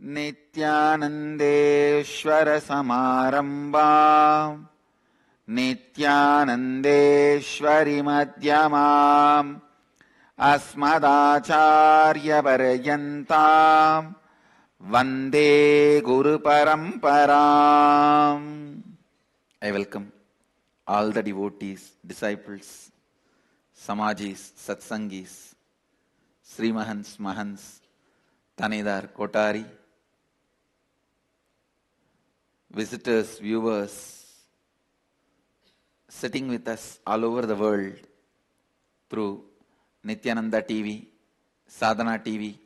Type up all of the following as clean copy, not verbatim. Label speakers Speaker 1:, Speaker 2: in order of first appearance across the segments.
Speaker 1: Nithyanandeshwara Samarambha Nithyanandeshwari Madhyamam Asmadacharya Paryantam Vande Guru Paramparam. I welcome all the devotees, disciples, Samajis, Satsangis, Srimahans, Mahans, Tanidar, Kotari, visitors, viewers, sitting with us all over the world through Nithyananda TV, Sadhana TV,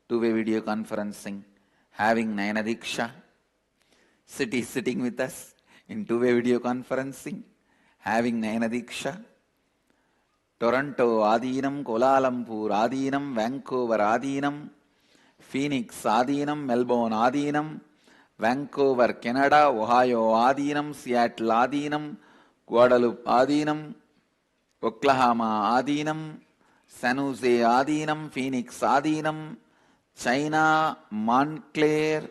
Speaker 1: two-way video conferencing, having Nayana Diksha, sitting with us in two-way video conferencing, having Nayana Diksha, Toronto Adinam, Kuala Lumpur Adinam, Vancouver Adinam, Phoenix Adinam, Melbourne Adinam, Vancouver, Canada, Ohio Adinam, Seattle Adinam, Guadalupe Adinam, Oklahoma Adinam, San Jose Adinam, Phoenix Adinam, China, Montclair,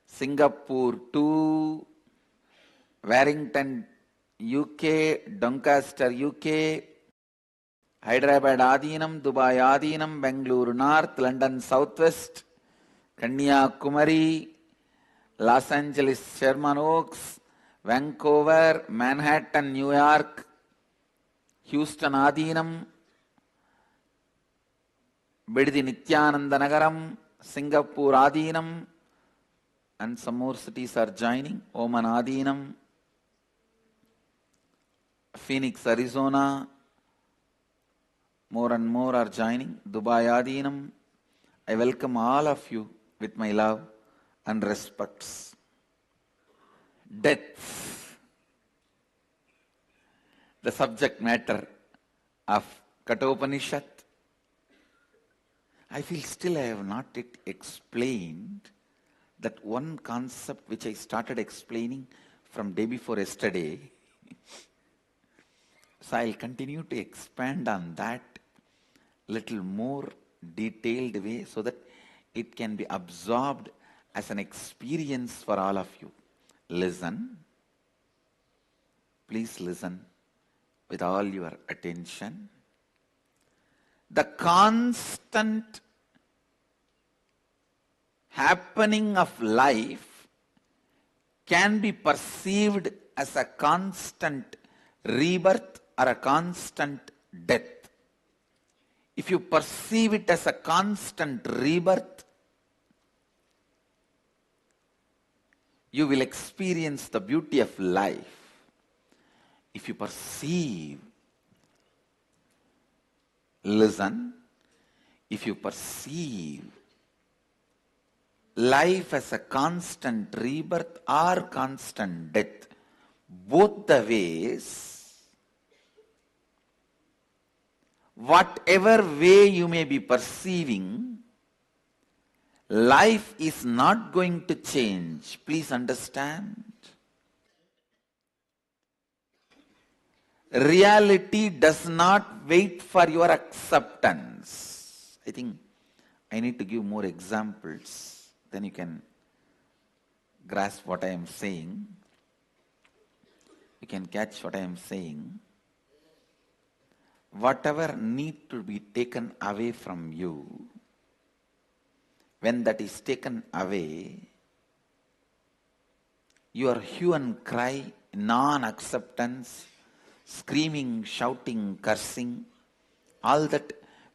Speaker 1: Singapore 2, Warrington, UK, Doncaster, UK, Hyderabad Adinam, Dubai Adinam, Bangalore North, London Southwest, Kanyakumari, Los Angeles, Sherman Oaks, Vancouver, Manhattan, New York, Houston Adinam, Biddi Nithyananda Nagaram, Singapore Adinam, and some more cities are joining. Oman Adinam, Phoenix, Arizona, more and more are joining. Dubai Adinam. I welcome all of you with my love and respects. Death, the subject matter of Kathopanishad. I feel still I have not yet explained that one concept which I started explaining from day before yesterday. So I'll continue to expand on that little more detailed way so that it can be absorbed as an experience for all of you. Listen. Please listen with all your attention. The constant happening of life can be perceived as a constant rebirth or a constant death. If you perceive it as a constant rebirth, you will experience the beauty of life. If you perceive, listen, if you perceive life as a constant rebirth or constant death, both the ways, whatever way you may be perceiving, life is not going to change. Please understand. Reality does not wait for your acceptance. I think I need to give more examples, then you can grasp what I am saying. You can catch what I am saying. Whatever need to be taken away from you, when that is taken away, your hue and cry, non-acceptance, screaming, shouting, cursing, all that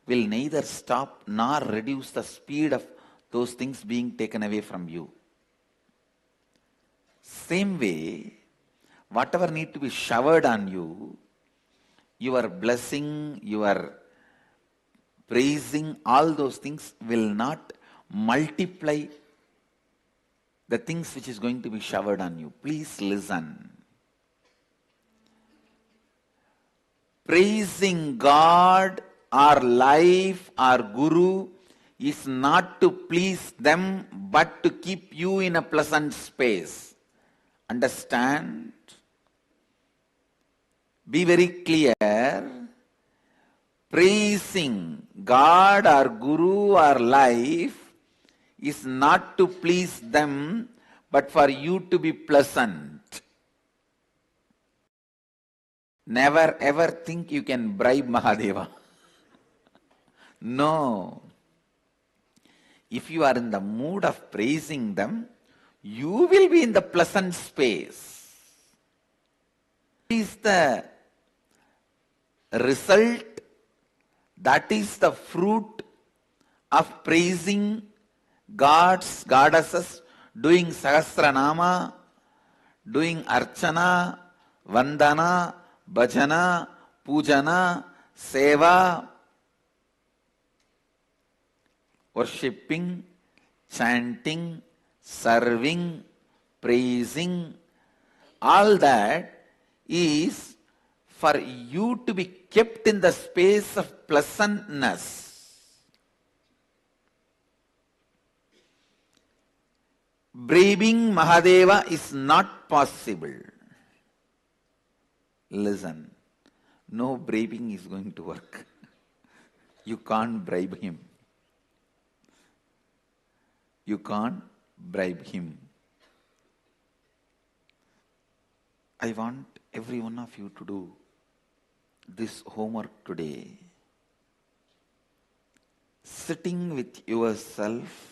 Speaker 1: will neither stop nor reduce the speed of those things being taken away from you. Same way, whatever need to be showered on you, your blessing, your praising, all those things will not multiply the things which is going to be showered on you. Please listen. Praising God or life or Guru is not to please them but to keep you in a pleasant space. Understand? Be very clear. Praising God or Guru or life is not to please them, but for you to be pleasant. Never ever think you can bribe Mahadeva. No. If you are in the mood of praising them, you will be in the pleasant space. That is the result, that is the fruit of praising gods, goddesses, doing Sahasranama, doing Archana, Vandana, Bhajana, Pujana, Seva, worshipping, chanting, serving, praising. All that is for you to be kept in the space of pleasantness. Bribing Mahadeva is not possible. Listen, no bribing is going to work. You can't bribe him. You can't bribe him. I want every one of you to do this homework today. Sitting with yourself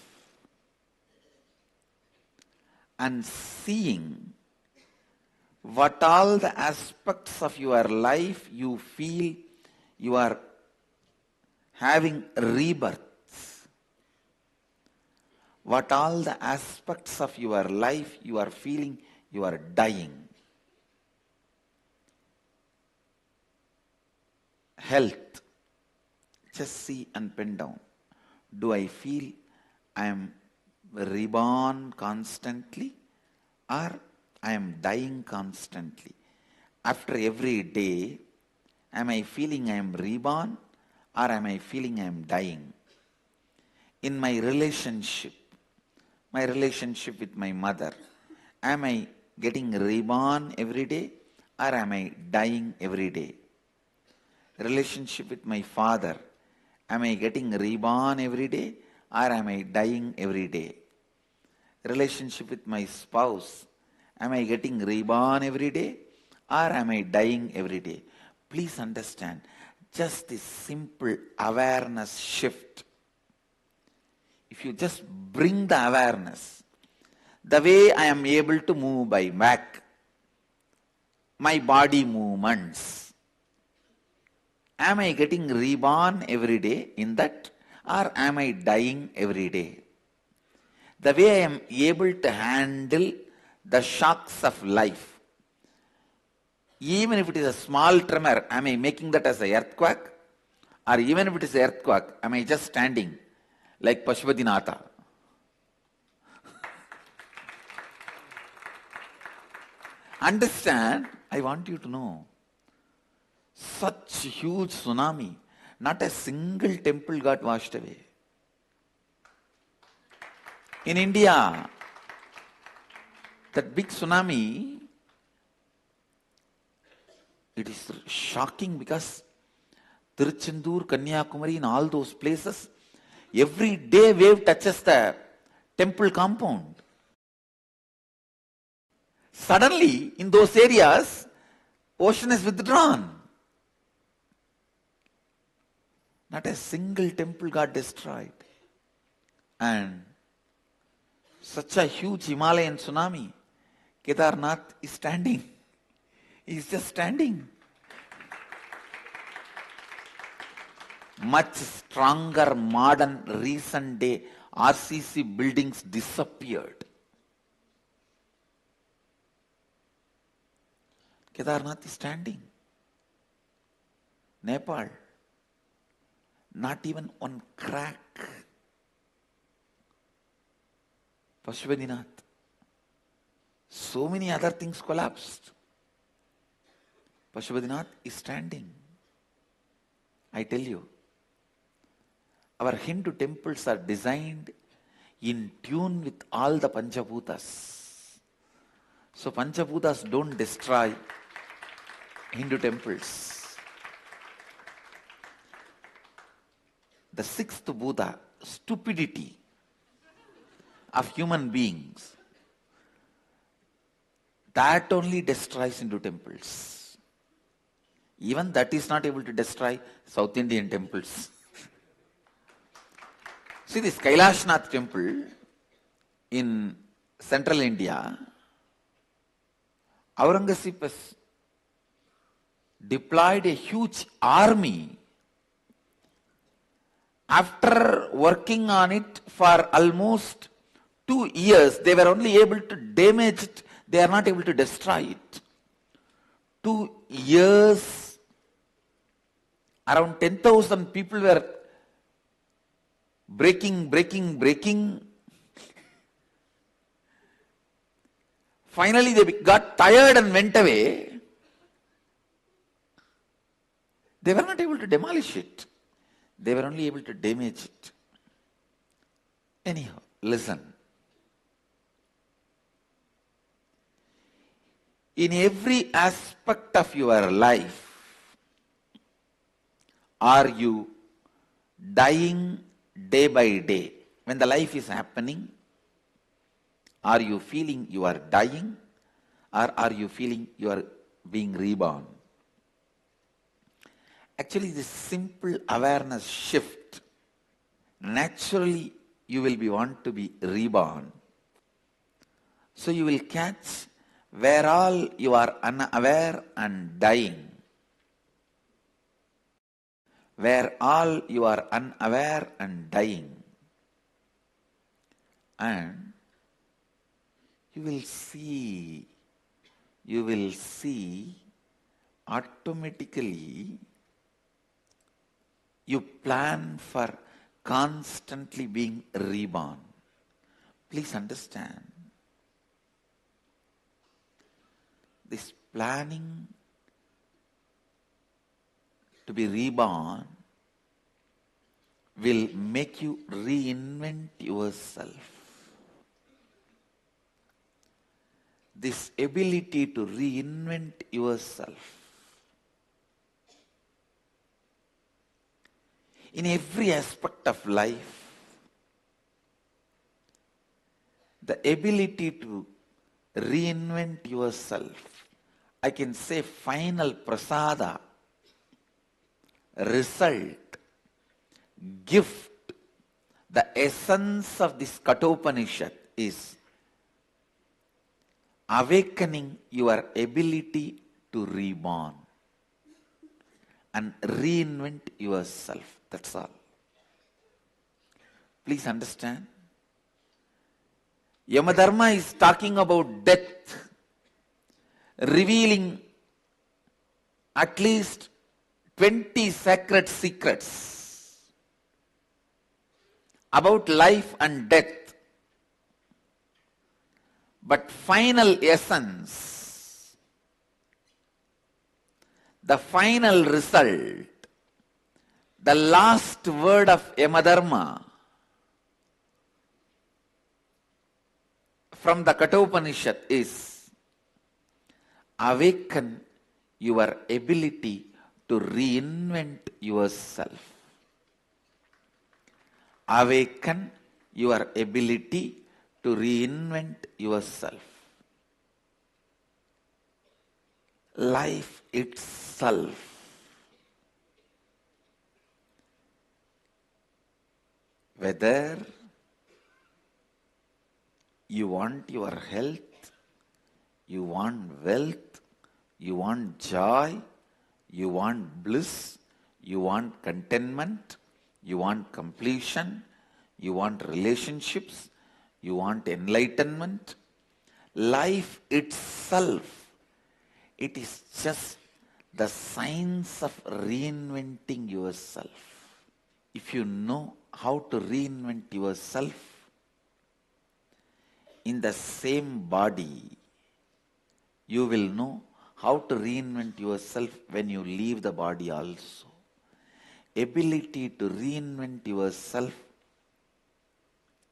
Speaker 1: and seeing what all the aspects of your life you feel you are having rebirths. What all the aspects of your life you are feeling you are dying. Health. Just see and pen down. Do I feel I am reborn constantly or I am dying constantly? After every day, am I feeling I am reborn or am I feeling I am dying? In my relationship with my mother, am I getting reborn every day or am I dying every day? Relationship with my father, am I getting reborn every day or am I dying every day? Relationship with my spouse, am I getting reborn every day or am I dying every day? Please understand, just this simple awareness shift. If you just bring the awareness, the way I am able to move by back, my body movements, am I getting reborn every day in that or am I dying every day? The way I am able to handle the shocks of life, even if it is a small tremor, am I making that as an earthquake? Or even if it is an earthquake, am I just standing like Pashupatinath? Understand, I want you to know, such huge tsunami, not a single temple got washed away. In India, that big tsunami, it is shocking because Tiruchendur, Kanyakumari, and all those places, every day wave touches the temple compound. Suddenly, in those areas, ocean is withdrawn. Not a single temple got destroyed. And such a huge Himalayan tsunami, Kedarnath is standing. He is just standing. Much stronger, modern, recent day RCC buildings disappeared. Kedarnath is standing. Nepal, not even one crack. Pashupatinath. So many other things collapsed. Pashupatinath is standing. I tell you, our Hindu temples are designed in tune with all the Panchabhutas. So Panchabhutas don't destroy Hindu temples. The sixth Buddha, stupidity. of human beings, that only destroys into temples. Even that is not able to destroy South Indian temples. See this Kailashnath temple in central India, Aurangzeb has deployed a huge army. After working on it for almost 2 years, they were only able to damage it. They are not able to destroy it. 2 years, around 10,000 people were breaking. Finally, they got tired and went away. They were not able to demolish it. They were only able to damage it. Anyhow, listen. In every aspect of your life, are you dying day by day? When the life is happening, are you feeling you are dying, or are you feeling you are being reborn? Actually, this simple awareness shift, naturally you will want to be reborn. So you will catch where all you are unaware and dying. Where all you are unaware and dying. And you will see automatically you plan for constantly being reborn. Please understand, this planning to be reborn will make you reinvent yourself. This ability to reinvent yourself in every aspect of life, the ability to reinvent yourself, I can say final prasada, result, gift, the essence of this Kathopanishad is awakening your ability to reborn and reinvent yourself. That's all. Please understand. Yamadharma is talking about death, revealing at least 20 sacred secrets about life and death. But final essence, the final result, the last word of Yamadharma from the Kathopanishad is awaken your ability to reinvent yourself. Awaken your ability to reinvent yourself. Life itself, whether you want your health, you want wealth, you want joy, you want bliss, you want contentment, you want completion, you want relationships, you want enlightenment. Life itself, it is just the science of reinventing yourself. If you know how to reinvent yourself in the same body, you will know how to reinvent yourself when you leave the body also. Ability to reinvent yourself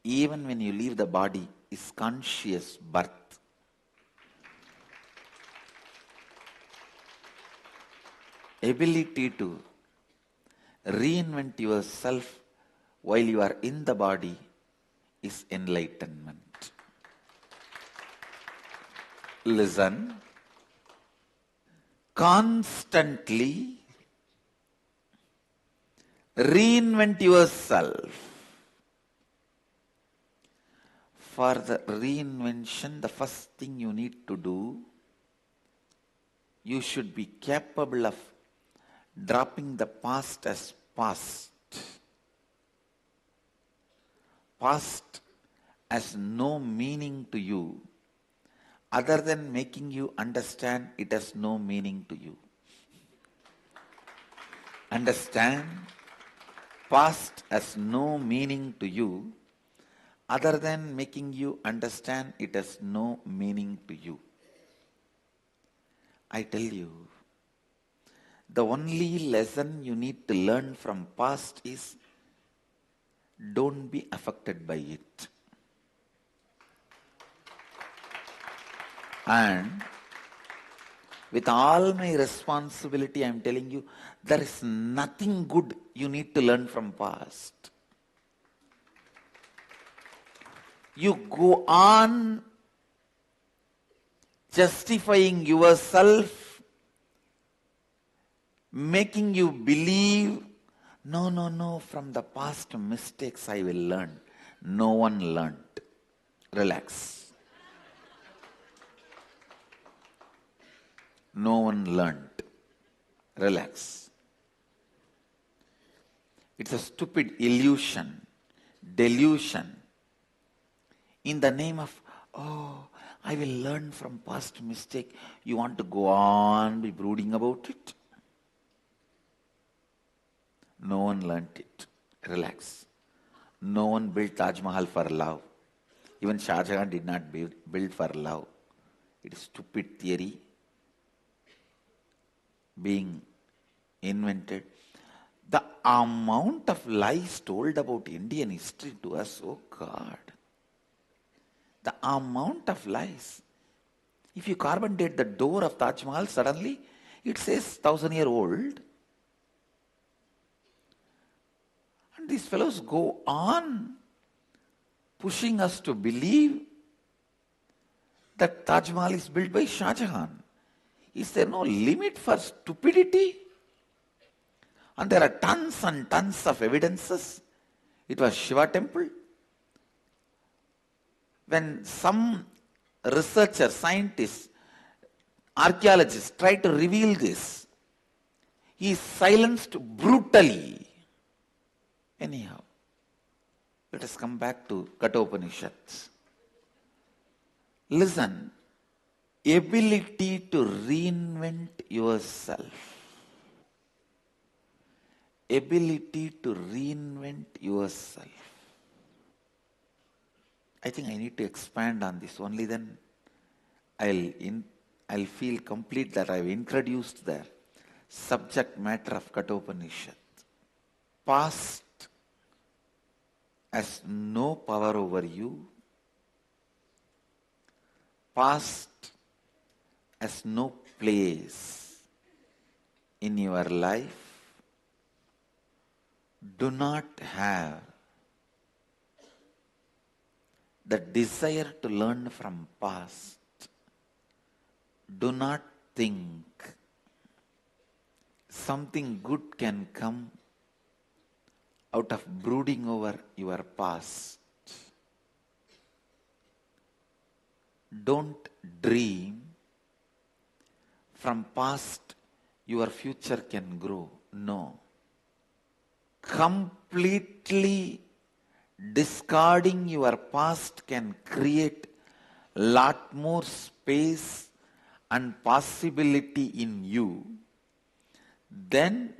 Speaker 1: even when you leave the body is conscious birth. Ability to reinvent yourself while you are in the body is enlightenment. Listen. Constantly reinvent yourself. For the reinvention, the first thing you need to do, you should be capable of dropping the past as past. Past has no meaning to you other than making you understand it has no meaning to you. Understand? Past has no meaning to you other than making you understand it has no meaning to you. I tell you, the only lesson you need to learn from past is don't be affected by it. And with all my responsibility, I am telling you, there is nothing good you need to learn from past. You go on justifying yourself, making you believe, no, from the past mistakes I will learn. No one learned. Relax. No one learned. Relax. It's a stupid illusion, delusion. In the name of, I will learn from past mistake, you want to go on be brooding about it? No one learnt it. Relax. No one built Taj Mahal for love. Even Shah Jahan did not build for love. It is stupid theory being invented. The amount of lies told about Indian history to us, oh God. The amount of lies. If you carbon date the door of Taj Mahal, suddenly it says 1,000-year-old. And these fellows go on pushing us to believe that Taj Mahal is built by Shah Jahan. Is there no limit for stupidity? And there are tons and tons of evidences. It was Shiva temple. When some researchers, scientists, archaeologists try to reveal this, he is silenced brutally. Anyhow, let us come back to Kathopanishads. Listen, ability to reinvent yourself. Ability to reinvent yourself. I think I need to expand on this. Only then I'll feel complete that I've introduced the subject matter of Kathopanishad. Past has no power over you. Past has no place in your life. Do not have the desire to learn from past. Do not think something good can come out of brooding over your past. Don't dream from past your future can grow. No. Completely discarding your past can create lot more space and possibility in you than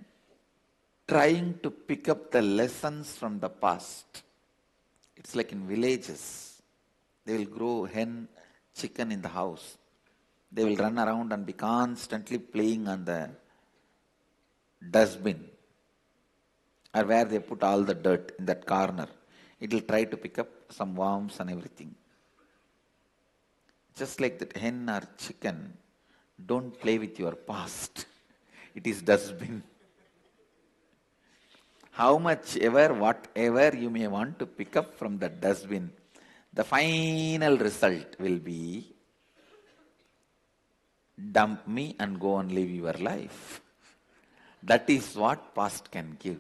Speaker 1: trying to pick up the lessons from the past. It's like in villages. They will grow hen, chicken in the house. They will run around and be constantly playing on the dustbin or where they put all the dirt in that corner. It will try to pick up some worms and everything. Just like that hen or chicken, don't play with your past. It is dustbin. how much ever, whatever you may want to pick up from the dustbin, the final result will be dump me and go and live your life. That is what past can give.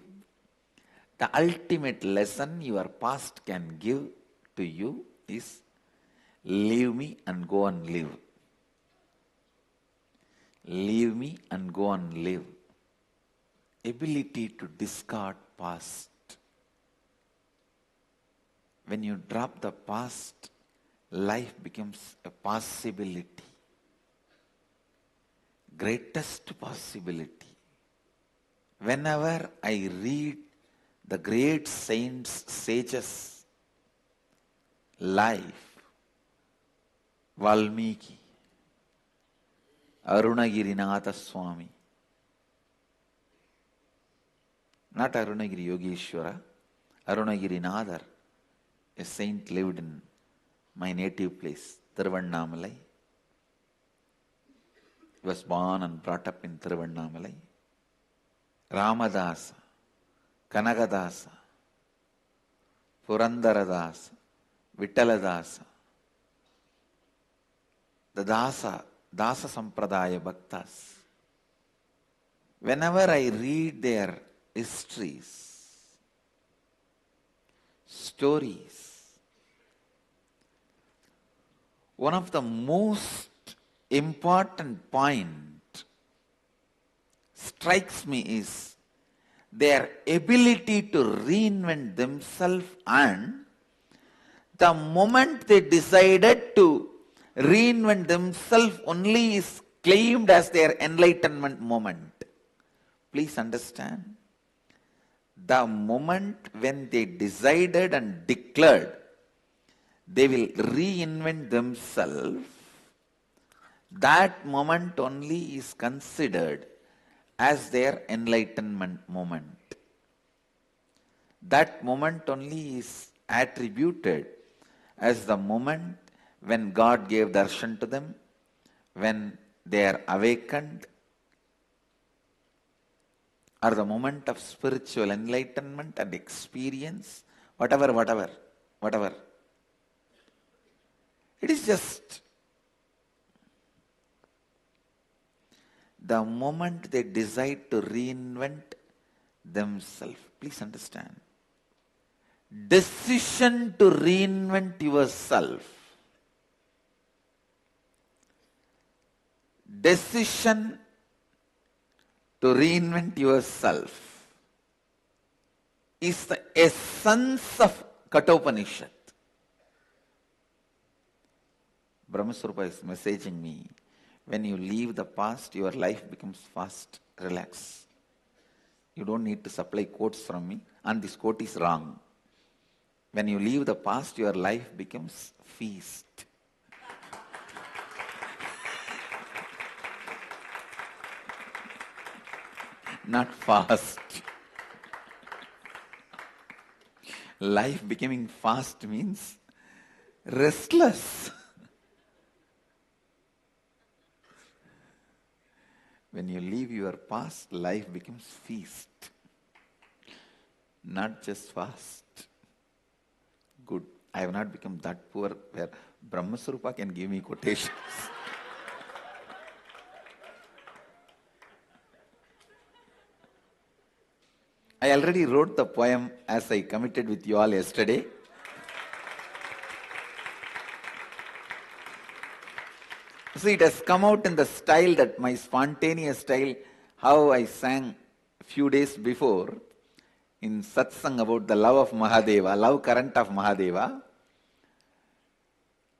Speaker 1: The ultimate lesson your past can give to you is leave me and go and live. Leave me and go and live. Ability to discard past. When you drop the past, life becomes a possibility. Greatest possibility. Whenever I read the great saints, sages' life, Valmiki, Arunagirinatha Swami, not Arunagiri Yogeshwara, Arunagirinatha, a saint lived in my native place, Thiruvannamalai. He was born and brought up in Thiruvannamalai. Ramadasa, Kanagadasa, Purandaradasa, Vittaladasa, the Dasa Sampradaya Bhaktas. Whenever I read their histories, stories, one of the most important point strikes me is their ability to reinvent themselves, and the moment they decided to reinvent themselves only is claimed as their enlightenment moment. Please understand, the moment when they decided and declared they will reinvent themselves, that moment only is considered as their enlightenment moment. That moment only is attributed as the moment when God gave darshan to them, when they are awakened, or the moment of spiritual enlightenment and experience, whatever. It is just the moment they decide to reinvent themselves. Please understand. Decision to reinvent yourself. Decision to reinvent yourself is the essence of Kathopanishad. Brahmaswarupa is messaging me. When you leave the past, your life becomes fast. Relax. You don't need to supply quotes from me, and this quote is wrong. When you leave the past, your life becomes feast. Not fast. Life becoming fast means restless. When you leave your past, life becomes feast. Not just fast. Good. I have not become that poor where Brahmaswarupa can give me quotations. I already wrote the poem as I committed with you all yesterday. So it has come out in the style, that my spontaneous style, how I sang a few days before in satsang about the love of Mahadeva, love current of Mahadeva.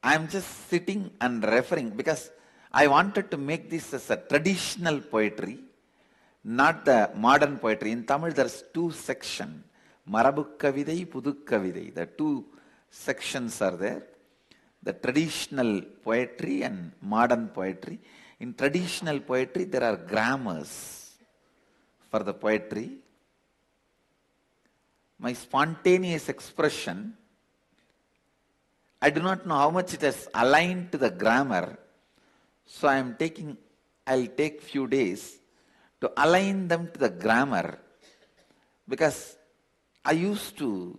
Speaker 1: I am just sitting and referring because I wanted to make this as a traditional poetry, not the modern poetry. In Tamil there's two sections, Marabu Kavidai, Pudu Kavidai. The two sections are there. The traditional poetry and modern poetry. In traditional poetry, there are grammars for the poetry. My spontaneous expression, I do not know how much it has aligned to the grammar, so I'll take few days to align them to the grammar, because I used to,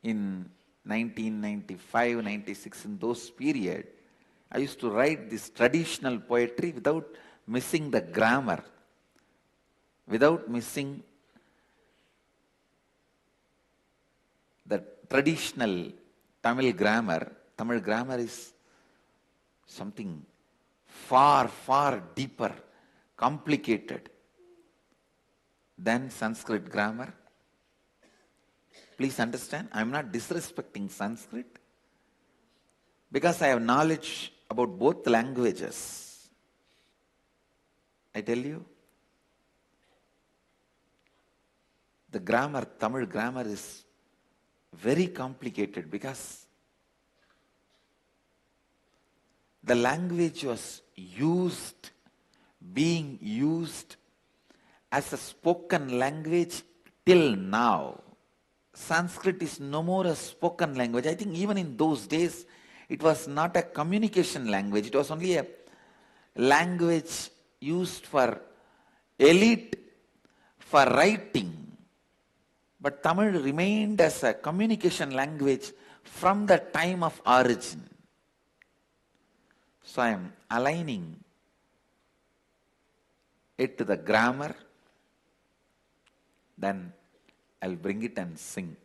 Speaker 1: in 1995, 96, in those period, I used to write this traditional poetry without missing the grammar, without missing the traditional Tamil grammar. Tamil grammar is something far, far deeper, complicated than Sanskrit grammar. Please understand, I am not disrespecting Sanskrit because I have knowledge about both languages. I tell you, the grammar, Tamil grammar is very complicated because the language was being used as a spoken language till now. Sanskrit is no more a spoken language. I think even in those days, it was not a communication language. It was only a language used for elite, for writing. But Tamil remained as a communication language from the time of origin. So I am aligning it to the grammar, then I'll bring it and sing.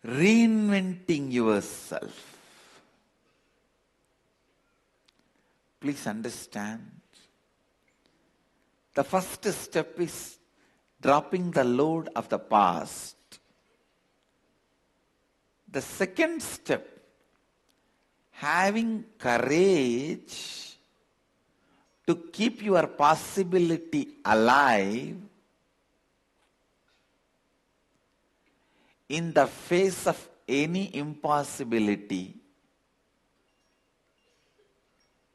Speaker 1: Reinventing yourself. Please understand, the first step is dropping the load of the past. The second step, having courage to keep your possibility alive in the face of any impossibility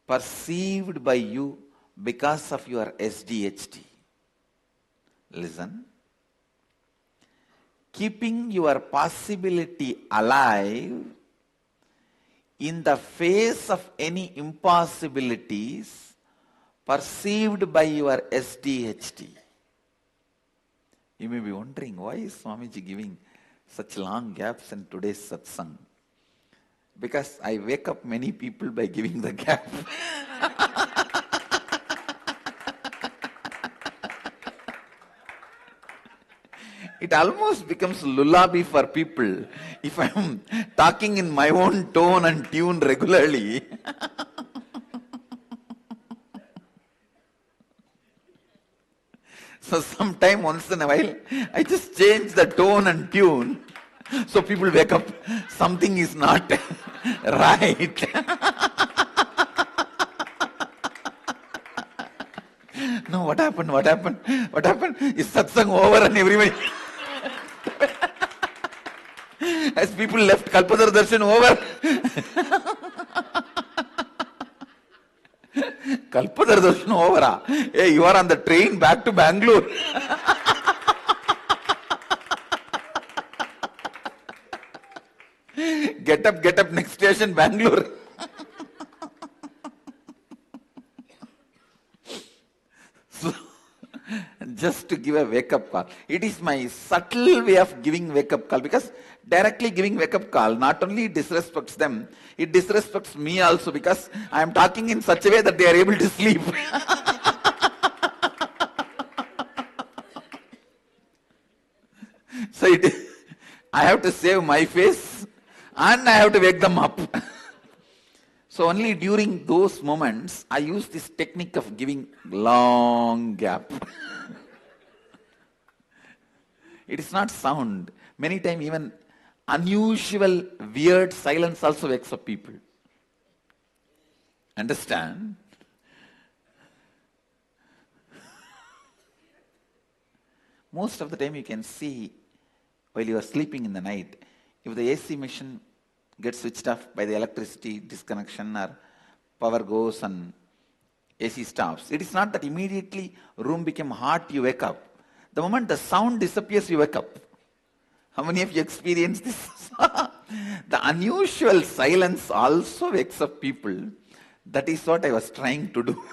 Speaker 1: perceived by you because of your SDHD. Listen. Keeping your possibility alive in the face of any impossibilities perceived by your SDHD. You may be wondering, why is Swamiji giving such long gaps in today's satsang? Because I wake up many people by giving the gap. It almost becomes lullaby for people if I am talking in my own tone and tune regularly. So sometime once in a while, I just change the tone and tune so people wake up. Something is not right. No, what happened? What happened? What happened? Is satsang over and everybody... As people left Kalpadar Darshan over. Kalpadar Darshan over. Hey, you are on the train back to Bangalore. Get up, next station, Bangalore. So, just to give a wake-up call. It is my subtle way of giving wake-up call, because directly giving wake-up call not only disrespects them, it disrespects me also, because I am talking in such a way that they are able to sleep. So I have to save my face and I have to wake them up. So only during those moments, I use this technique of giving long gap. It is not sound. Many times even unusual, weird silence also wakes up people. Understand? Most of the time you can see while you are sleeping in the night, if the AC machine gets switched off by the electricity disconnection or power goes and AC stops, it is not that immediately room became hot, you wake up. The moment the sound disappears, you wake up. How many of you experienced this? The unusual silence also wakes up people. That is what I was trying to do.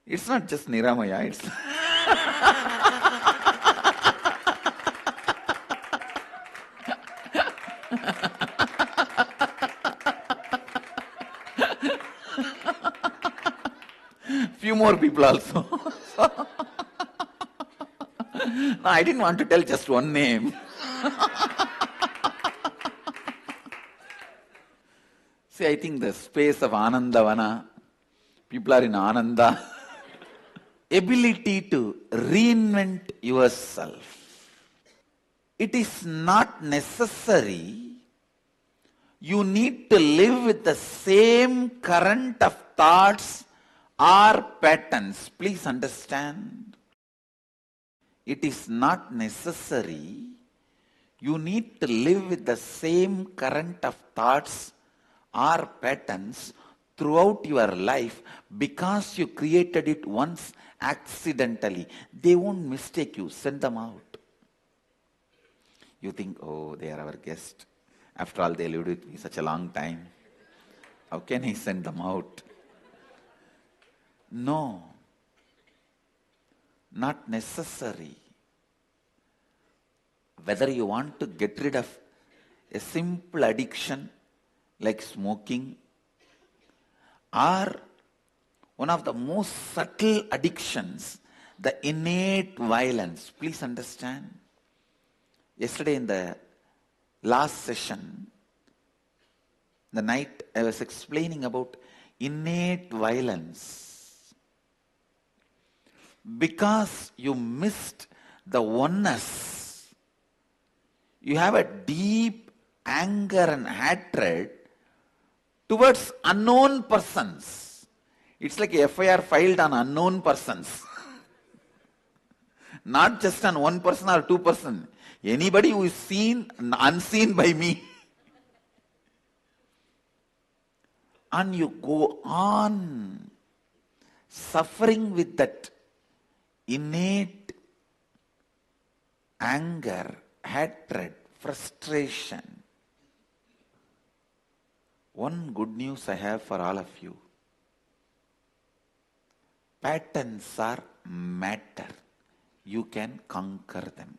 Speaker 1: It's not just Niramaya, it's few more people also. No, I didn't want to tell just one name. See, I think the space of Anandavana, people are in Ananda. Ability to reinvent yourself. It is not necessary you need to live with the same current of thoughts or patterns. Please understand. It is not necessary you need to live with the same current of thoughts or patterns throughout your life because you created it once accidentally. They won't mistake you. Send them out. You think, oh, they are our guest. After all, they lived with me such a long time. How can I send them out? No. Not necessary. Whether you want to get rid of a simple addiction like smoking, or one of the most subtle addictions, the innate violence. Please understand. Yesterday in the last session, the night, I was explaining about innate violence. Because you missed the oneness, you have a deep anger and hatred towards unknown persons. It's like a FIR filed on unknown persons. Not just on one person or two person. Anybody who is seen and unseen by me. And you go on suffering with that innate anger, hatred, frustration. One good news I have for all of you. Patterns are matter. You can conquer them.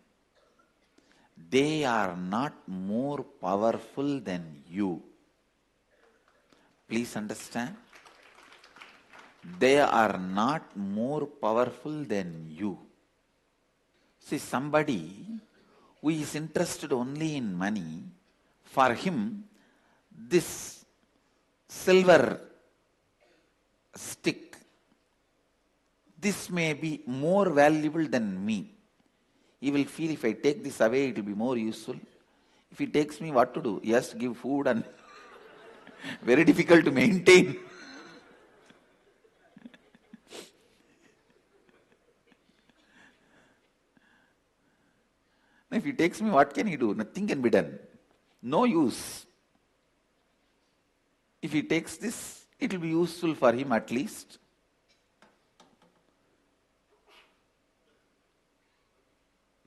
Speaker 1: They are not more powerful than you. Please understand. They are not more powerful than you. See, somebody who is interested only in money, for him, this silver stick, this may be more valuable than me. He will feel if I take this away, it will be more useful. If he takes me, what to do? He has to give food and very difficult to maintain. If he takes me, what can he do? Nothing can be done. No use. If he takes this, it will be useful for him at least.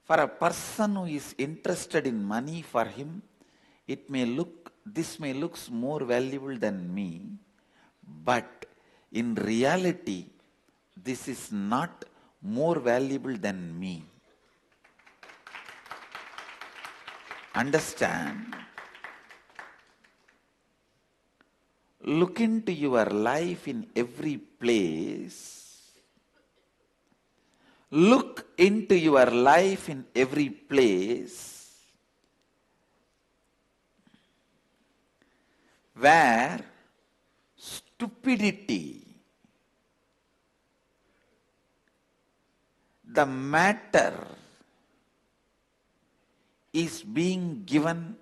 Speaker 1: For a person who is interested in money, for him, this may look more valuable than me, but in reality, this is not more valuable than me. Understand? Look into your life in every place. Look into your life in every place where stupidity, the matter, is being given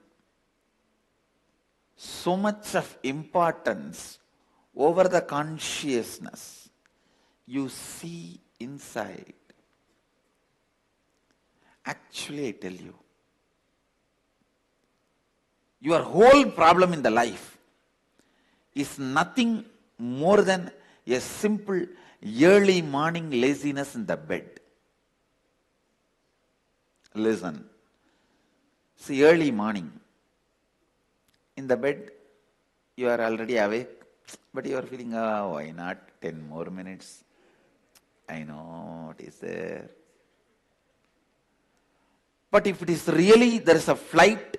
Speaker 1: so much of importance over the consciousness. You see inside. Actually, I tell you, your whole problem in the life is nothing more than a simple early morning laziness in the bed. Listen. See, early morning. In the bed, you are already awake, but you are feeling, why not 10 more minutes? I know what is there. But if it is really, there is a flight,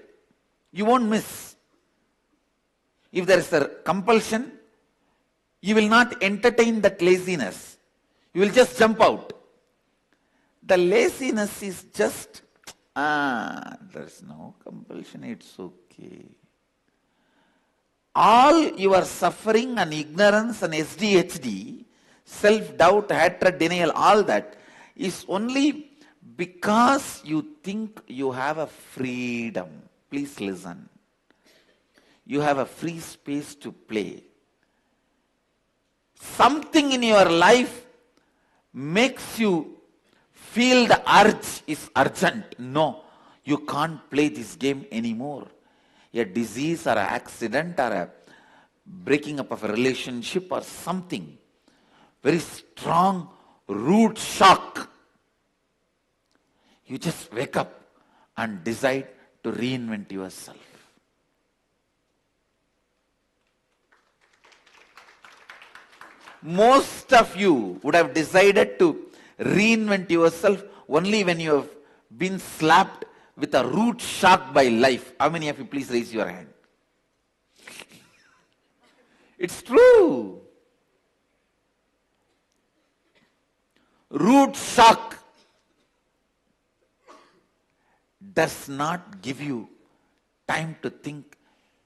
Speaker 1: you won't miss. If there is a compulsion, you will not entertain that laziness. You will just jump out. The laziness is just, there is no compulsion, it's okay. All your suffering and ignorance and SDHD, self-doubt, hatred, denial, all that is only because you think you have a freedom. Please listen. You have a free space to play. Something in your life makes you feel the urge is urgent. No, you can't play this game anymore. A disease or an accident or a breaking up of a relationship or something. Very strong root shock. You just wake up and decide to reinvent yourself. Most of you would have decided to reinvent yourself only when you have been slapped with a root shock by life. How many of you, please raise your hand? It's true. Root shock does not give you time to think.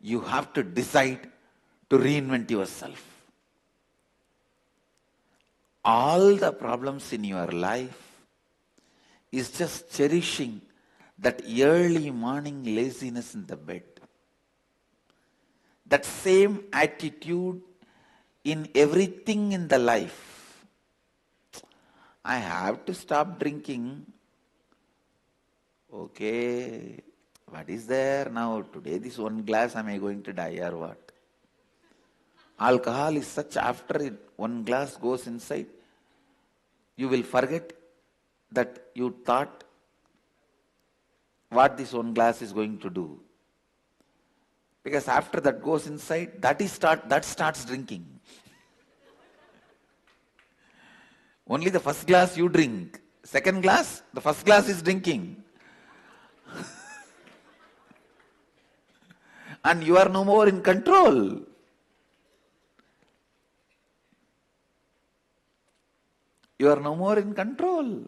Speaker 1: You have to decide to reinvent yourself. All the problems in your life is just cherishing that early morning laziness in the bed. That same attitude in everything in the life. I have to stop drinking. Okay, what is there now? Today this one glass, am I going to die or what? Alcohol is such, after one glass goes inside, you will forget that you thought what this one glass is going to do. Because after that goes inside, that starts drinking. Only the first glass you drink. Second glass, the first glass is drinking. And you are no more in control. You are no more in control.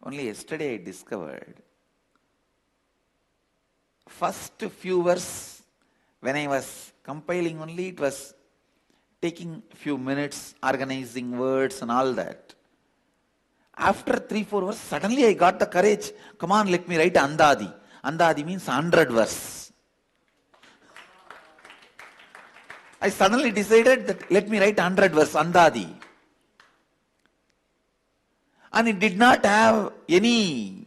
Speaker 1: Only yesterday I discovered, first few verses, when I was compiling only, it was taking few minutes, organizing words and all that. After 3-4 verses, suddenly I got the courage. Come on, let me write Andadi. Andadi means 100 verse. I suddenly decided that let me write 100 verse, Andadi. And it did not have any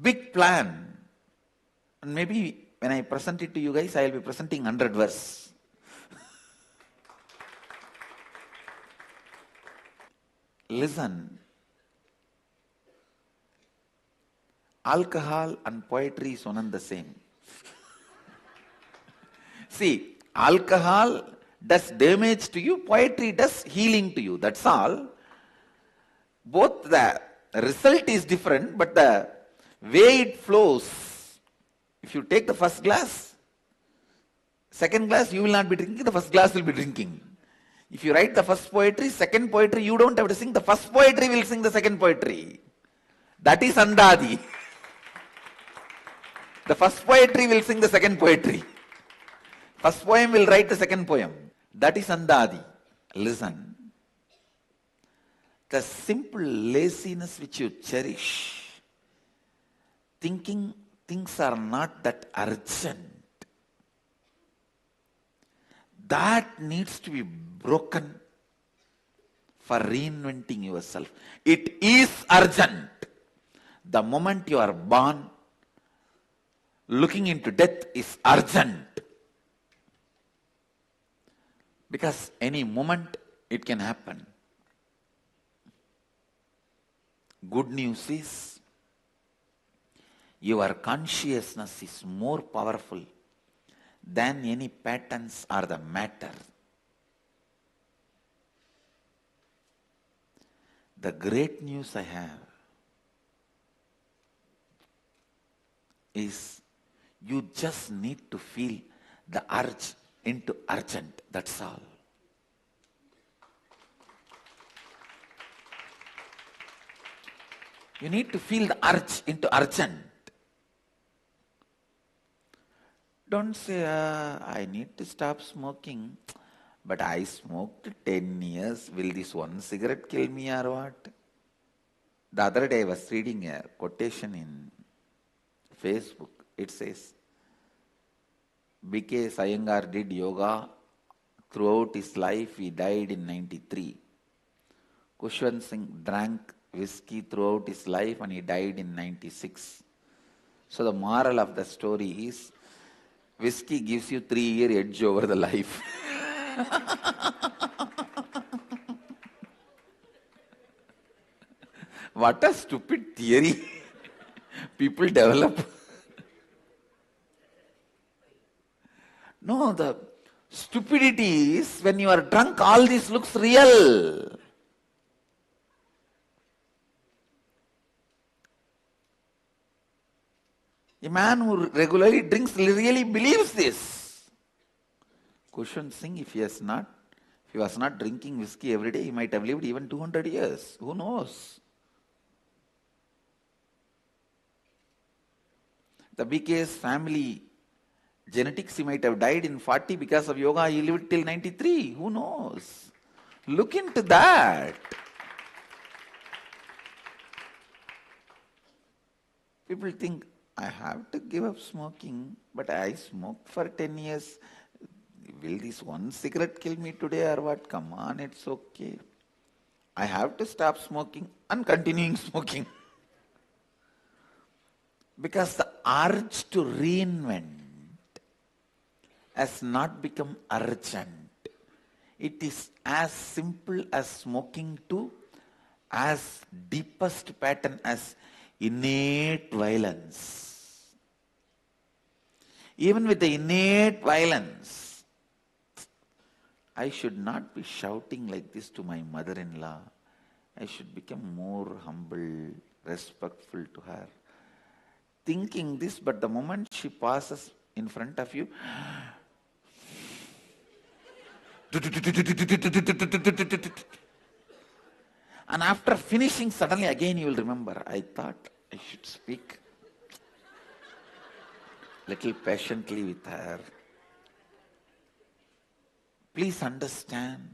Speaker 1: big plan. And maybe when I present it to you guys, I will be presenting 100 verse. Listen. Alcohol and poetry is one and the same. See, alcohol does damage to you, poetry does healing to you. That's all. Both the result is different, but the way it flows. If you take the first glass, second glass you will not be drinking, the first glass will be drinking. If you write the first poetry, second poetry, you don't have to sing. The first poetry will sing the second poetry. That is Andadi. The first poetry will sing the second poetry. First poem will write the second poem. That is Andadi. Listen. The simple laziness which you cherish, thinking things are not that urgent, that needs to be broken for reinventing yourself. It is urgent. The moment you are born, looking into death is urgent. Because any moment it can happen. Good news is, your consciousness is more powerful than any patterns or the matter. The great news I have is you just need to feel the urge into urgent. That's all. You need to feel the urge into urgent. Don't say, I need to stop smoking, but I smoked 10 years. Will this one cigarette kill me or what? The other day I was reading a quotation in Facebook. It says, B.K. Iyengar did yoga throughout his life. He died in 93. Kushwant Singh drank whiskey throughout his life and he died in 96. So the moral of the story is, whiskey gives you 3-year edge over the life. What a stupid theory people develop. No, the stupidity is when you are drunk, all this looks real. A man who regularly drinks really believes this. Kushwant Singh, if he was not drinking whiskey every day, he might have lived even 200 years. Who knows? The BK's family genetics, he might have died in 40 because of yoga. He lived till 93. Who knows? Look into that. People think, I have to give up smoking, but I smoked for 10 years. Will this one cigarette kill me today or what? Come on, it's okay. I have to stop smoking and continuing smoking. Because the urge to reinvent has not become urgent. It is as simple as smoking to as deepest pattern as innate violence. Even with the innate violence, I should not be shouting like this to my mother-in-law. I should become more humble, respectful to her. Thinking this, but the moment she passes in front of you, and after finishing, suddenly again you will remember, I thought I should speak little patiently with her. Please understand,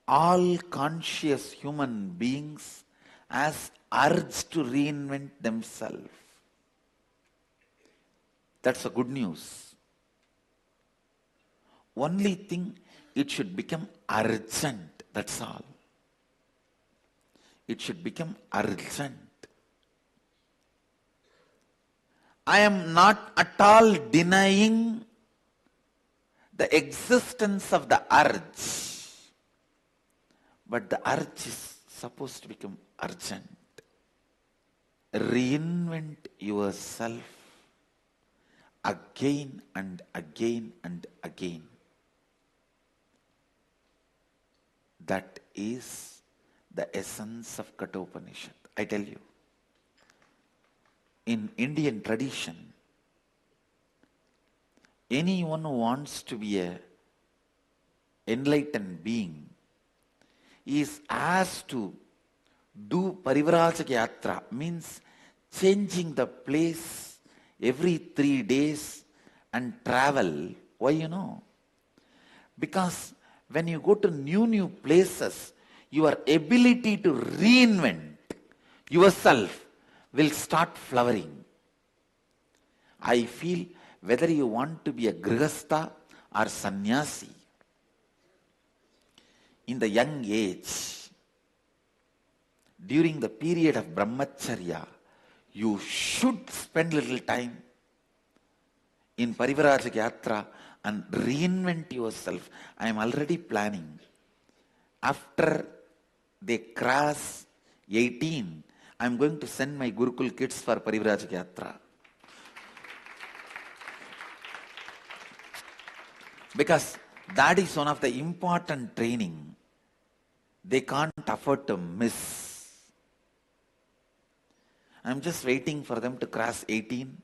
Speaker 1: all conscious human beings has urge to reinvent themselves. That's the good news. Only thing, it should become urgent. That's all. It should become urgent. I am not at all denying the existence of the urge, but the urge is supposed to become urgent. Reinvent yourself again and again and again. That is the essence of Kathopanishad. I tell you, in Indian tradition, anyone who wants to be an enlightened being is asked to do Parivrajaka Yatra, means changing the place every 3 days and travel. Why you know? Because when you go to new places, your ability to reinvent yourself will start flowering. I feel whether you want to be a grihastha or sannyasi, in the young age, during the period of brahmacharya, you should spend little time in Parivrajaka Yatra and reinvent yourself. I am already planning. After they cross 18, I am going to send my Gurukul kids for Parivrajaka Yatra. Because that is one of the important training they can't afford to miss. I'm just waiting for them to cross 18.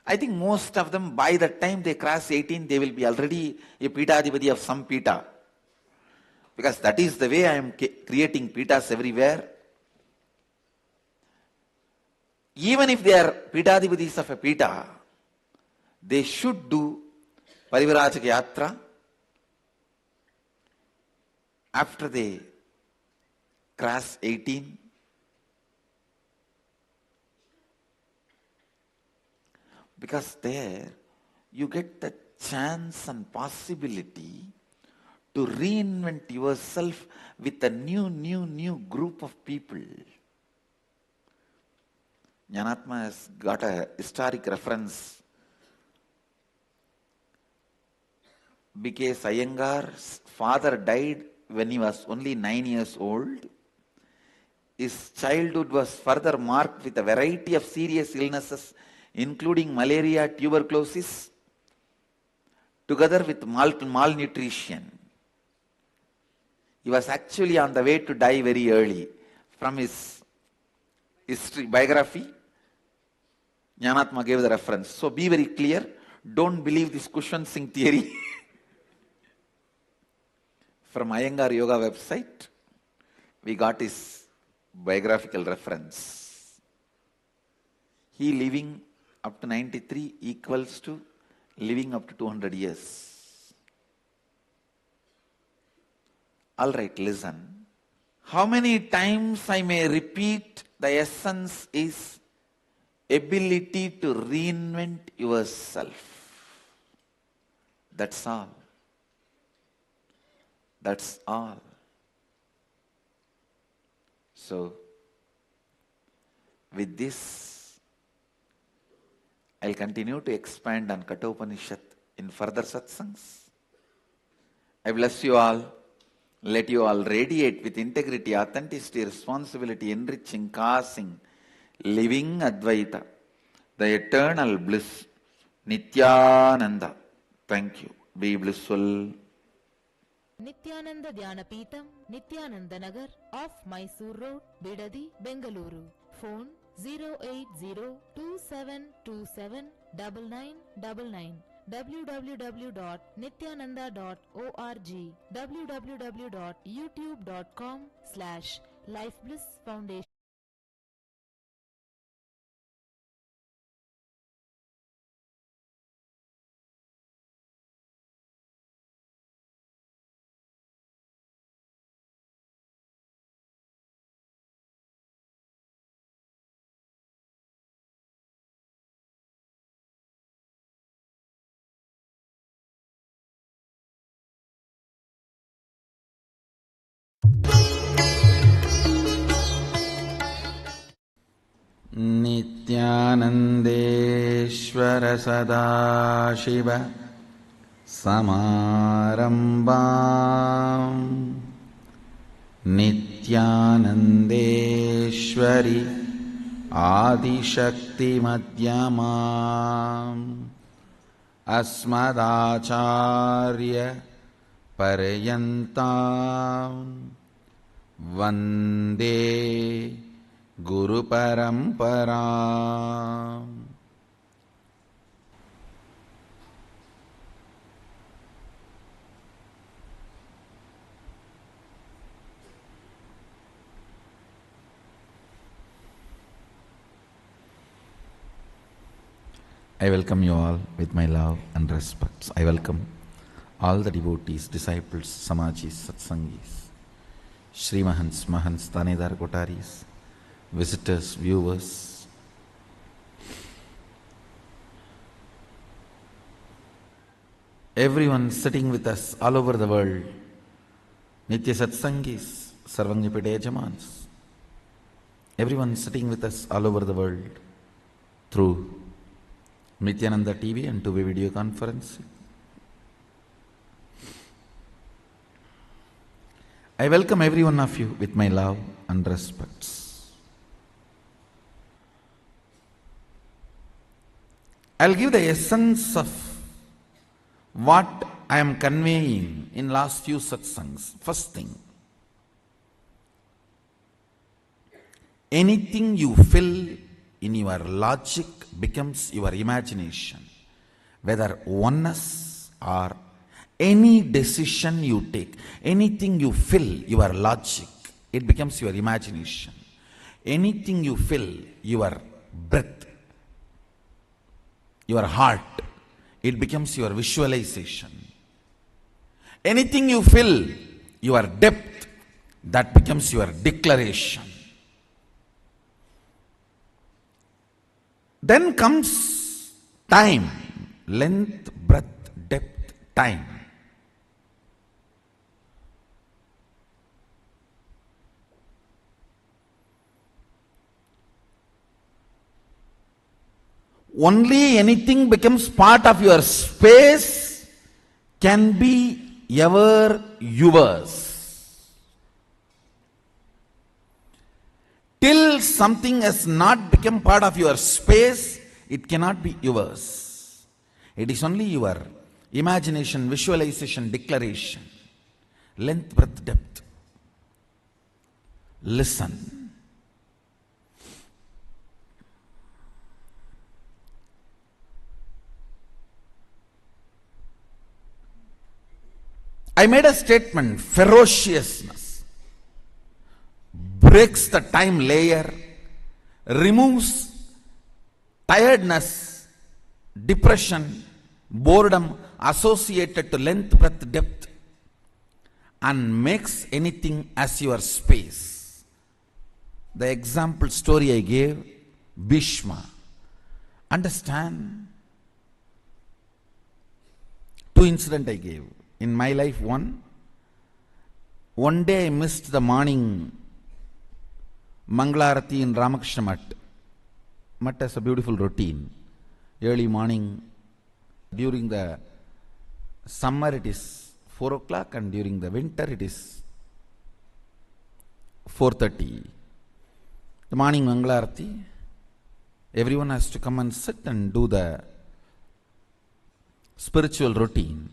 Speaker 1: I think most of them, by the time they cross 18, they will be already a Pitadipati of some Pita. Because that is the way I am creating Pitas everywhere. Even if they are Pitadipatis of a Pita, they should do Parivarajaka Yatra after they cross 18. Because there you get the chance and possibility to reinvent yourself with a new group of people. Jnanatma has got a historic reference. Because Iyengar's father died when he was only 9 years old. His childhood was further marked with a variety of serious illnesses, including malaria, tuberculosis, together with malnutrition. He was actually on the way to die very early. From his history, biography, Jnanatma gave the reference. So be very clear. Don't believe this cushion sing theory. From Iyengar Yoga website, we got his biographical reference. He living up to 93 equals to living up to 200 years. All right, listen. How many times I may repeat, the essence is ability to reinvent yourself. That's all. That's all. So, with this, I'll continue to expand on Kathopanishad in further satsangs. I bless you all. Let you all radiate with integrity, authenticity, responsibility, enriching, causing, living Advaita, the eternal bliss, Nithyananda. Thank you. Be blissful.
Speaker 2: Nithyananda Dhyanapitham, Nithyananda Nagar, off Mysore Road, Bidadi, Bengaluru. Phone 08027279999. www.nithyananda.org. www.youtube.com/lifeblissfoundation.
Speaker 1: Nithyanandeshwara Sadashiva Samarambam Nithyanandeshwari Adishakti Madhyamam Asmadacharya Paryantam Vande Guru Parampara. I welcome you all with my love and respect. I welcome all the devotees, disciples, samajis, satsangis, Shri Mahants, Mahants, Tanedar Kotaris, visitors, viewers. Everyone sitting with us all over the world, Nitya Satsangis, Sarvajnapeetha Jamans. Everyone sitting with us all over the world through Nithyananda TV and two-way video conference. I welcome every one of you with my love and respects. I'll give the essence of what I am conveying in last few satsangs. First thing, anything you fill in your logic becomes your imagination. Whether oneness or any decision you take, anything you fill your logic, it becomes your imagination. Anything you fill your breath, your heart, it becomes your visualization. Anything you fill your depth, that becomes your declaration. Then comes time, length, breadth, depth, time. Only anything becomes part of your space can be ever yours. Till something has not become part of your space, it cannot be yours. It is only your imagination, visualization, declaration. Length, breadth, depth. Listen. I made a statement, ferociousness breaks the time layer, removes tiredness, depression, boredom associated to length, breadth, depth, and makes anything as your space. The example story I gave, Bhishma. Understand? Two incidents I gave. In my life, one day I missed the morning Mangalarati in Ramakrishna Mutt. Mutt has a beautiful routine. Early morning, during the summer it is 4 o'clock and during the winter it is 4:30. The morning Mangalarati, everyone has to come and sit and do the spiritual routine.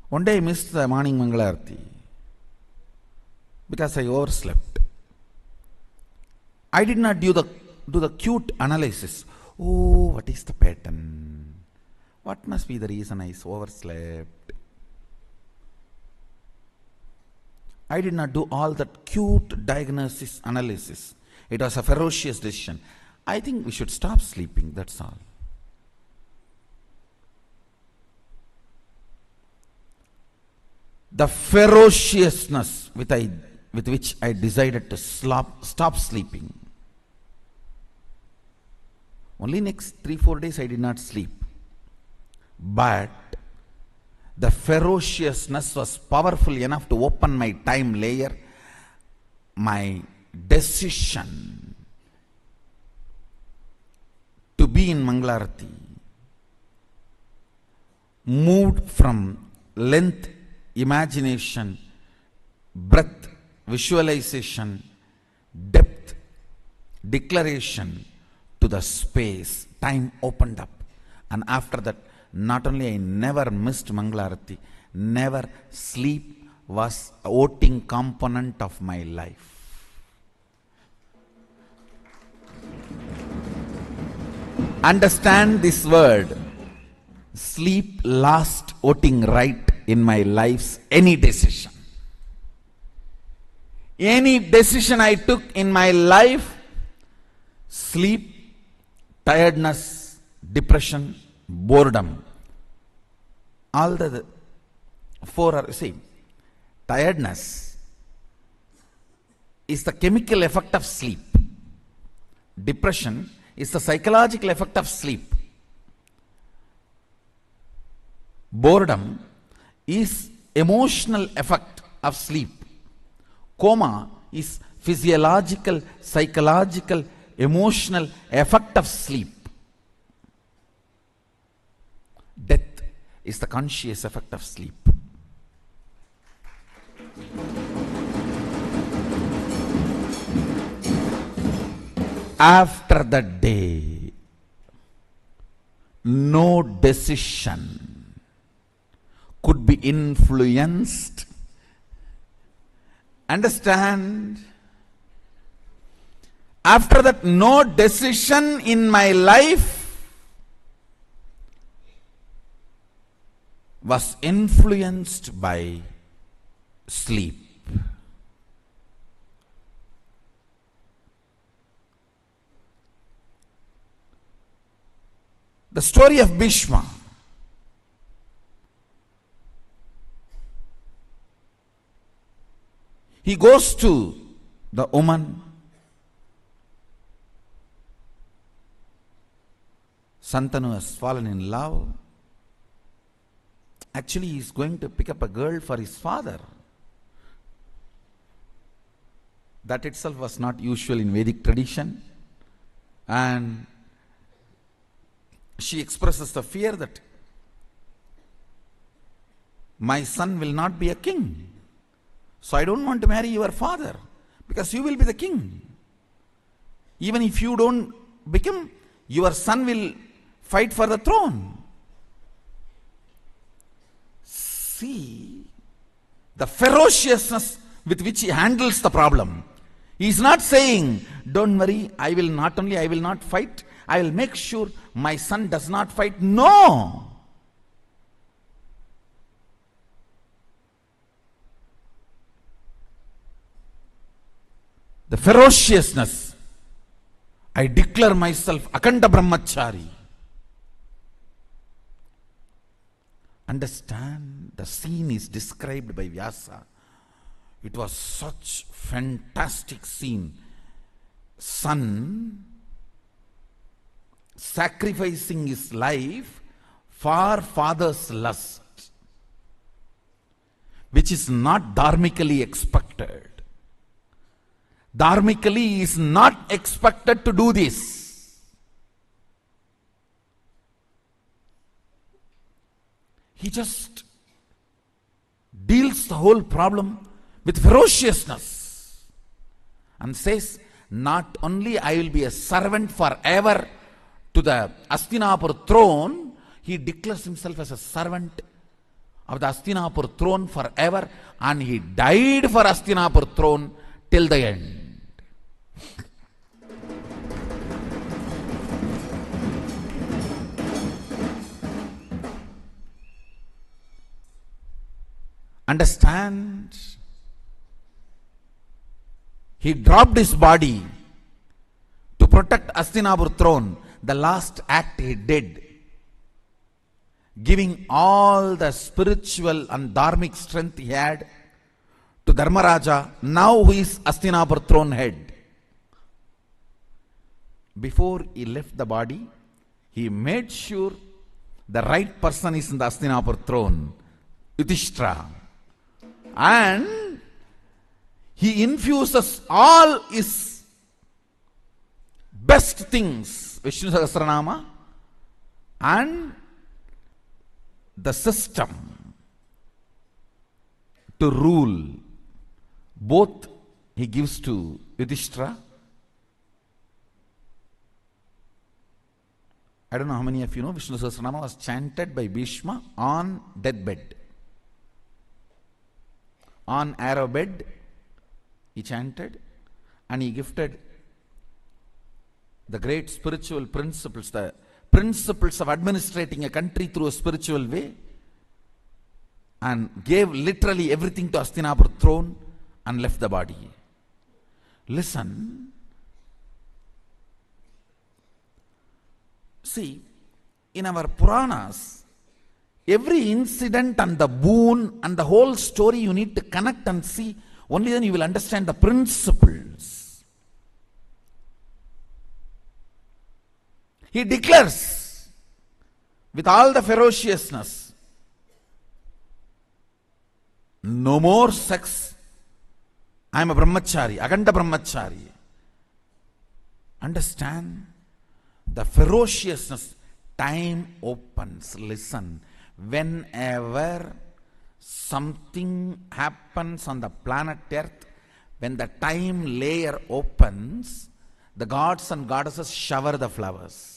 Speaker 1: One day I missed the morning Mangalarati because I overslept. I did not do the cute analysis. Oh, what is the pattern? What must be the reason I overslept? I did not do all that cute diagnosis analysis. It was a ferocious decision. I think we should stop sleeping, that's all. The ferociousness with which I decided to stop sleeping. Only next 3-4 days I did not sleep. But the ferociousness was powerful enough to open my time layer. My decision to be in Mangalarati moved from length, imagination, breadth, visualization, depth, declaration to the space. Time opened up. And after that, not only I never missed Mangalarati, never sleep was a voting component of my life. Understand this word. Sleep lost voting right in my life's any decision. Any decision I took in my life, sleep, tiredness, depression, boredom, all the four are same. Tiredness is the chemical effect of sleep. Depression is the psychological effect of sleep. Boredom is emotional effect of sleep. Coma is physiological, psychological, emotional effect of sleep. Death is the conscious effect of sleep. After that day, no decision influenced. Understand? After that, no decision in my life was influenced by sleep. The story of Bhishma. He goes to the woman. Santanu has fallen in love. Actually, he is going to pick up a girl for his father. That itself was not usual in Vedic tradition. And she expresses the fear that my son will not be a king. So I don't want to marry your father because you will be the king. Even if you don't become, your son will fight for the throne. See the ferociousness with which he handles the problem. He is not saying, don't worry, I will not fight, I will make sure my son does not fight. No! The ferociousness. I declare myself Akanda Brahmachari. Understand, the scene is described by Vyasa. It was such fantastic scene. Son sacrificing his life for father's lust, which is not dharmically expected. Dharmically, he is not expected to do this. He just deals the whole problem with ferociousness and says, not only I will be a servant forever to the Hastinapur throne, he declares himself as a servant of the Hastinapur throne forever, and he died for Hastinapur throne till the end. Understand? He dropped his body to protect Hastinapur throne. The last act he did, giving all the spiritual and dharmic strength he had to Dharmaraja, now who is Hastinapur throne head. Before he left the body, he made sure the right person is in the Hastinapur throne, Yudhishthira. And he infuses all his best things, Vishnu Sahasranama, and the system to rule. Both he gives to Yudhishthira. I don't know how many of you know, Vishnu Sahasranama was chanted by Bhishma on deathbed. On arrow bed, he chanted, and he gifted the great spiritual principles, the principles of administrating a country through a spiritual way, and gave literally everything to Hastinapur throne and left the body. Listen. See, in our Puranas, every incident and the boon and the whole story you need to connect and see. Only then you will understand the principles. He declares with all the ferociousness, no more sex. I am a brahmachari, Aganda brahmachari. Understand the ferociousness. Time opens. Listen. Whenever something happens on the planet Earth, when the time layer opens, the gods and goddesses shower the flowers.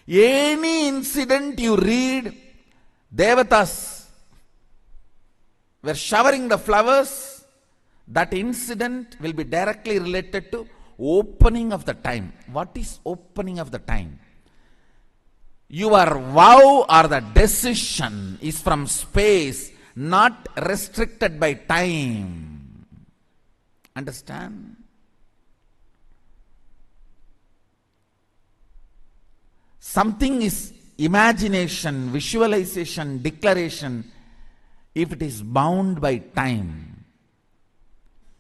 Speaker 1: Any incident you read Devatas were showering the flowers, that incident will be directly related to opening of the time. What is opening of the time? Your vow or the decision is from space, not restricted by time. Understand? Something is imagination, visualization, declaration, if it is bound by time.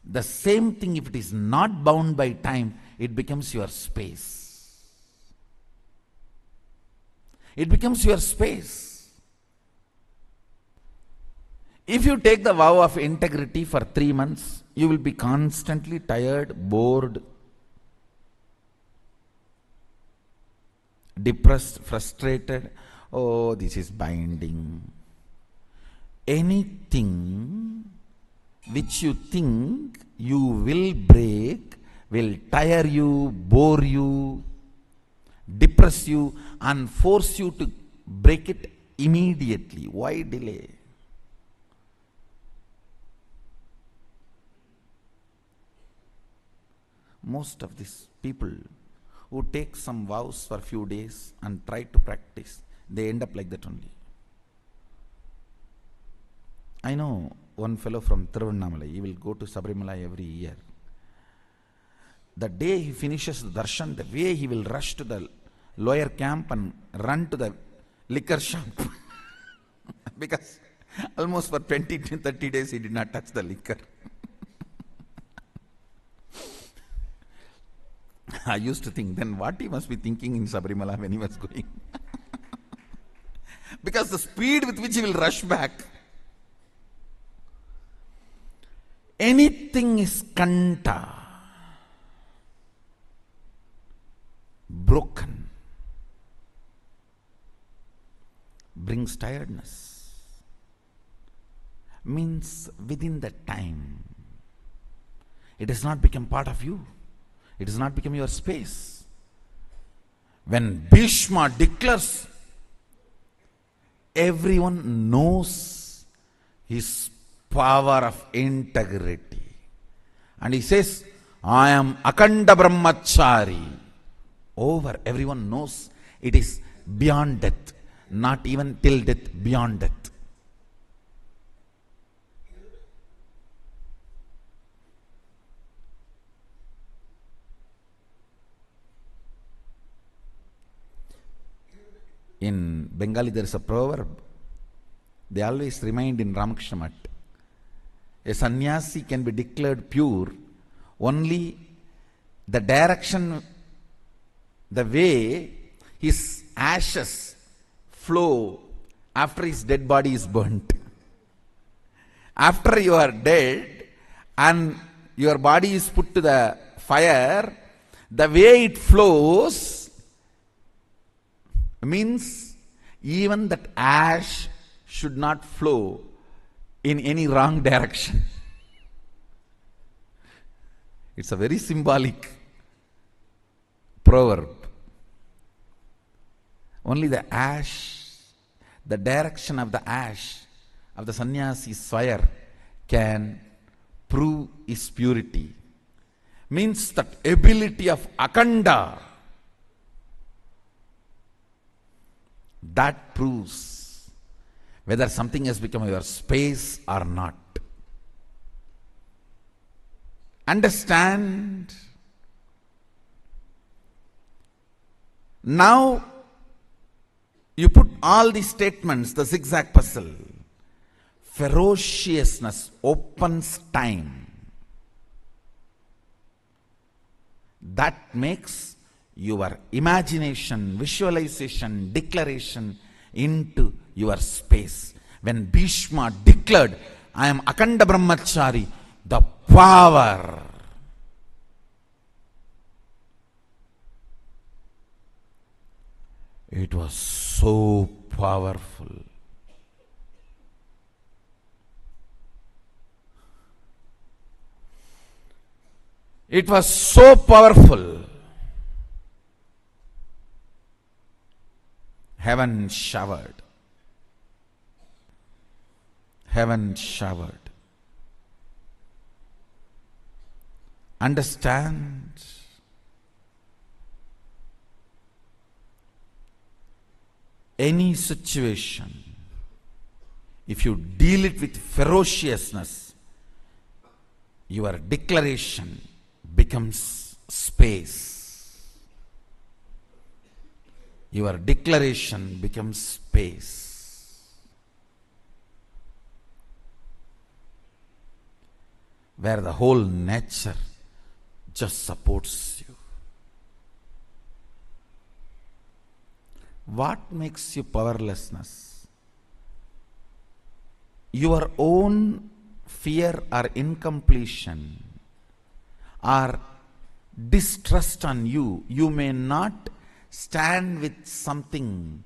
Speaker 1: The same thing, if it is not bound by time, it becomes your space. It becomes your space. If you take the vow of integrity for 3 months, you will be constantly tired, bored, depressed, frustrated. Oh, this is binding. Anything which you think you will break will tire you, bore you, depress you, and force you to break it immediately. Why delay? Most of these people who take some vows for a few days and try to practice, they end up like that only. I know one fellow from Tiruvannamalai, he will go to Sabarimala every year. The day he finishes the darshan, the way he will rush to the lower camp and run to the liquor shop. Because almost for 20 to 30 days he did not touch the liquor. I used to think, then what he must be thinking in Sabarimala when he was going. Because the speed with which he will rush back. Anything is kanta, broken, brings tiredness, means within the time, it has not become part of you. It has not become your space. When Bhishma declares, everyone knows his power of integrity. And he says, I am Akanda Brahmachari. Over, everyone knows it is beyond death. Not even till death, beyond death. In Bengali there is a proverb. They always remind in Ramakrishna Math. A sannyasi can be declared pure only the direction, the way his ashes flow after his dead body is burnt. After you are dead and your body is put to the fire, the way it flows means even that ash should not flow in any wrong direction. It's a very symbolic proverb. Only the ash, the direction of the ash of the sannyasi's fire can prove his purity. Means that ability of akanda, that proves whether something has become your space or not. Understand? Now, you put all these statements, the zigzag puzzle. Ferociousness opens time. That makes your imagination, visualization, declaration into your space. When Bhishma declared, I am Akanda Brahmachari, the power. It was so powerful. It was so powerful. Heaven showered. heaven showered. Understand any situation, if you deal it with ferociousness, your declaration becomes space. Your declaration becomes space. Where the whole nature just supports you. What makes you powerlessness? Your own fear or incompletion or distrust on you. You may not stand with something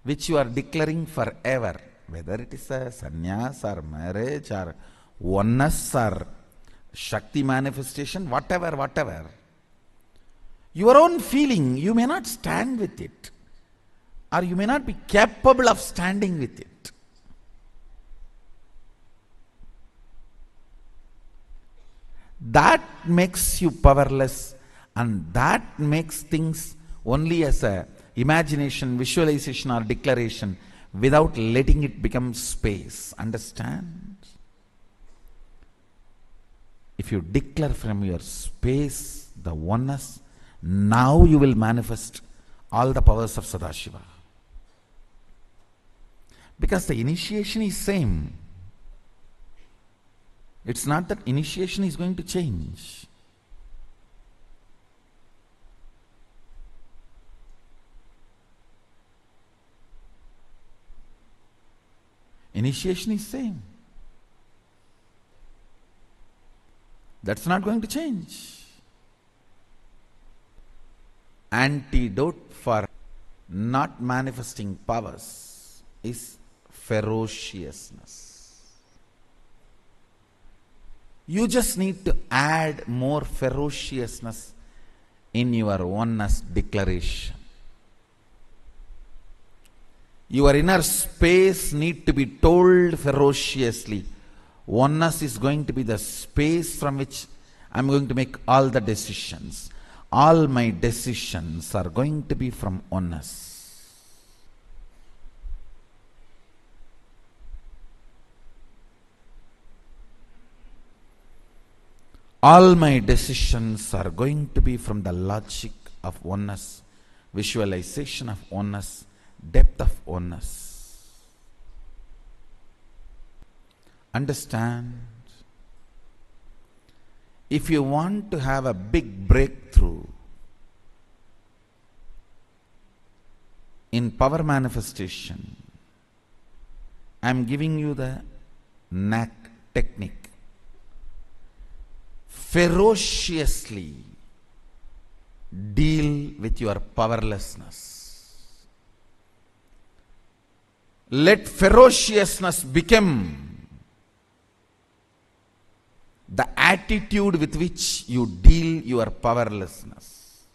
Speaker 1: which you are declaring forever, whether it is a sannyas or marriage or oneness or Shakti manifestation, whatever. Your own feeling, you may not stand with it, or you may not be capable of standing with it. That makes you powerless, and that makes things only as a imagination, visualization or declaration without letting it become space. Understand? If you declare from your space the oneness, now you will manifest all the powers of Sadashiva. Because the initiation is same. It's not that initiation is going to change. Initiation is same. That's not going to change. Antidote for not manifesting powers is ferociousness. You just need to add more ferociousness in your oneness declaration. Your inner space need to be told ferociously, oneness is going to be the space from which I am going to make all the decisions. All my decisions are going to be from oneness. All my decisions are going to be from the logic of oneness, visualization of oneness, depth of oneness. Understand, if you want to have a big breakthrough in power manifestation, I am giving you the knack technique. Ferociously deal with your powerlessness. Let ferociousness become the attitude with which you deal your powerlessness.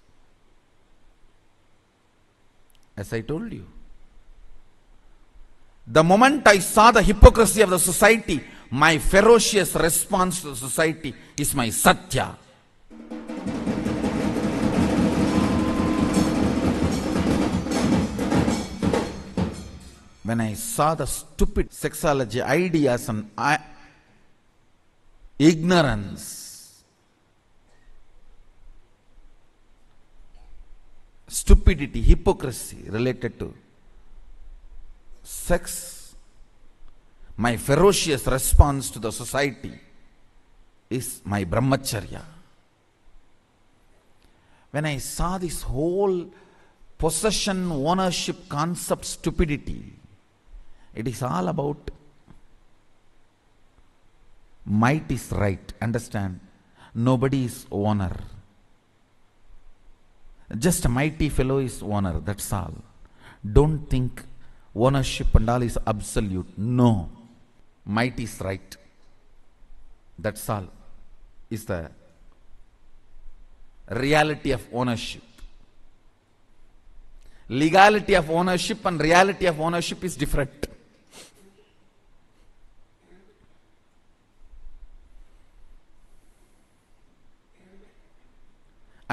Speaker 1: As I told you, the moment I saw the hypocrisy of the society, my ferocious response to the society is my satya. When I saw the stupid sexology ideas and ignorance, stupidity, hypocrisy related to sex, my ferocious response to the society is my brahmacharya. When I saw this whole possession, ownership concept stupidity, it is all about might is right. Understand? Nobody is owner. Just a mighty fellow is owner. That's all. Don't think ownership and all is absolute. No. Might is right. That's all. Is the reality of ownership. Legality of ownership and reality of ownership is different.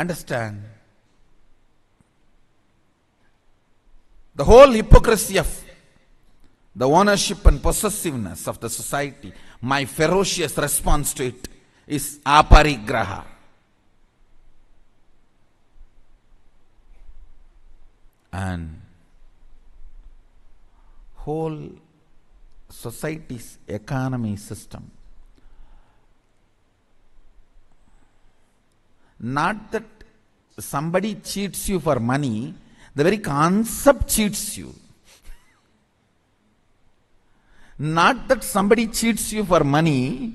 Speaker 3: Understand? The whole hypocrisy of the ownership and possessiveness of the society, my ferocious response to it is aparigraha. And whole society's economy system, not that somebody cheats you for money, the very concept cheats you. Not that somebody cheats you for money,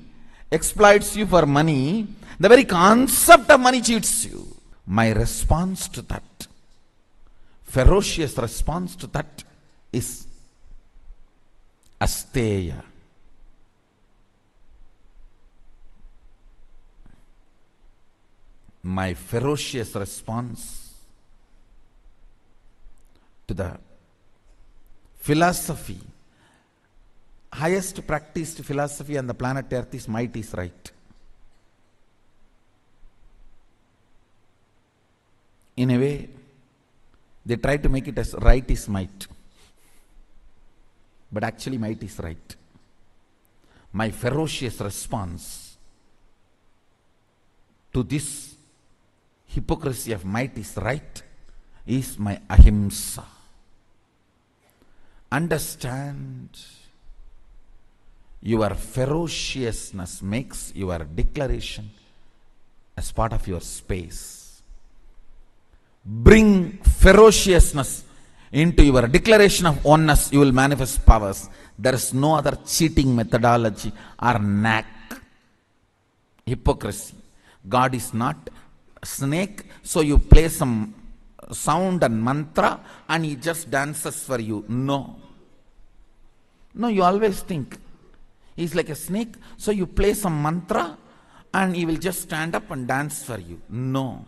Speaker 3: exploits you for money, the very concept of money cheats you. My response to that, ferocious response to that, is asteya. My ferocious response to the philosophy, highest practiced philosophy on the planet Earth is might is right. In a way, they try to make it as right is might. But actually might is right. My ferocious response to this hypocrisy of might is right is my ahimsa. Understand, your ferociousness makes your declaration as part of your space. Bring ferociousness into your declaration of oneness, you will manifest powers. There is no other cheating methodology or knack. Hypocrisy. God is not a snake, so you play some sound and mantra and he just dances for you. No. No, you always think he's like a snake, so you play some mantra and he will just stand up and dance for you. No.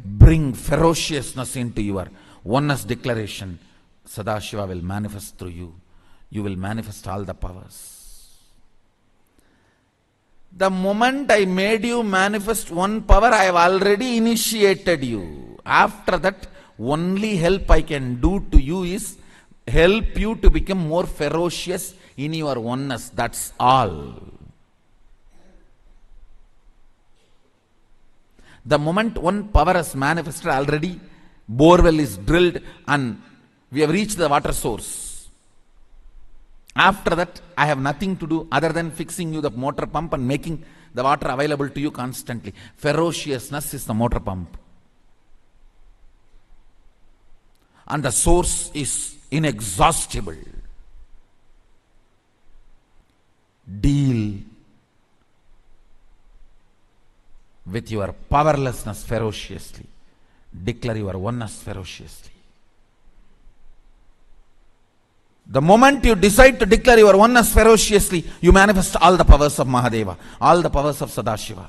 Speaker 3: Bring ferociousness into your oneness declaration. Sadashiva will manifest through you. You will manifest all the powers. The moment I made you manifest one power, I have already initiated you. After that, only help I can do to you is help you to become more ferocious in your oneness. That's all. The moment one power has manifested, already borewell is drilled and we have reached the water source. After that, I have nothing to do other than fixing you the motor pump and making the water available to you constantly. Ferociousness is the motor pump. And the source is inexhaustible. Deal with your powerlessness ferociously. Declare your oneness ferociously. The moment you decide to declare your oneness ferociously, you manifest all the powers of Mahadeva, all the powers of Sadashiva.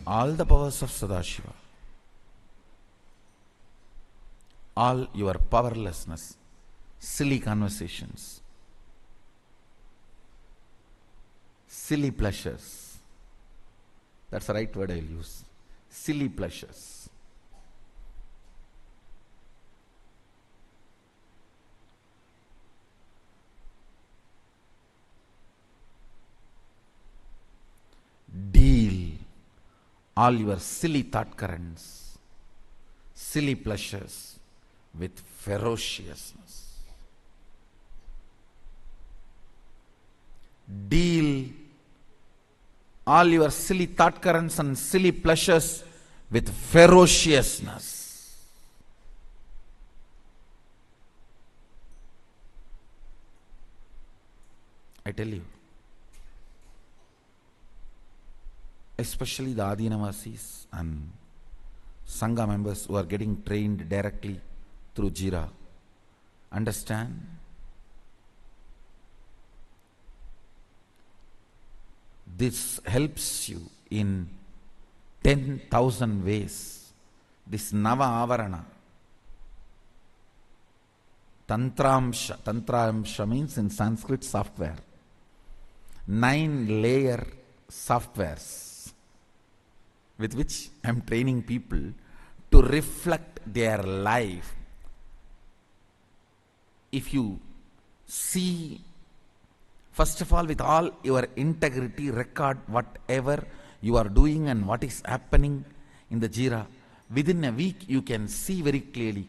Speaker 3: All the powers of Sadashiva. All your powerlessness. Silly conversations, silly pleasures. That's the right word I'll use. Silly pleasures. Deal all your silly thought currents, silly pleasures with ferociousness. Deal all your silly thought currents and silly pleasures with ferociousness. I tell you, especially the Adinavasis and Sangha members who are getting trained directly through Jira, understand? This helps you in 10,000 ways. This Nava Avarana. Tantramsha means in Sanskrit software. 9-layer softwares with which I am training people to reflect their life. If you see, first of all, with all your integrity, record whatever you are doing and what is happening in the Jira. Within a week, you can see very clearly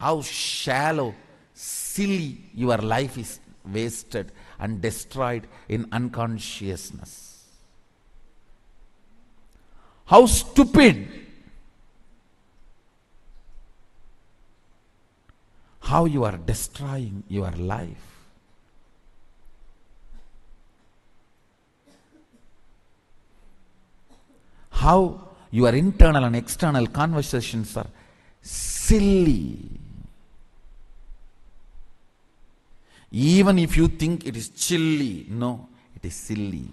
Speaker 3: how shallow, silly your life is wasted and destroyed in unconsciousness. How stupid, how you are destroying your life. How your internal and external conversations are silly. Even if you think it is chilly, no, it is silly.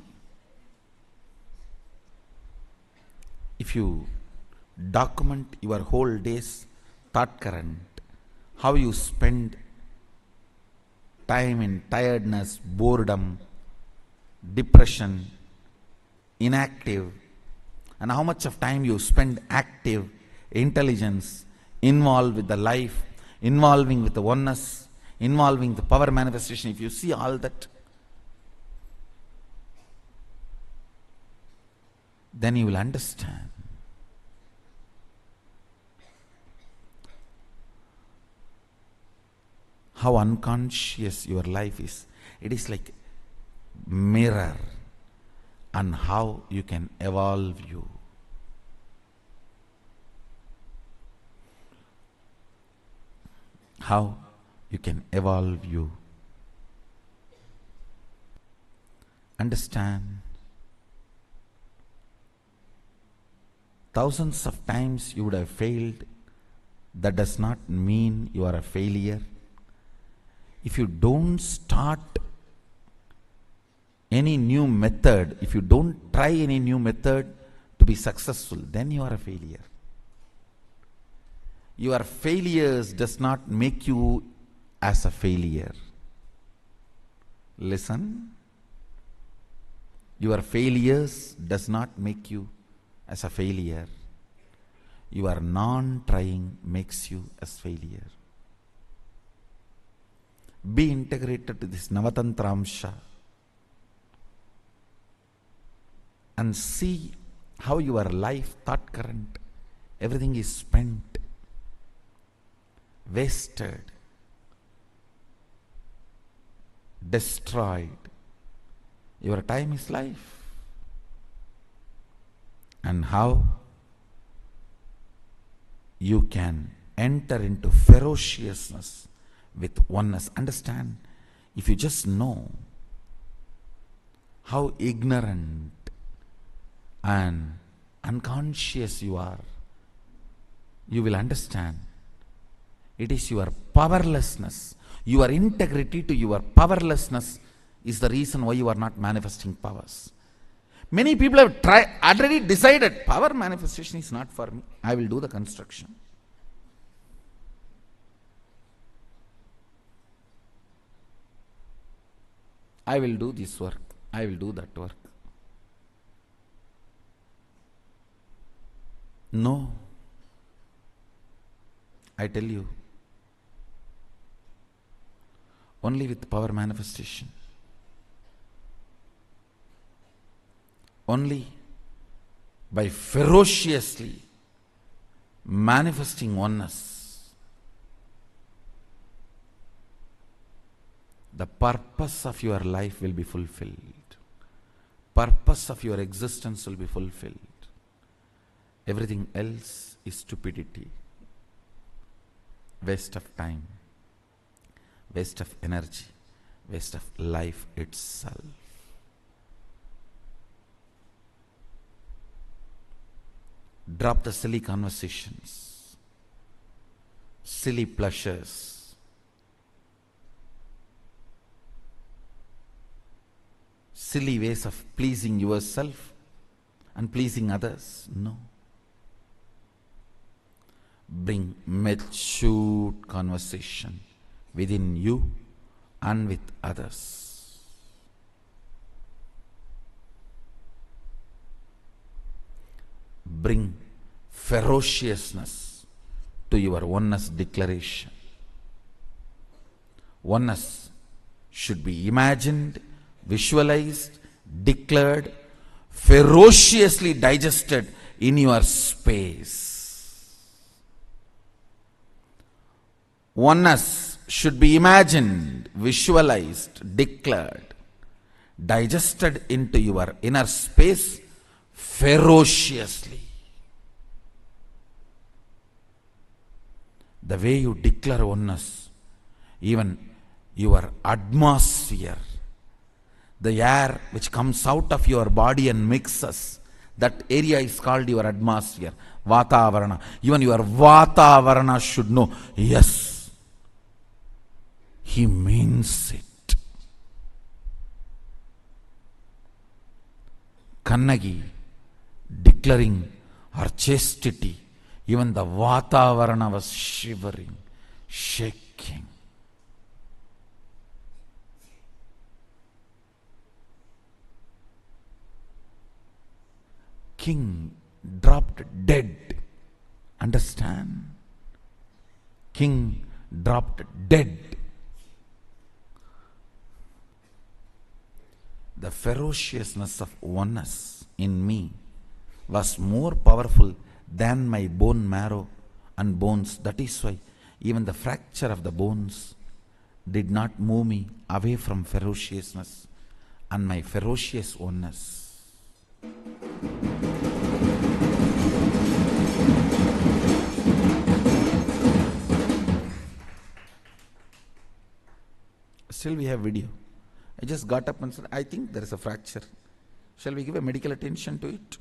Speaker 3: If you document your whole day's thought current, how you spend time in tiredness, boredom, depression, inactive, and how much of time you spend active, intelligence, involved with the life, involving with the oneness, involving the power manifestation. If you see all that, then you will understand how unconscious your life is. It is like mirror, and how you can evolve you. How you can evolve you. Understand, thousands of times you would have failed. That does not mean you are a failure. If you don't start any new method, if you don't try any new method to be successful, then you are a failure. Your failures does not make you as a failure. Listen. Your failures does not make you as a failure. Your non-trying makes you as failure. Be integrated to this Navatantramsha and see how your life, thought current, everything is spent, wasted, destroyed. Your time is life. And how you can enter into ferociousness with oneness. Understand, if you just know how ignorant and unconscious you are, you will understand it is your powerlessness, your integrity to your powerlessness is the reason why you are not manifesting powers. Many people have already decided power manifestation is not for me. I will do the construction. I will do this work. I will do that work. No. I tell you, only with power manifestation, only by ferociously manifesting oneness, the purpose of your life will be fulfilled. Purpose of your existence will be fulfilled. Everything else is stupidity, waste of time, waste of energy, waste of life itself. Drop the silly conversations, silly pleasures, silly ways of pleasing yourself and pleasing others. No. Bring matured conversation, within you and with others. Bring ferociousness to your oneness declaration. Oneness should be imagined, visualized, declared, ferociously digested in your space. Oneness should be imagined, visualized, declared, digested into your inner space ferociously. The way you declare oneness, even your atmosphere, the air which comes out of your body and mixes, that area is called your atmosphere, Vatavarana. Even your Vatavarana should know, yes, he means it. Kannagi declaring her chastity, even the Vatavarana was shivering, shaking. King dropped dead. Understand? King dropped dead. The ferociousness of oneness in me was more powerful than my bone marrow and bones. That is why even the fracture of the bones did not move me away from ferociousness and my ferocious oneness. Still we have video. I just got up and said, I think there is a fracture. Shall we give a medical attention to it?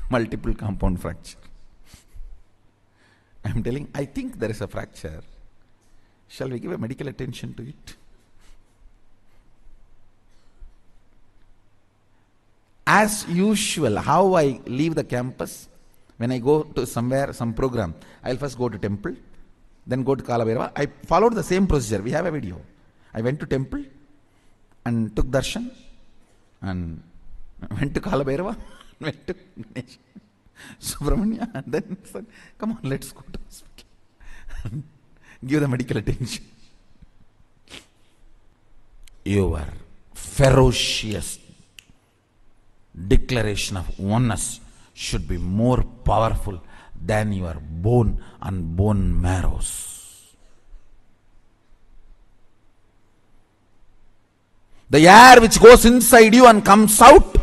Speaker 3: Multiple compound fracture. I am telling, I think there is a fracture. Shall we give a medical attention to it? As usual, how I leave the campus, when I go to somewhere, some program, I'll first go to temple, then go to Kalabhairava. I followed the same procedure. We have a video. I went to temple and took darshan and went to Kalabhairava, went to Ganesh, Subramanya, and then said, come on, let's go to hospital. Give the medical attention. Your ferocious declaration of oneness should be more powerful than your bone and bone marrows. The air which goes inside you and comes out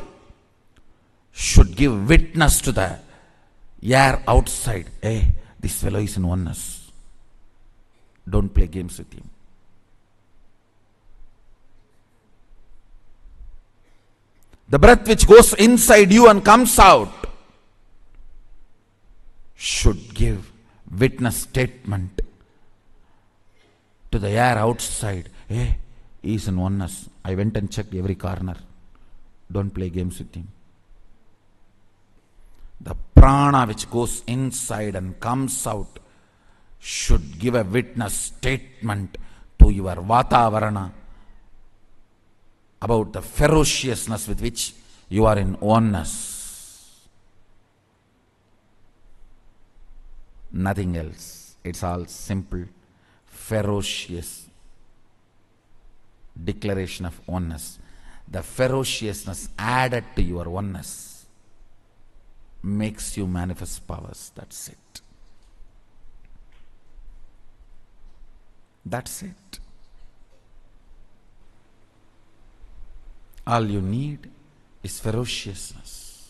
Speaker 3: should give witness to the air outside. Hey, this fellow is in oneness. Don't play games with him. The breath which goes inside you and comes out should give witness statement to the air outside. Hey, he is in oneness. I went and checked every corner. Don't play games with him. The prana which goes inside and comes out should give a witness statement to your Vatavarana about the ferociousness with which you are in oneness. Nothing else. It's all simple, ferocious declaration of oneness. The ferociousness added to your oneness makes you manifest powers. That's it. That's it. All you need is ferociousness.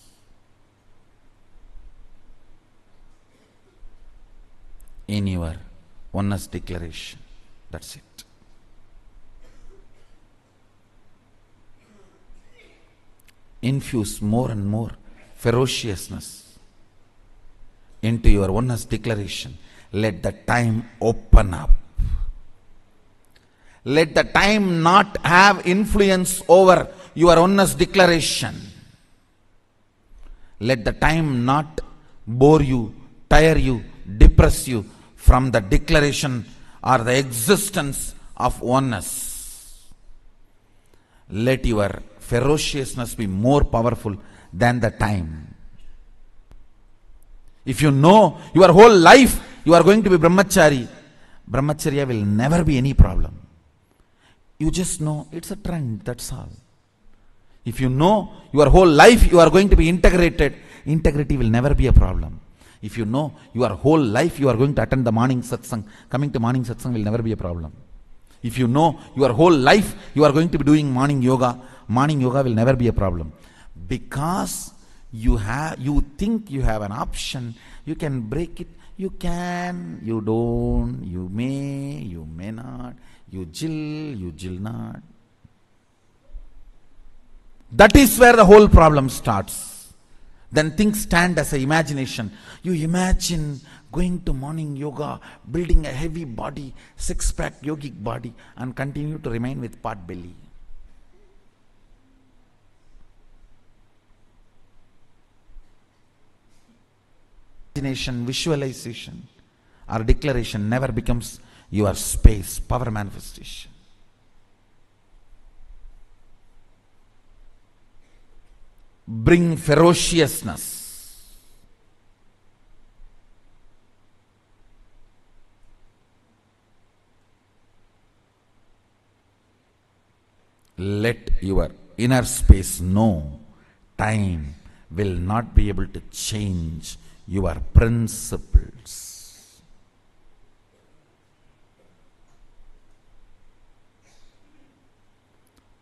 Speaker 3: In your oneness declaration. That's it. Infuse more and more ferociousness into your oneness declaration. Let the time open up. Let the time not have influence over your oneness declaration. Let the time not bore you, tire you, depress you from the declaration or the existence of oneness. Let your ferociousness be more powerful than the time. If you know your whole life you are going to be brahmachari, brahmacharya will never be any problem. You just know it's a trend, that's all. If you know your whole life you are going to be integrated, integrity will never be a problem. If you know your whole life you are going to attend the morning satsang, coming to morning satsang will never be a problem. If you know your whole life you are going to be doing morning yoga will never be a problem. Because you think you have an option, you can break it, you can, you don't, you may not, you jill not. That is where the whole problem starts. Then things stand as an imagination. You imagine going to morning yoga, building a heavy body, six-pack yogic body, and continue to remain with pot belly. Imagination, visualization, or declaration never becomes your space, power manifestation. Bring ferociousness. Let your inner space know time will not be able to change your principles.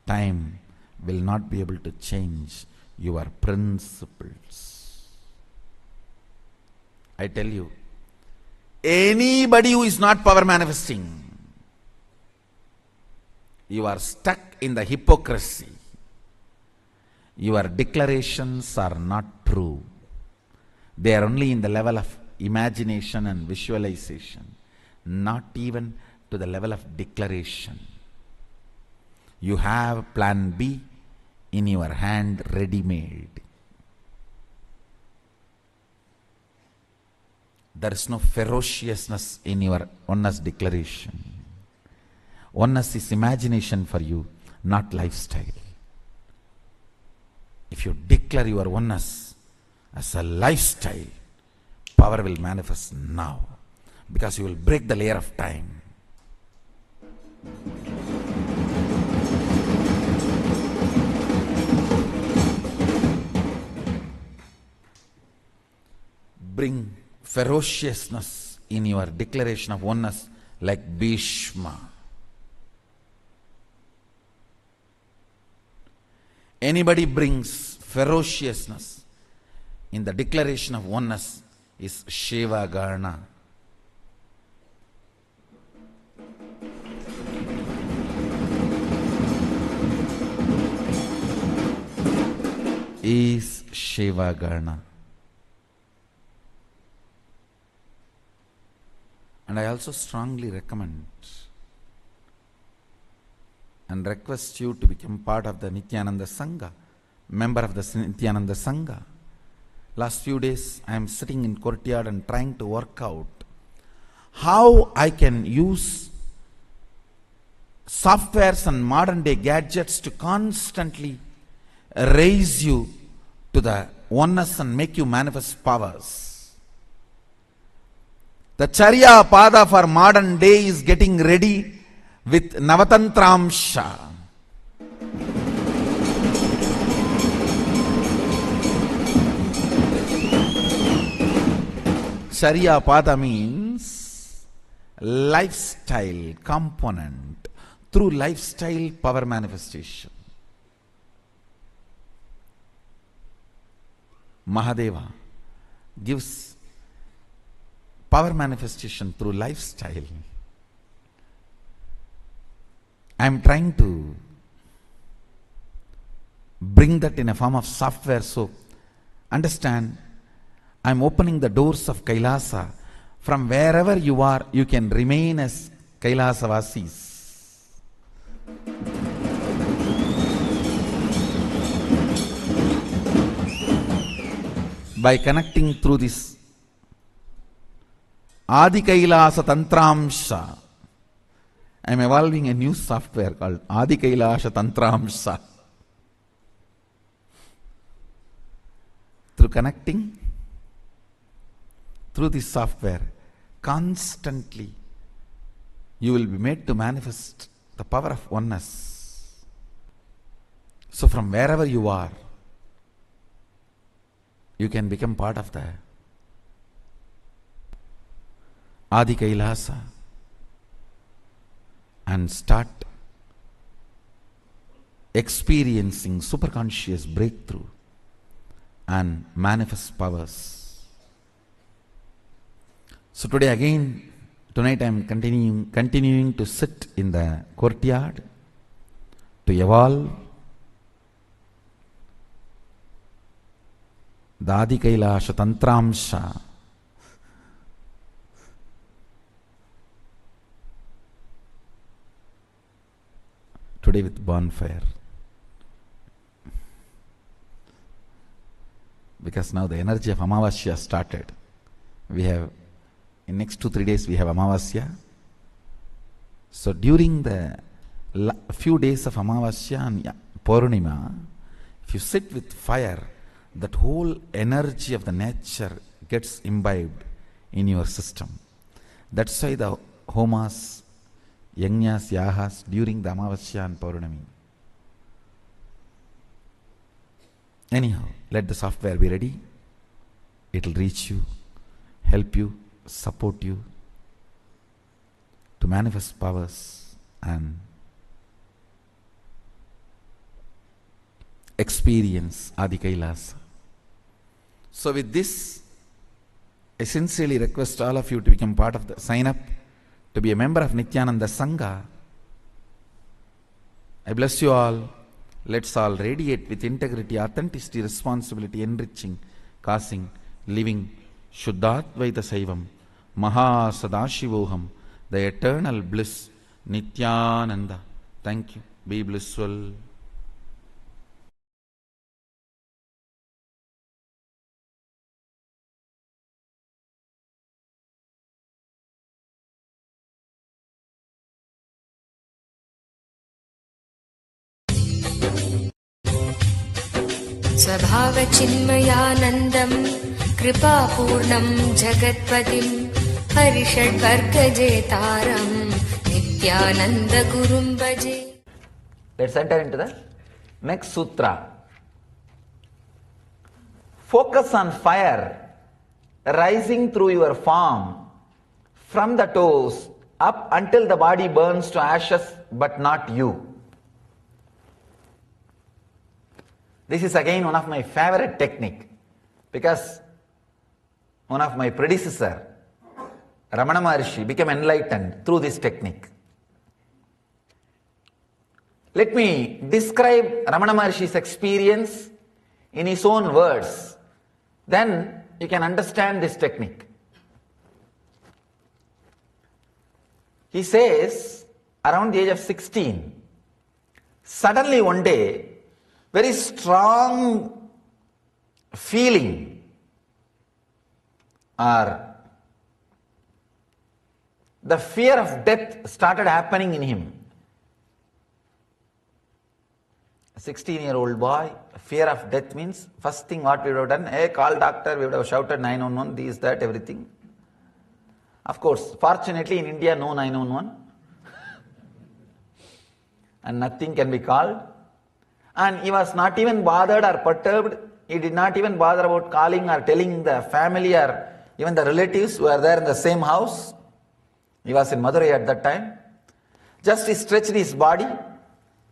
Speaker 3: Time will not be able to change your principles. I tell you, anybody who is not power manifesting, you are stuck in the hypocrisy. Your declarations are not true. They are only in the level of imagination and visualization, not even to the level of declaration. You have plan B in your hand ready-made. There is no ferociousness in your oneness declaration. Oneness is imagination for you, not lifestyle. If you declare your oneness as a lifestyle, power will manifest now, because you will break the layer of time. Bring ferociousness in your declaration of oneness like Bhishma. Anybody brings ferociousness in the declaration of oneness is Seva Gana. Is Seva Gana. And I also strongly recommend and request you to become part of the Nithyananda Sangha, member of the Nithyananda Sangha. Last few days I am sitting in courtyard and trying to work out how I can use softwares and modern day gadgets to constantly raise you to the oneness and make you manifest powers. The Charya Pada for modern day is getting ready with Navatantramsha. Charya Pada means lifestyle component. Through lifestyle power manifestation. Mahadeva gives power manifestation through lifestyle. I am trying to bring that in a form of software, so understand, I am opening the doors of Kailasa. From wherever you are, you can remain as Kailasavasis. By connecting through this Adi Kailasa Tantramsha. I am evolving a new software called Adi Kailasa Tantramsha. Through connecting, through this software, constantly you will be made to manifest the power of oneness. So from wherever you are, you can become part of the Adi Kailasa and start experiencing superconscious breakthrough and manifest powers. So today again, tonight I am continuing to sit in the courtyard to evolve the Adi Kailasa Tantramsha. Today with bonfire. Because now the energy of Amavasya started. We have, in next 2-3 days we have Amavasya. So during the few days of Amavasya and Purnima, if you sit with fire, that whole energy of the nature gets imbibed in your system. That's why the homas, yajnas, yahas during the Amavasya and Purnami. Anyhow, let the software be ready. It will reach you, help you, support you to manifest powers and experience Adi Kailasa. So with this, I sincerely request all of you to become part of the sign up to be a member of Nithyananda Sangha. I bless you all. Let's all radiate with integrity, authenticity, responsibility, enriching, causing, living, Shuddhadvaita Saivam, Maha Sadashivoham, the eternal bliss, Nithyananda. Thank you. Be blissful.
Speaker 4: स्वभावचिन्मयानन्दं कृपापूर्णं जगत्पतिं हरिषड्वर्गजेतारं नित्यानन्दगुरुं भजे.
Speaker 1: Let's enter into the next sutra. Focus on fire rising through your form from the toes up until the body burns to ashes, but not you. This is again one of my favorite technique, because one of my predecessor, Ramana Maharshi, became enlightened through this technique. Let me describe Ramana Maharshi's experience in his own words. Then you can understand this technique. He says, around the age of 16, suddenly one day, very strong feeling or the fear of death started happening in him. A 16-year-old boy, fear of death means first thing what we would have done, hey, call doctor, we would have shouted 911, this, that, everything. Of course, fortunately in India, no 911 and nothing can be called. And he was not even bothered or perturbed. He did not even bother about calling or telling the family or even the relatives who were there in the same house. He was in Madurai at that time. Just he stretched his body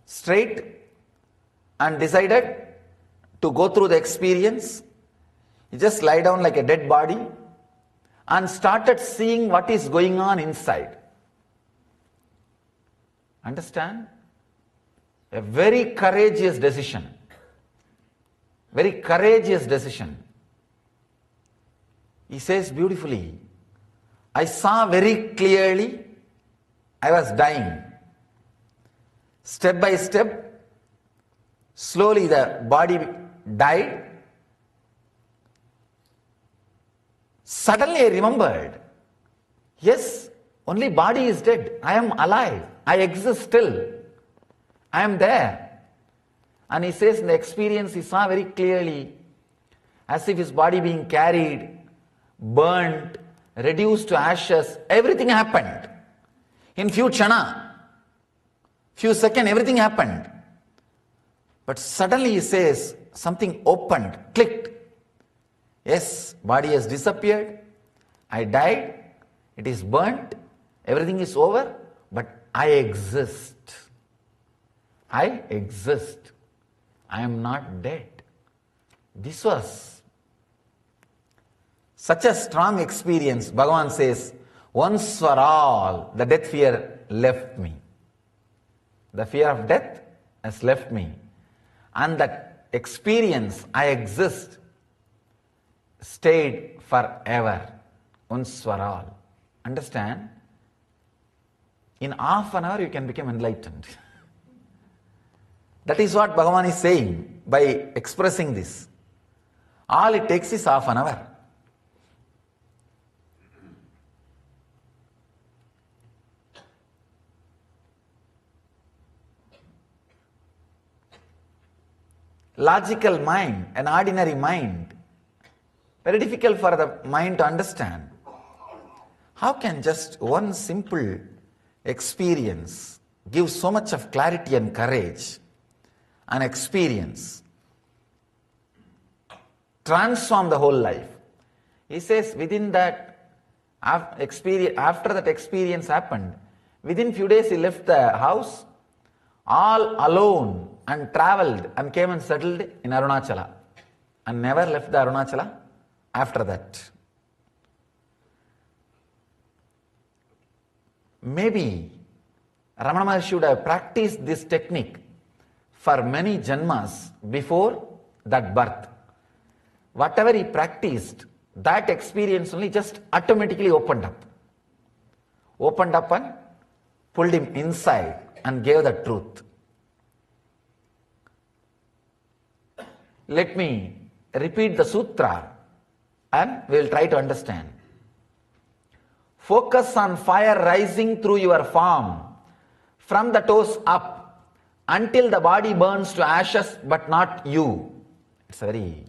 Speaker 1: straight and decided to go through the experience. He just lie down like a dead body and started seeing what is going on inside. Understand? A very courageous decision. Very courageous decision. He says beautifully, I saw very clearly I was dying. Step by step, slowly the body died. Suddenly I remembered
Speaker 3: Yes, only body is dead. I am alive. I exist still. I am there. And he says in the experience he saw very clearly as if his body being carried, burnt, reduced to ashes. Everything happened. In few seconds, everything happened. But suddenly he says something opened, clicked. Yes, body has disappeared. I died. It is burnt. Everything is over. But I exist. I exist. I am not dead. This was such a strong experience. Bhagavan says, once for all, the death fear left me. The fear of death has left me. And that experience, I exist, stayed forever. Once for all. Understand? In half an hour you can become enlightened. That is what Bhagavan is saying by expressing this. All it takes is half an hour. Logical mind, an ordinary mind, very difficult for the mind to understand. How can just one simple experience give so much of clarity and courage? An experience transform the whole life. He says within that experience, after that experience happened, within few days he left the house all alone and travelled and came and settled in Arunachala and never left the Arunachala after that. Maybe Ramana Maharshi should have practiced this technique for many janmas before that birth. Whatever he practiced, that experience only just automatically opened up. Opened up and pulled him inside and gave the truth. Let me repeat the sutra and we will try to understand. Focus on fire rising through your form from the toes up until the body burns to ashes but not you. It's very,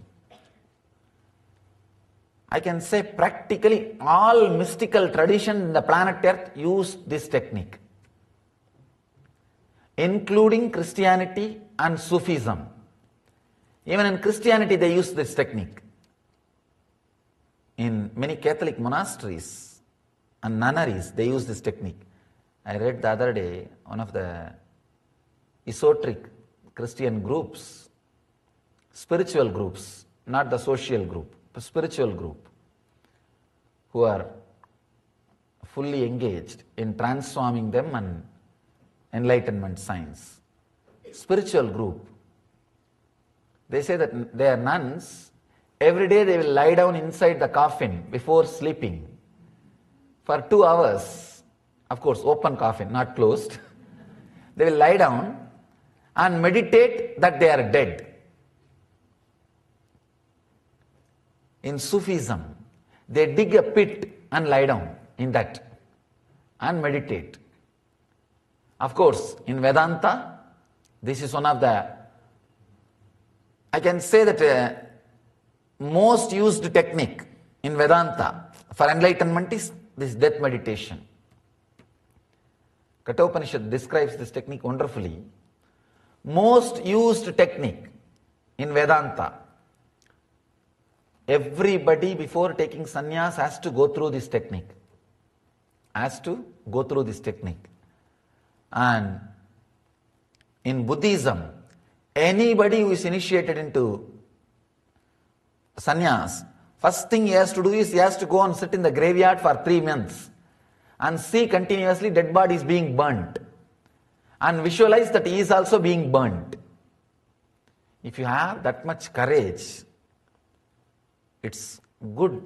Speaker 3: I can say practically all mystical traditions in the planet Earth use this technique, including Christianity and Sufism. Even in Christianity they use this technique. In many Catholic monasteries and nunneries they use this technique. I read the other day one of the esoteric Christian groups, spiritual groups, not the social group, but spiritual group, who are fully engaged in transforming them and enlightenment science. Spiritual group. They say that they are nuns. Every day they will lie down inside the coffin before sleeping for 2 hours. Of course, open coffin, not closed. They will lie down and meditate that they are dead. In Sufism, they dig a pit and lie down in that and meditate. Of course, in Vedanta, this is one of the, I can say that most used technique in Vedanta for enlightenment is this death meditation. Kathopanishad describes this technique wonderfully. Most used technique in Vedanta. Everybody before taking sannyas has to go through this technique. Has to go through this technique. And in Buddhism, anybody who is initiated into sannyas, first thing he has to do is he has to go and sit in the graveyard for 3 months and see continuously dead bodies being burnt and visualize that he is also being burnt. If you have that much courage, it's good.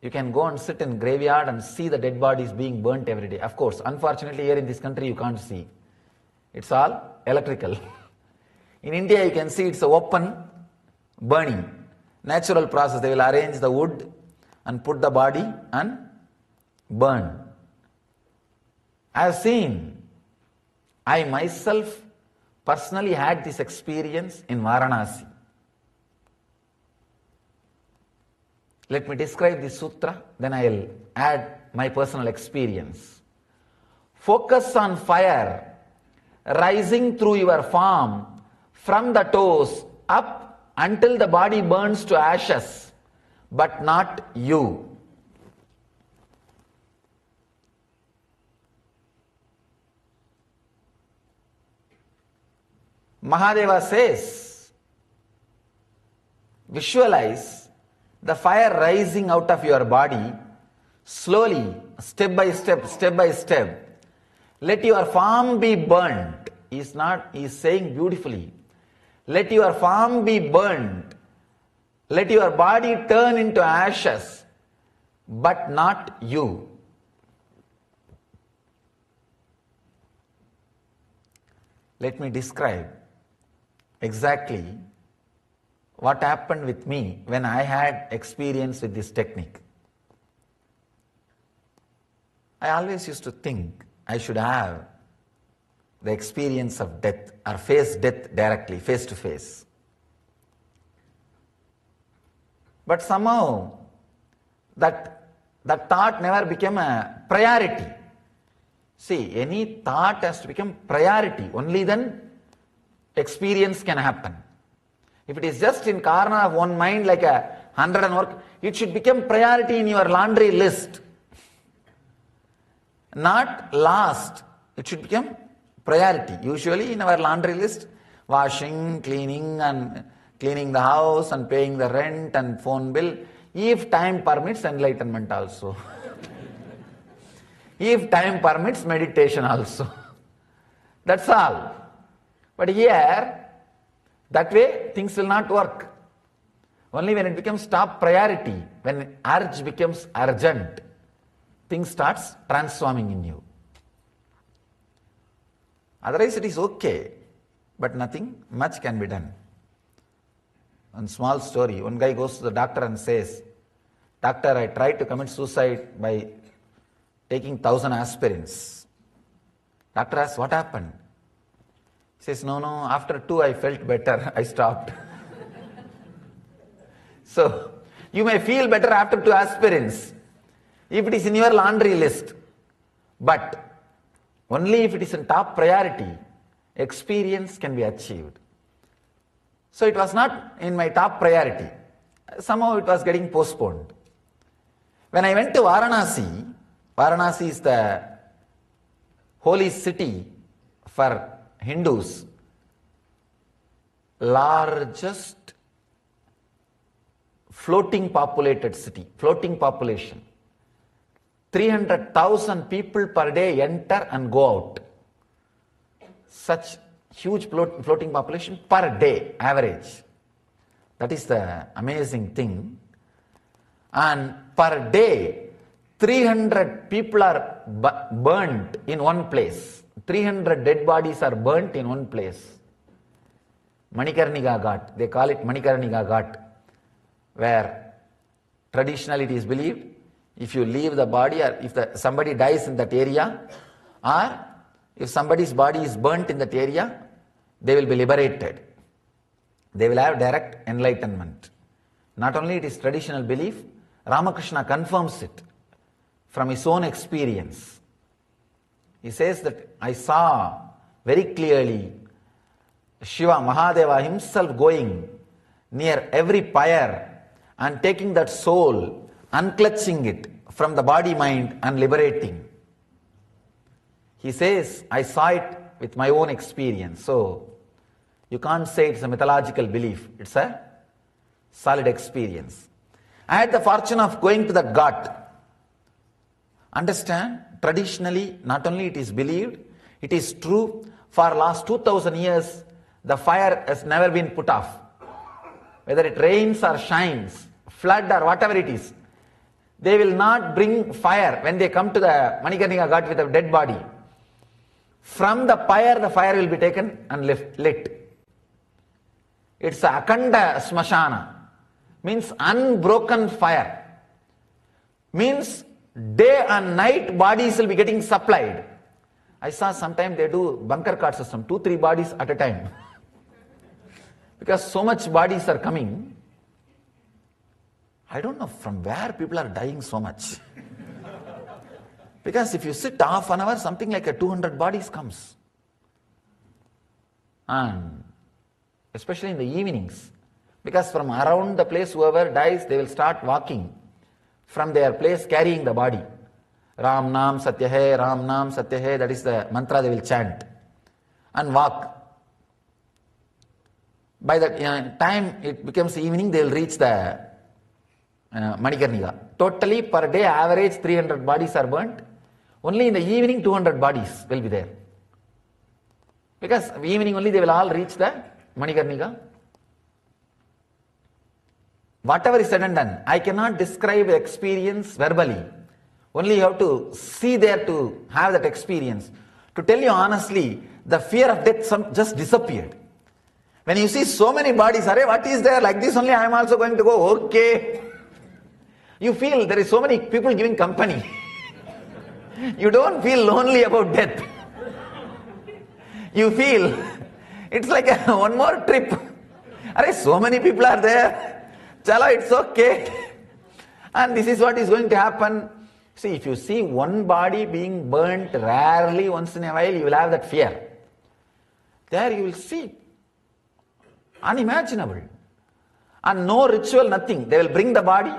Speaker 3: You can go and sit in graveyard and see the dead bodies being burnt every day. Of course, unfortunately here in this country you can't see. It's all electrical. In India you can see it's an open burning. Natural process. They will arrange the wood and put the body and burn. I have seen, I myself personally had this experience in Varanasi. Let me describe this sutra, then I will add my personal experience. Focus on fire rising through your form from the toes up until the body burns to ashes, but not you. Mahadeva says, visualize the fire rising out of your body slowly, step by step, step by step. Let your form be burnt. He is saying beautifully. Let your form be burnt. Let your body turn into ashes, but not you. Let me describe exactly what happened with me when I had experience with this technique. I always used to think I should have the experience of death or face death directly, face to face. But somehow that thought never became a priority. See, any thought has to become priority. Only then experience can happen. If it is just in corner of one mind like a 100 and work, it should become priority in your laundry list. Not last. It should become priority. Usually in our laundry list, washing, cleaning and cleaning the house and paying the rent and phone bill. If time permits, enlightenment also. If time permits, meditation also. That's all. But here, that way things will not work. Only when it becomes top priority, when urge becomes urgent, things starts transforming in you. Otherwise it is okay, but nothing much can be done. One small story, one guy goes to the doctor and says, "Doctor, I tried to commit suicide by taking 1,000 aspirins." Doctor asks, "What happened?" He says, no, after 2 I felt better, I stopped. So, you may feel better after 2 aspirins, if it is in your laundry list. But, only if it is in top priority, experience can be achieved. So it was not in my top priority. Somehow it was getting postponed. When I went to Varanasi, Varanasi is the holy city for Hindus, largest floating populated city, floating population. 300,000 people per day enter and go out. Such huge floating population per day, average. That is the amazing thing. And per day, 300 people are burnt in one place. 300 dead bodies are burnt in one place. Manikarnika Ghat, they call it Manikarnika Ghat, where traditionally it is believed, if you leave the body or if somebody dies in that area, or if somebody's body is burnt in that area, they will be liberated. They will have direct enlightenment. Not only it is traditional belief, Ramakrishna confirms it from his own experience. He says that I saw very clearly Shiva, Mahadeva himself going near every pyre and taking that soul, unclutching it from the body mind and liberating. He says, I saw it with my own experience. So, you can't say it's a mythological belief. It's a solid experience. I had the fortune of going to that Ghat. Understand, traditionally, not only it is believed, it is true, for last 2000 years, the fire has never been put off. Whether it rains or shines, flood or whatever it is, they will not bring fire when they come to the Manikarnika Ghat with a dead body. From the fire will be taken and lit. It's a akanda smashana, means unbroken fire, means day and night bodies will be getting supplied. I saw sometime they do bunker card system, 2-3 bodies at a time. Because so much bodies are coming. I don't know from where people are dying so much. Because if you sit half an hour, something like a 200 bodies comes. And especially in the evenings. Because from around the place, whoever dies, they will start walking from their place carrying the body. Ram Nam Satya Hai, Ram Nam Satya Hai, that is the mantra they will chant. And walk. By the time it becomes evening, they will reach the Manikarnika. Totally per day, average 300 bodies are burnt. Only in the evening, 200 bodies will be there. Because evening only they will all reach the Manikarnika. Whatever is said and done, I cannot describe the experience verbally. Only you have to see there to have that experience. To tell you honestly, the fear of death just disappeared. When you see so many bodies, Arey, what is there? Like this only I am also going to go, okay. You feel there is so many people giving company. You don't feel lonely about death. You feel it's like one more trip. Arey, so many people are there. Chalo, it's okay. And this is what is going to happen. See, if you see one body being burnt rarely once in a while, you will have that fear. There you will see. Unimaginable. And no ritual, nothing. They will bring the body,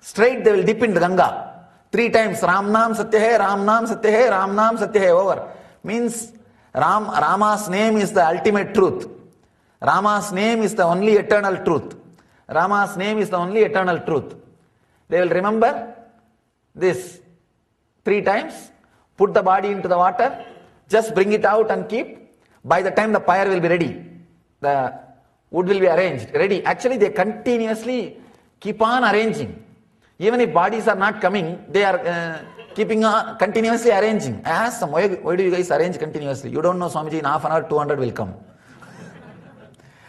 Speaker 3: straight they will dip in the Ganga. 3 times, Ram Nam Satya Hai, Ram Nam Satya Hai, Ram Nam Satya Hai, over. Means Rama's name is the ultimate truth. Rama's name is the only eternal truth. Rama's name is the only eternal truth. They will remember this 3 times, put the body into the water, just bring it out and keep. By the time the fire will be ready, the wood will be arranged, ready. Actually, they continuously keep on arranging. Even if bodies are not coming, they are keeping on continuously arranging. I asked them, why do you guys arrange continuously? You don't know, Swamiji, in half an hour, 200 will come.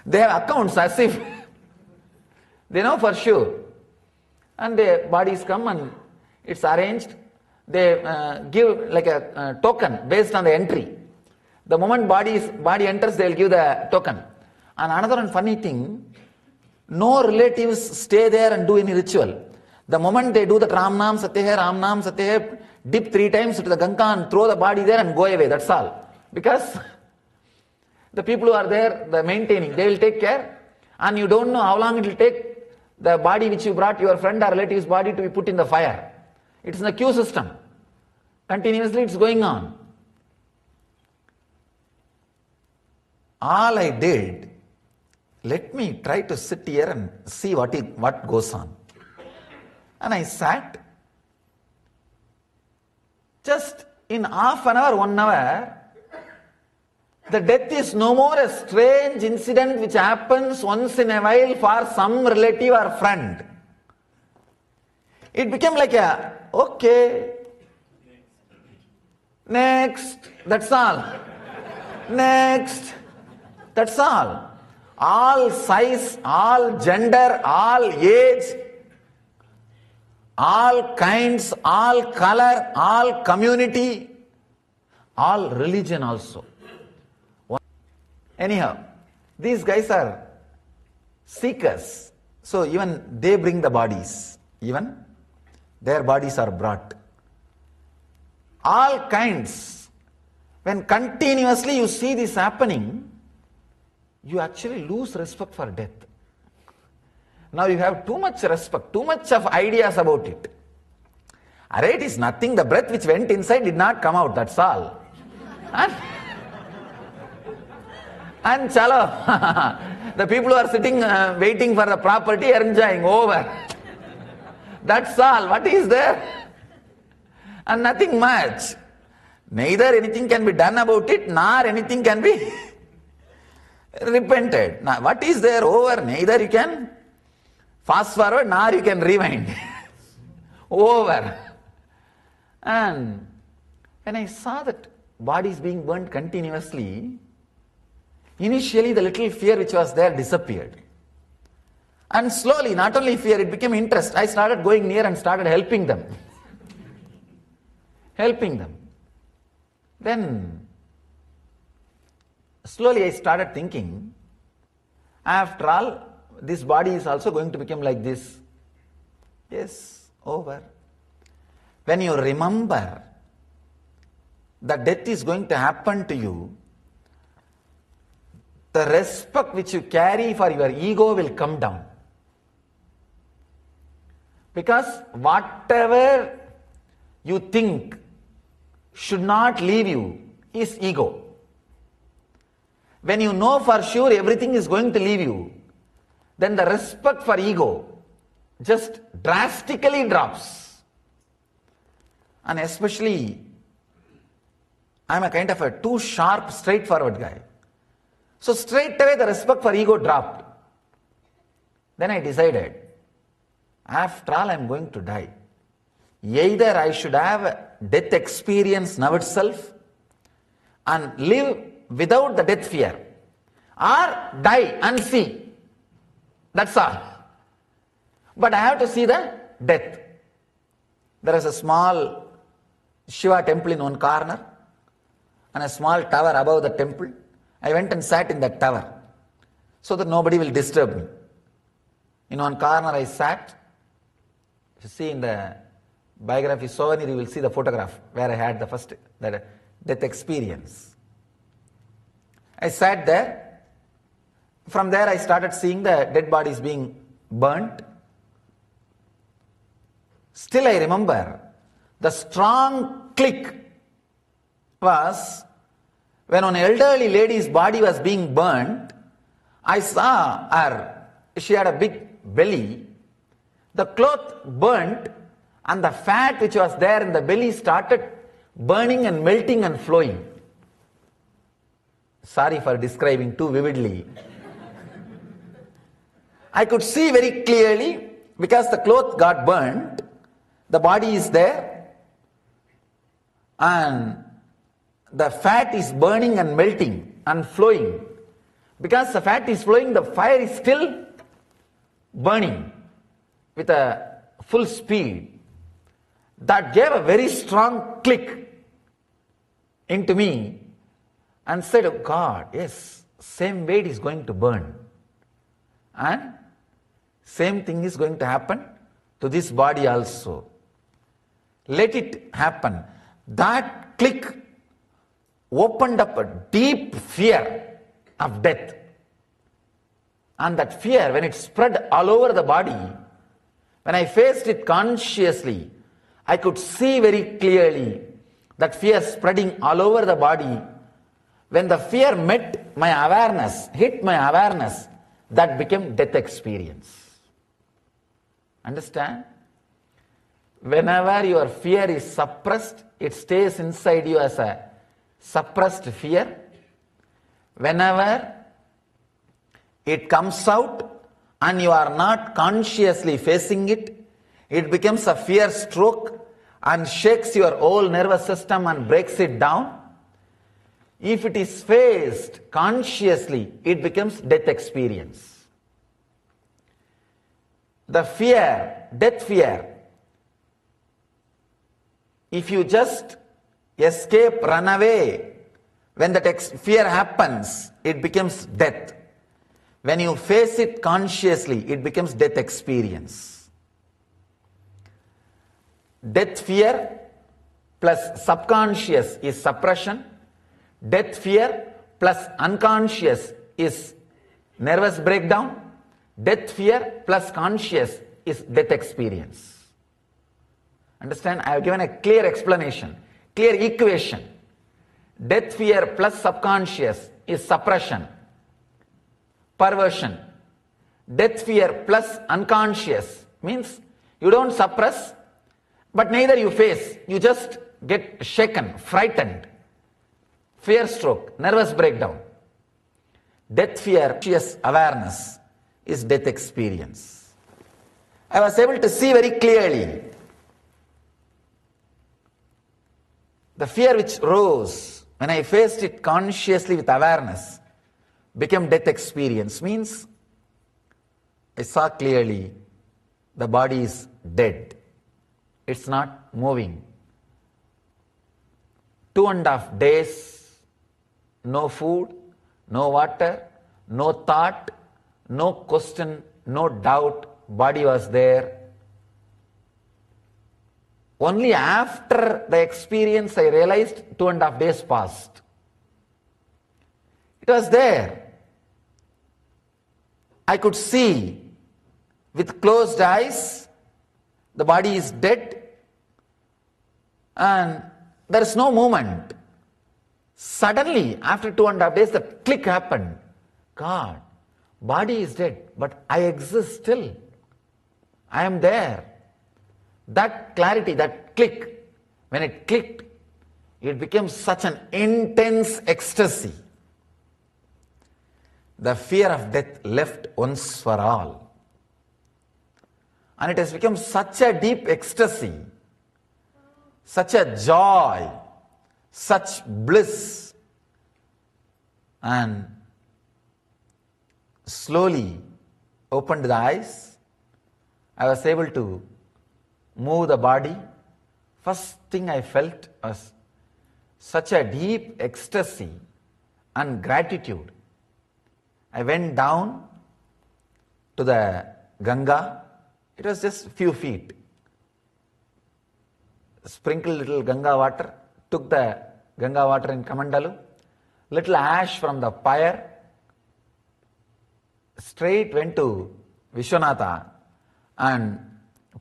Speaker 3: They have accounts as if they know for sure. And the bodies come and it's arranged. They give like a token based on the entry. The moment body enters, they will give the token. And another funny thing, no relatives stay there and do any ritual. The moment they do the Ram Nam Satya Hai, Ram Nam Satya Hai, dip 3 times to the Ganga and throw the body there and go away. That's all. Because the people who are there, the maintaining, they will take care. And you don't know how long it will take the body which you brought, your friend or relative's body, to be put in the fire. It's in the queue system. Continuously it's going on. All I did, let me try to sit here and see what goes on. And I sat. Just in half an hour, 1 hour, the death is no more a strange incident which happens once in a while for some relative or friend. It became like okay, next, that's all. Next, that's all. All size, all gender, all age, all kinds, all color, all community, all religion also. Anyhow, these guys are seekers. So even they bring the bodies. Even their bodies are brought. All kinds. When continuously you see this happening, you actually lose respect for death. Now you have too much respect, too much of ideas about it. Array, it is nothing. The breath which went inside did not come out, that's all. And chalo, the people who are sitting waiting for the property are enjoying, over. That's all. What is there? And nothing much. Neither anything can be done about it, nor anything can be repented. Now, what is there? Over. Neither you can fast forward, nor you can rewind. Over. And when I saw that bodies being burnt continuously, initially the little fear which was there disappeared. And slowly, not only fear, it became interest. I started going near and started helping them. helping them. Then slowly I started thinking, after all, this body is also going to become like this. Yes, over. When you remember that death is going to happen to you, the respect which you carry for your ego will come down. Because whatever you think should not leave you is ego. When you know for sure everything is going to leave you, then the respect for ego just drastically drops. And especially, I'm a kind of a too sharp, straightforward guy. So straight away the respect for ego dropped. Then I decided, after all I'm going to die. Either I should have a death experience now itself and live without the death fear, or die and see. That's all. But I have to see the death. There is a small Shiva temple in one corner and a small tower above the temple. I went and sat in that tower so that nobody will disturb me. In one corner I sat. You see in the biography souvenir, you will see the photograph where I had the first death experience. I sat there. From there I started seeing the dead bodies being burnt. Still I remember the strong click was when an elderly lady's body was being burnt. I saw her, she had a big belly, the cloth burnt and the fat which was there in the belly started burning and melting and flowing. Sorry for describing too vividly. I could see very clearly because the cloth got burnt, the body is there and the fat is burning and melting and flowing. Because the fat is flowing, the fire is still burning with a full speed. That gave a very strong click into me and said, oh God, yes, same way it is going to burn. And same thing is going to happen to this body also. Let it happen. That click opened up a deep fear of death. And that fear, when it spread all over the body, when I faced it consciously, I could see very clearly that fear spreading all over the body. When the fear met my awareness, hit my awareness, that became death experience. Understand? Whenever your fear is suppressed, it stays inside you as a suppressed fear. Whenever it comes out and you are not consciously facing it, it becomes a fear stroke and shakes your whole nervous system and breaks it down. If it is faced consciously, it becomes death experience. The fear, death fear, if you just escape, run away, when that fear happens, it becomes death. When you face it consciously, it becomes death experience. Death fear plus subconscious is suppression. Death fear plus unconscious is nervous breakdown. Death fear plus conscious is death experience. Understand? I have given a clear explanation, clear equation. Death fear plus subconscious is suppression, perversion. Death fear plus unconscious means you don't suppress, but neither you face. You just get shaken, frightened. Fear stroke, nervous breakdown. Death fear, conscious awareness is death experience. I was able to see very clearly the fear which rose when I faced it consciously with awareness became death experience. Means I saw clearly the body is dead. It's not moving. 2.5 days, no food, no water, no thought, no question, no doubt, body was there. Only after the experience I realized 2.5 days passed. It was there. I could see with closed eyes, the body is dead and there is no movement. Suddenly, after 2.5 days, the click happened. God, body is dead, but I exist still. I am there. That clarity, that click, when it clicked, it became such an intense ecstasy. The fear of death left once for all. And it has become such a deep ecstasy, such a joy, such bliss. And slowly opened the eyes. I was able to move the body. First thing I felt was such a deep ecstasy and gratitude. I went down to the Ganga. It was just a few feet. Sprinkled little Ganga water, took the Ganga water in Kamandalu, little ash from the pyre, straight went to Vishwanatha and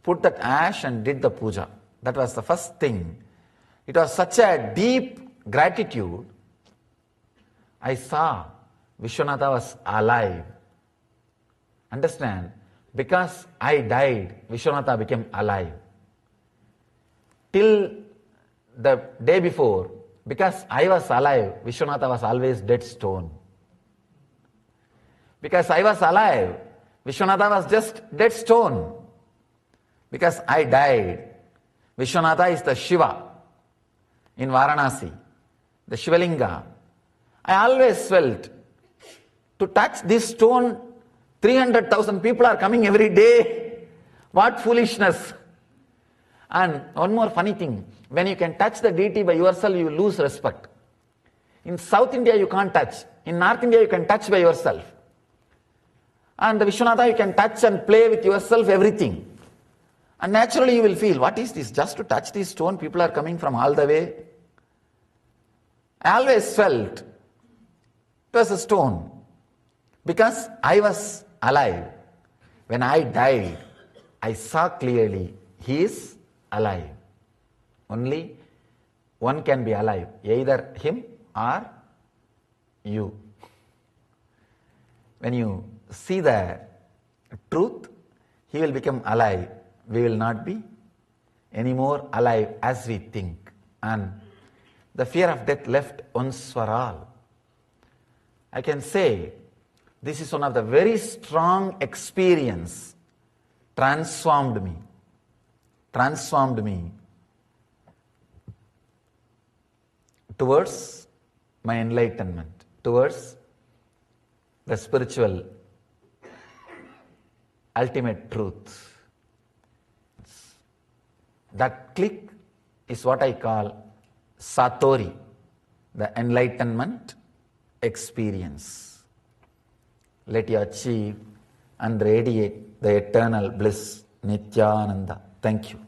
Speaker 3: put that ash and did the puja. That was the first thing. It was such a deep gratitude. I saw Vishwanatha was alive. Understand? Because I died, Vishwanatha became alive. Till the day before, because I was alive, Vishwanatha was always dead stone. Because I was alive, Vishwanatha was just dead stone. Because I died, Vishwanatha is the Shiva in Varanasi, the Shivalinga. I always felt to touch this stone, 300,000 people are coming every day. What foolishness. And one more funny thing, when you can touch the deity by yourself, you lose respect. In South India, you can't touch. In North India, you can touch by yourself. And the Vishwanatha, you can touch and play with yourself, everything. And naturally, you will feel, what is this? Just to touch this stone, people are coming from all the way. I always felt it was a stone. Because I was alive. When I died, I saw clearly, he is alive. Only one can be alive, either him or you. When you see the truth, he will become alive. We will not be anymore alive as we think. And the fear of death left once for all. I can say, this is one of the very strong experience, transformed me towards my enlightenment, towards the spiritual ultimate truth. That click is what I call Satori, the enlightenment experience. Let you achieve and radiate the eternal bliss, Nithyananda. Thank you.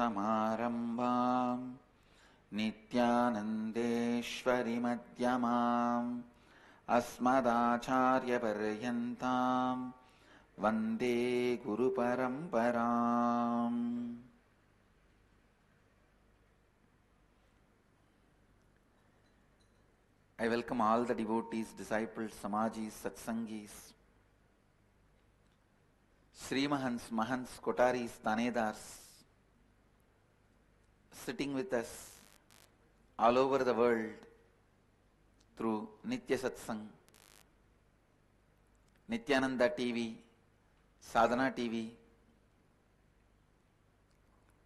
Speaker 1: Samarambham Nityanandeshwari Madhyamam Asmadacharya Paryantam Vande Guru Paramparam. I welcome all the devotees, disciples, samajis, satsangis, Srimahans, Mahants, Kotaris, Tanedars, sitting with us all over the world through Nitya Satsang, Nithyananda TV, Sadhana TV,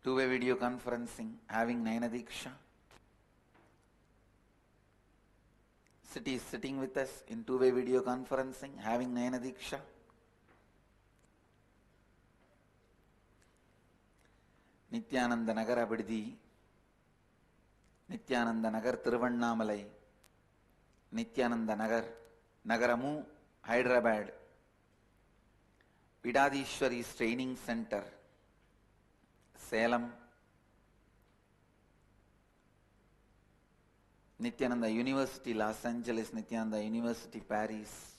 Speaker 1: two-way video conferencing, having Naina Diksha. Cities sitting with us in two-way video conferencing, having Naina Diksha. Nithyananda Nagar Abiddi, Nithyananda Nagar Tiruvannamalai, Nithyananda Nagar, Nagaramu, Hyderabad, Vidadishwari's Training Center, Salem, Nithyananda University, Los Angeles, Nithyananda University, Paris,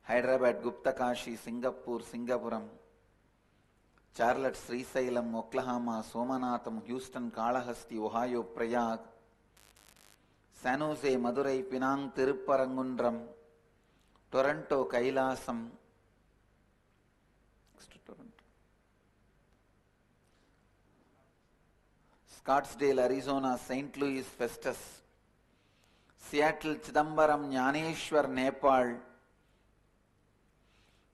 Speaker 1: Hyderabad, Gupta Kashi, Singapore, Singapuram, Charlotte, Srisailam, Oklahoma, Somanatham, Houston, Kalahasti, Ohio, Prayag, San Jose, Madurai, Penang, Tirupparangundram, Toronto, Kailasam, Scottsdale, Arizona, St. Louis, Festus, Seattle, Chidambaram, Jnaneshwar, Nepal,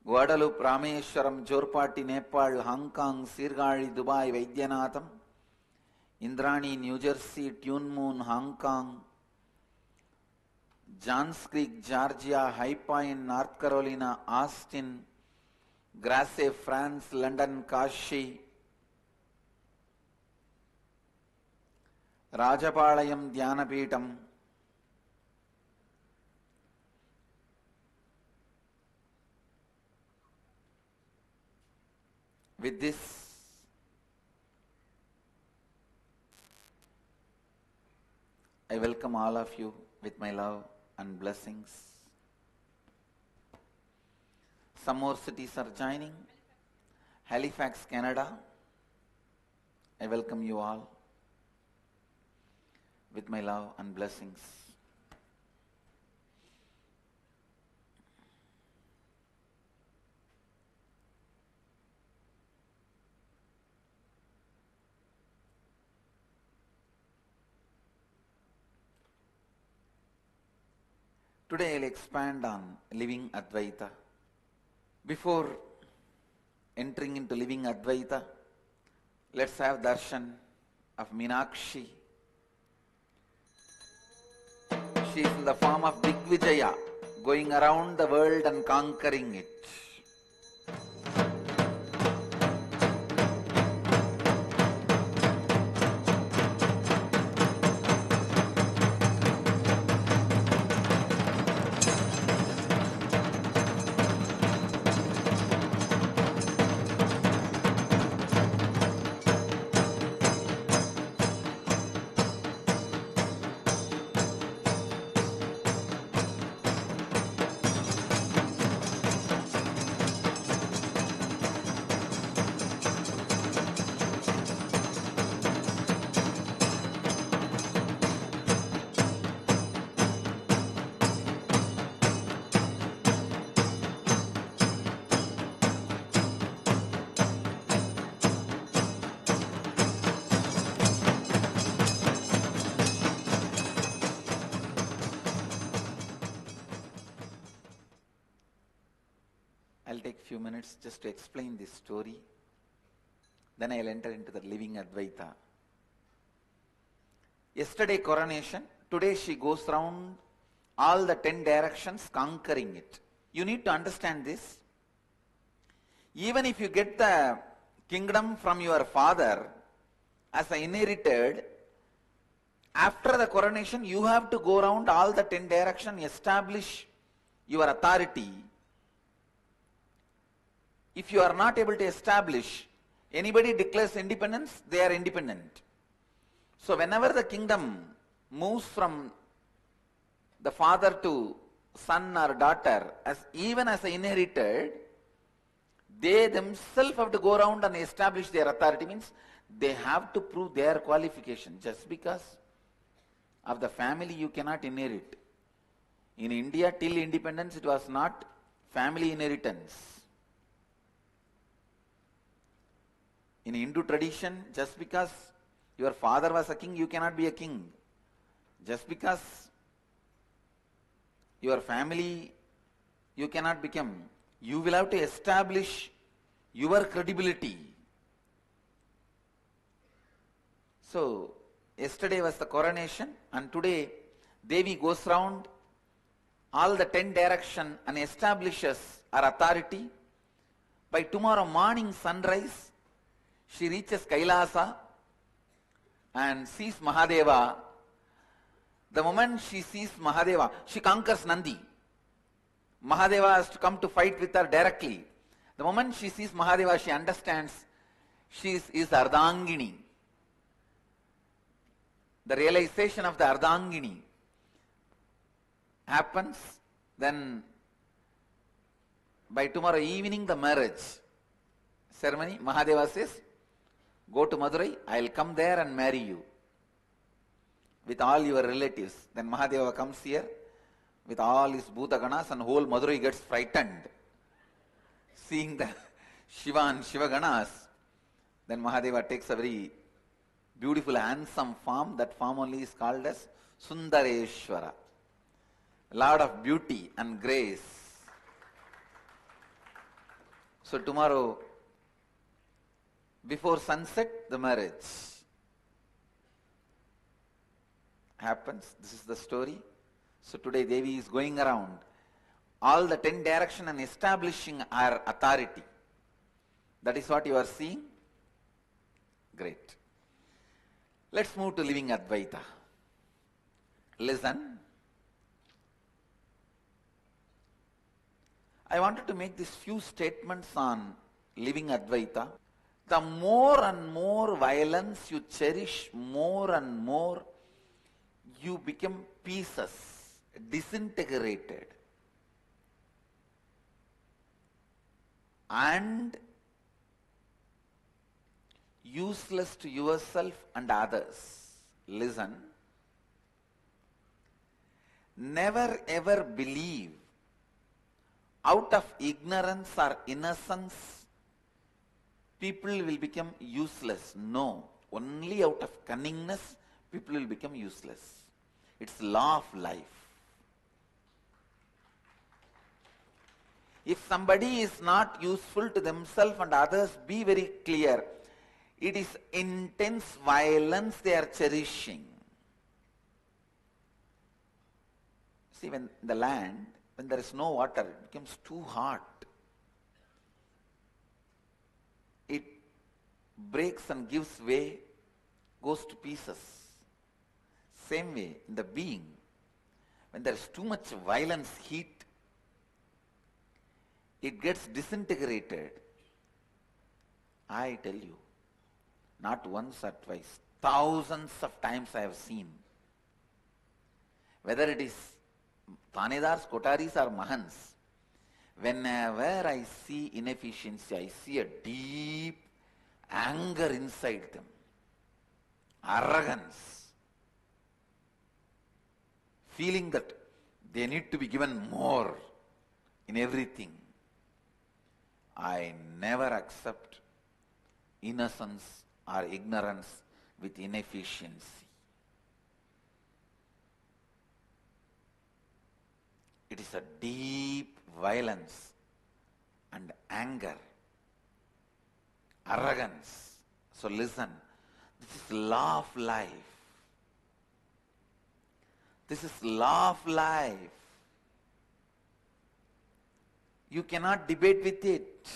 Speaker 1: Guadalupe, Rameshwaram, Jorpati, Nepal, Hong Kong, Sirgali, Dubai, Vaidyanatham, Indrani, New Jersey, Tune Moon, Hong Kong, Johns Creek, Georgia, High Point, North Carolina, Austin, Grasse, France, London, Kashi, Rajapalayam, Dhyanapitham, with this, I welcome all of you with my love and blessings. Some more cities are joining. Halifax, Canada. I welcome you all with my love and blessings. Today I will expand on living Advaita. Before entering into living Advaita, let's have darshan of Meenakshi. She is in the form of Digvijaya, going around the world and conquering it. I'll take few minutes just to explain this story. Then I'll enter into the living Advaita. Yesterday coronation, today she goes round all the 10 directions conquering it. You need to understand this. Even if you get the kingdom from your father as an inherited, after the coronation you have to go around all the 10 directions, establish your authority. If you are not able to establish, Anybody declares independence, they are independent. So whenever the kingdom moves from the father to son or daughter, even as inherited, they themselves have to go around and establish their authority. Means they have to prove their qualification. Just because of the family you cannot inherit. In India, till independence, it was not family inheritance. In Hindu tradition, just because your father was a king, you cannot be a king. Just because your family, you cannot become. You will have to establish your credibility. So, yesterday was the coronation, and today Devi goes round all the 10 direction and establishes her authority. By tomorrow morning sunrise, she reaches Kailasa and sees Mahadeva. The moment she sees Mahadeva, she conquers Nandi. Mahadeva has to come to fight with her directly. The moment she sees Mahadeva, she understands she is Ardhangini. The realization of the Ardhangini happens, then by tomorrow evening the marriage ceremony, Mahadeva says, go to Madurai, I will come there and marry you with all your relatives. Then Mahadeva comes here with all his bhoota ganas, and whole Madurai gets frightened seeing the Shiva and Shiva ganas. Then Mahadeva takes a very beautiful handsome form. That form only is called as Sundareshwara, Lord of beauty and grace. So tomorrow, before sunset, the marriage happens. This is the story. So today Devi is going around all the 10 direction and establishing our authority. That is what you are seeing. Great. Let's move to living Advaita. Listen. I wanted to make these few statements on living Advaita. The more and more violence you cherish, more and more you become pieces, disintegrated, and useless to yourself and others. Listen. Never ever believe out of ignorance or innocence people will become useless. No. Only out of cunningness people will become useless. It's law of life. If somebody is not useful to themselves and others, be very clear. It is intense violence they are cherishing. See, when the land, when there is no water, it becomes too hot. It breaks and gives way, goes to pieces. Same way, in the being, when there is too much violence, heat, it gets disintegrated. I tell you, not once or twice, thousands of times I have seen. Whether it is Thanedars, Kotaris or Mahans, whenever I see inefficiency, I see a deep anger inside them, arrogance, feeling that they need to be given more in everything. I never accept innocence or ignorance with inefficiency. It is a deep violence and anger, arrogance. So listen, this is law of life. This is law of life. You cannot debate with it.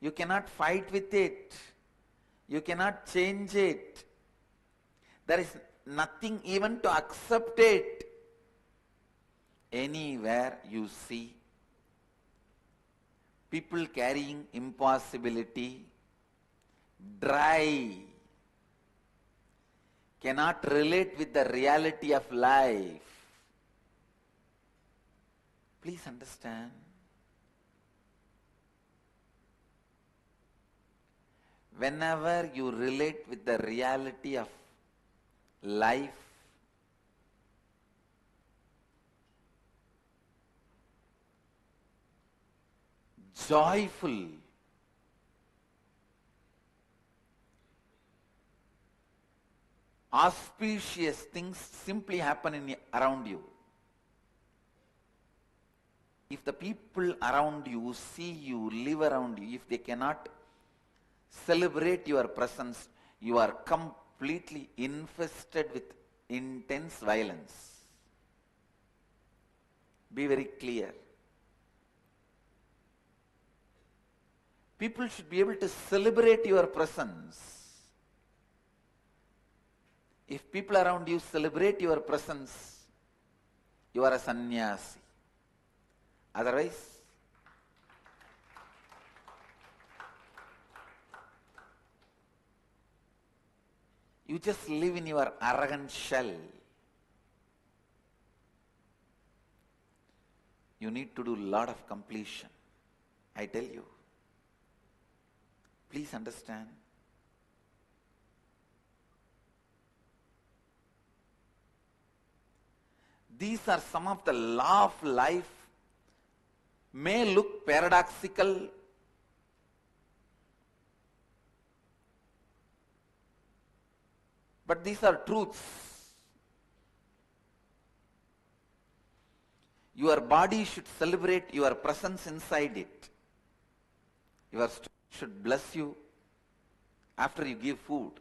Speaker 1: You cannot fight with it. You cannot change it. There is nothing even to accept it. Anywhere you see people carrying impossibility, dry, cannot relate with the reality of life. Please understand. Whenever you relate with the reality of life, joyful, auspicious things simply happen around you. If the people around you see you, live around you, if they cannot celebrate your presence, you are completely infested with intense violence. Be very clear. People should be able to celebrate your presence. If people around you celebrate your presence, you are a sannyasi. Otherwise, you just live in your arrogant shell. You need to do a lot of completion. I tell you. Please understand. These are some of the law of life. May look paradoxical, but these are truths. Your body should celebrate your presence inside it. Your stomach should bless you after you give food.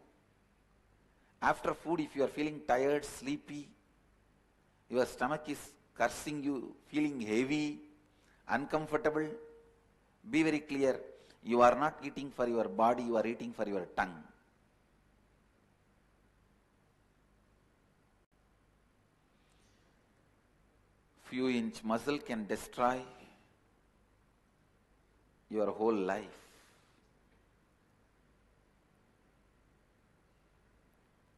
Speaker 1: After food, if you are feeling tired, sleepy, your stomach is cursing you, feeling heavy, uncomfortable, be very clear. You are not eating for your body, you are eating for your tongue. Few inch muscle can destroy your whole life.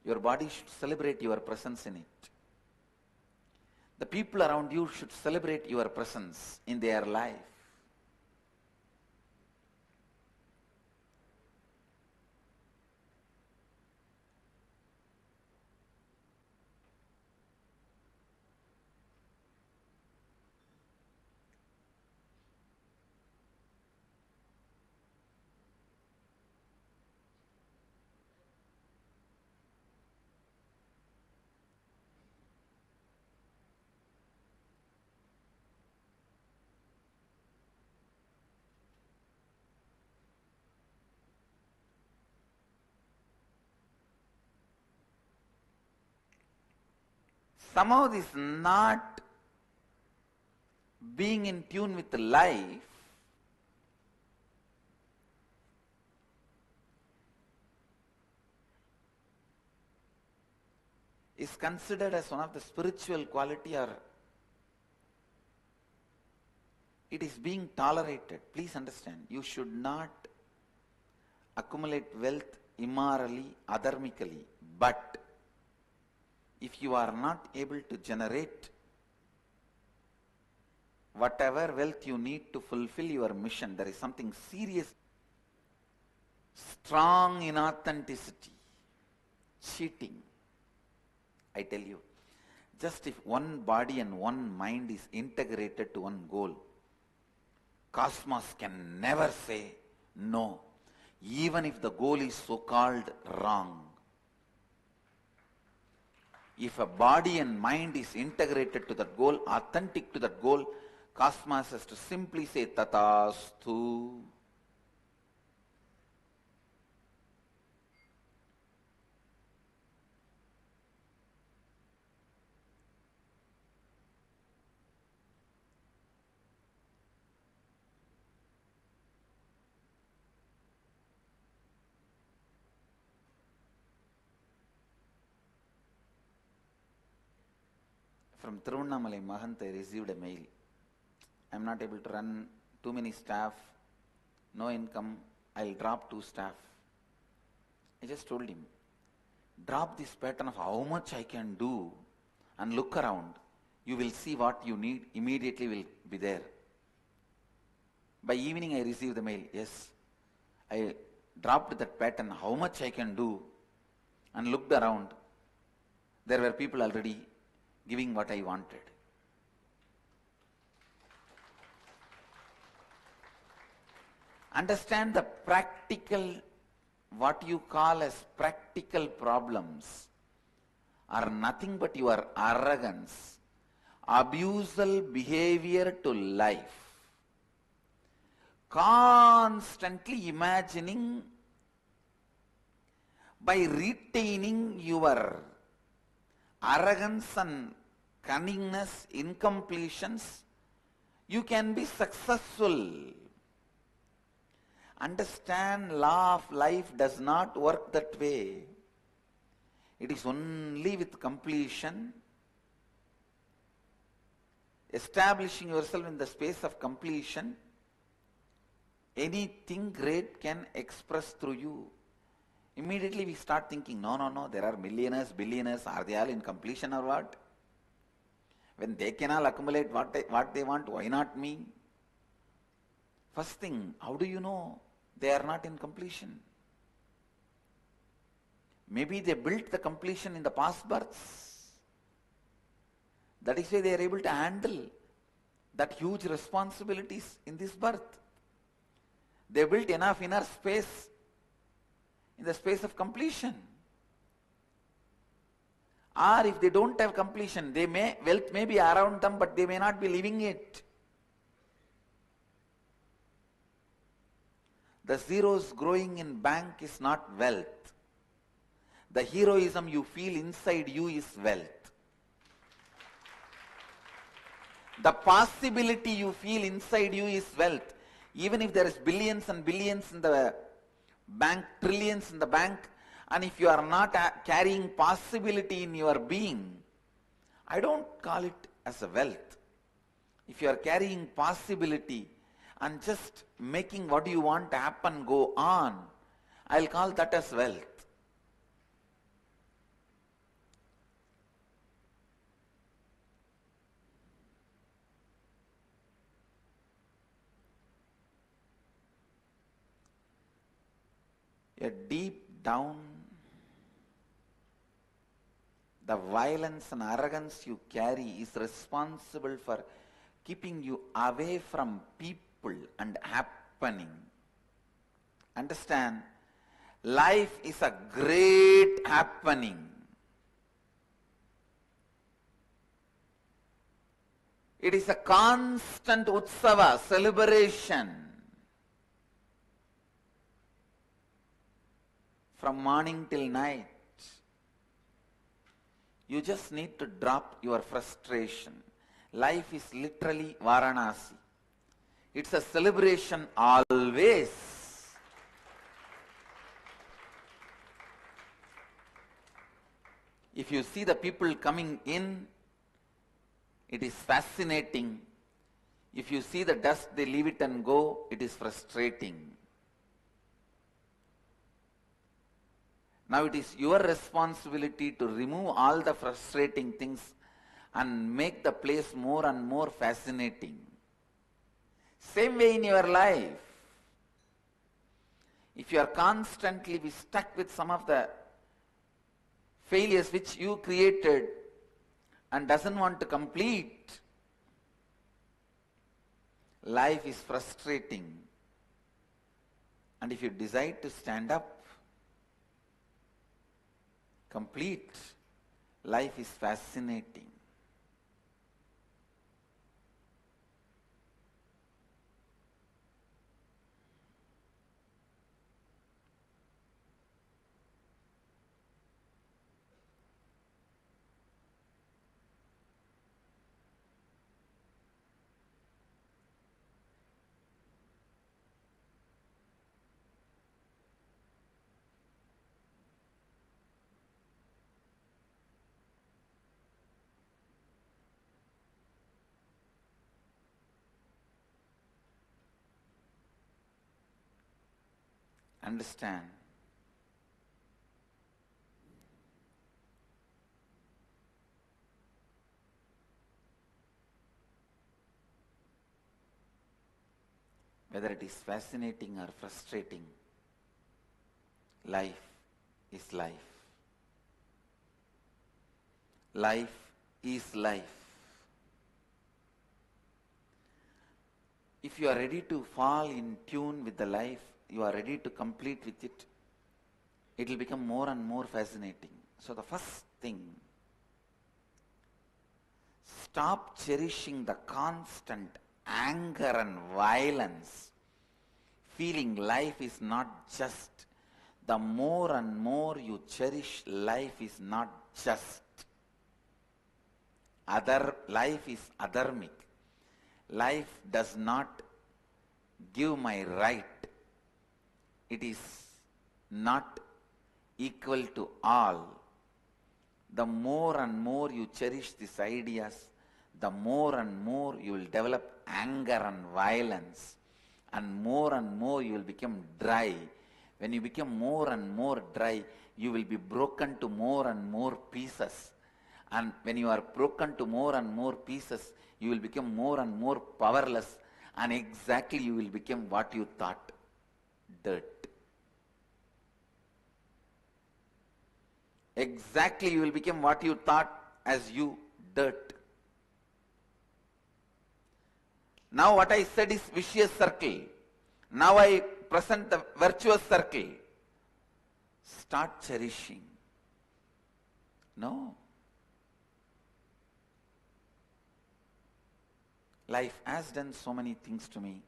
Speaker 1: Your body should celebrate your presence in it. The people around you should celebrate your presence in their life. Somehow this not being in tune with life is considered as one of the spiritual quality, or it is being tolerated. Please understand, you should not accumulate wealth immorally, adharmically, but if you are not able to generate whatever wealth you need to fulfill your mission, there is something serious, strong inauthenticity, cheating. I tell you, just if one body and one mind is integrated to one goal, cosmos can never say no, even if the goal is so-called wrong. If a body and mind is integrated to that goal, authentic to that goal, cosmos has to simply say Tathastu. From Tiruvannamalai Mahant, I received a mail. I am not able to run too many staff, no income, I will drop 2 staff. I just told him, drop this pattern of how much I can do and look around. You will see what you need, immediately will be there. By evening I received the mail. Yes, I dropped that pattern, how much I can do, and looked around. There were people already giving what I wanted. Understand the practical, what you call as practical problems are nothing but your arrogance, abusal behavior to life. Constantly imagining, by retaining your arrogance and cunningness, incompletions, you can be successful. Understand, law of life does not work that way. It is only with completion, establishing yourself in the space of completion, anything great can express through you. Immediately we start thinking, no, there are millionaires, billionaires, are they all in completion or what? When they can all accumulate what they want, why not me? First thing, how do you know they are not in completion? Maybe they built the completion in the past births. That is why they are able to handle that huge responsibilities in this birth. They built enough inner space in the space of completion. Or if they don't have completion, wealth may be around them, but they may not be living it. The zeros growing in bank is not wealth. The heroism you feel inside you is wealth. The possibility you feel inside you is wealth. Even if there is billions and billions in the bank, trillions in the bank, and if you are not carrying possibility in your being, I don't call it as a wealth. If you are carrying possibility and just making what you want to happen go on, I'll call that as wealth. A deep down, the violence and arrogance you carry is responsible for keeping you away from people and happening. Understand, life is a great happening. It is a constant utsava, celebration. From morning till night. You just need to drop your frustration. Life is literally Varanasi. It's a celebration always. If you see the people coming in, it is fascinating. If you see the dust, they leave it and go, it is frustrating. Now it is your responsibility to remove all the frustrating things and make the place more and more fascinating. Same way in your life. If you are constantly stuck with some of the failures which you created and doesn't want to complete, life is frustrating. And if you decide to stand up, complete, life is fascinating. Understand, whether it is fascinating or frustrating, life is life. Life is life. If you are ready to fall in tune with the life, you are ready to complete with it, it will become more and more fascinating. So the first thing, stop cherishing the constant anger and violence, feeling life is not just. The more and more you cherish life is not just. Life is adharmic. Life does not give my right. It is not equal to all. The more and more you cherish these ideas, the more and more you will develop anger and violence, and more you will become dry. When you become more and more dry, you will be broken to more and more pieces. And when you are broken to more and more pieces, you will become more and more powerless, and exactly you will become what you thought, dirt. Exactly you will become what you thought as you, dirt. Now what I said is vicious circle. Now I present the virtuous circle. Start cherishing. No. Life has done so many things to me.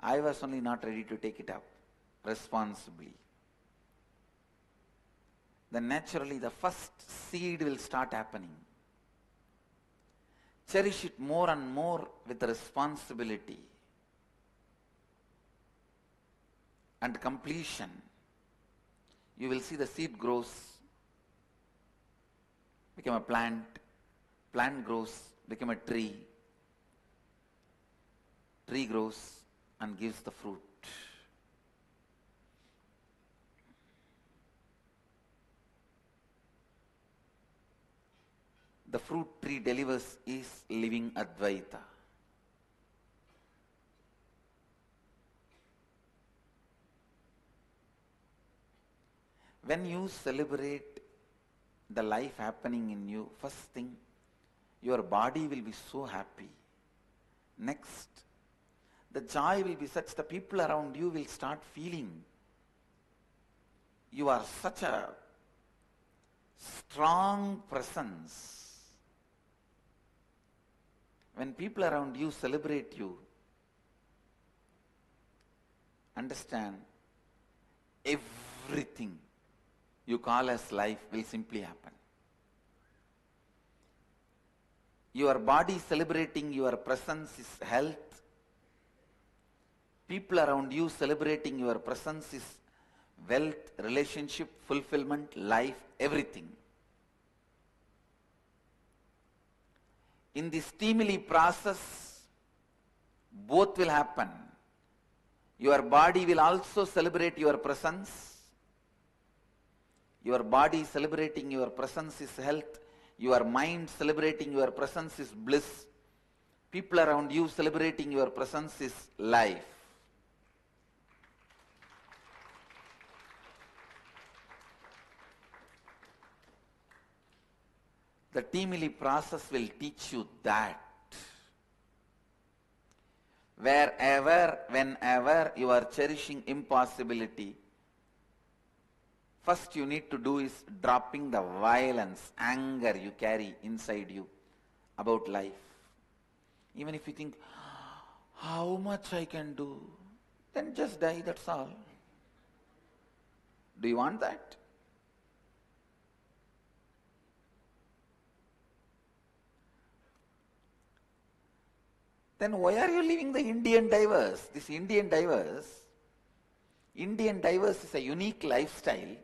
Speaker 1: I was only not ready to take it up responsibly. Then naturally the first seed will start happening. Cherish it more and more with responsibility and completion. You will see the seed grows, become a plant, plant grows, become a tree, tree grows and gives the fruit. The fruit tree delivers is living Advaita. When you celebrate the life happening in you, first thing, your body will be so happy. Next, the joy will be such the people around you will start feeling you are such a strong presence. When people around you celebrate you, understand everything you call as life will simply happen. Your body celebrating your presence is health. People around you celebrating your presence is wealth, relationship, fulfillment, life, everything. In the stimuli process, both will happen. Your body will also celebrate your presence. Your body celebrating your presence is health. Your mind celebrating your presence is bliss. People around you celebrating your presence is life. The stimuli process will teach you that. Wherever, whenever you are cherishing impossibility, first you need to do is dropping the violence, anger you carry inside you about life. Even if you think, how much I can do, then just die, that's all. Do you want that? Then why are you living the Indian diverse? This Indian diverse is a unique lifestyle.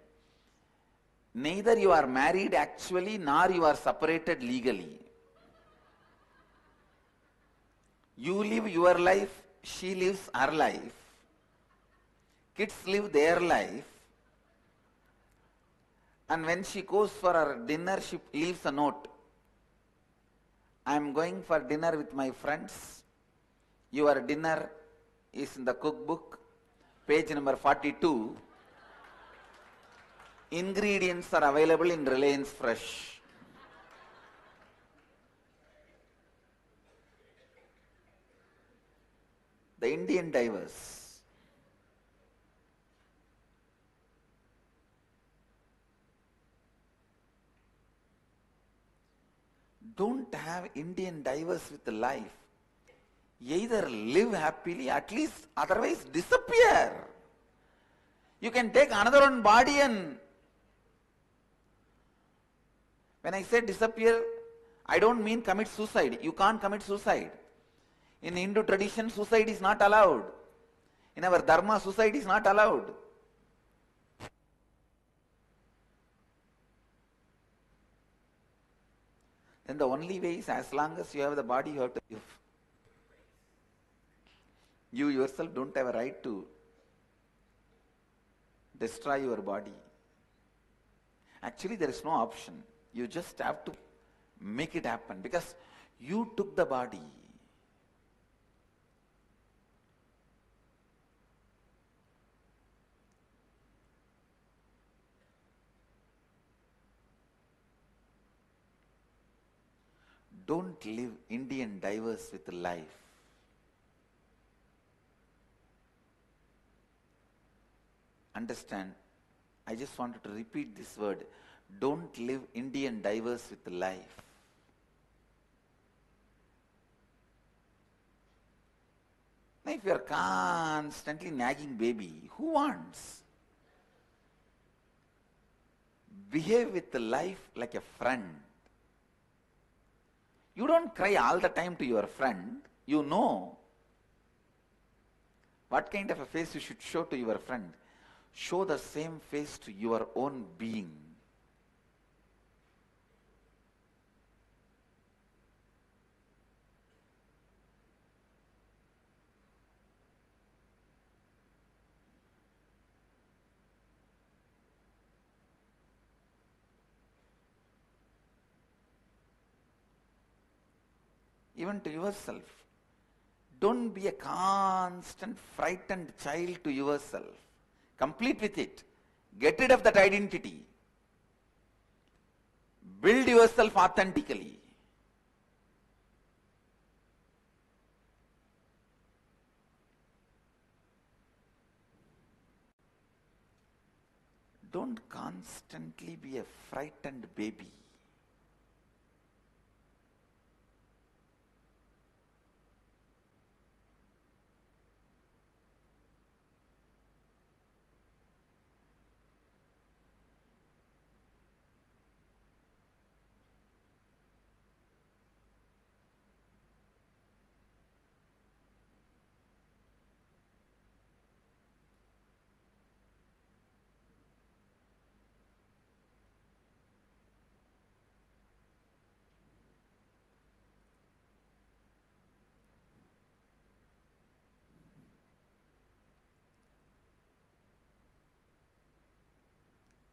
Speaker 1: Neither you are married actually, nor you are separated legally. You live your life, she lives her life. Kids live their life. And when she goes for her dinner, she leaves a note. I am going for dinner with my friends. Your dinner is in the cookbook, page number 42. Ingredients are available in Reliance Fresh. The Indian divers. Don't have Indian divers with life. Either live happily, at least otherwise disappear. You can take another one body and when I say disappear, I don't mean commit suicide. You can't commit suicide. In Hindu tradition, suicide is not allowed. In our dharma, suicide is not allowed. Then the only way is, as long as you have the body, you have to live. You yourself don't have a right to destroy your body. Actually, there is no option. You just have to make it happen because you took the body. Don't live Indian divers with life. Understand? I just wanted to repeat this word. Don't live Indian divers with life. Now, if you are constantly nagging baby, who wants? Behave with life like a friend. You don't cry all the time to your friend. You know what kind of a face you should show to your friend. Show the same face to your own being. Even to yourself. Don't be a constant frightened child to yourself. Complete with it. Get rid of that identity. Build yourself authentically. Don't constantly be a frightened baby.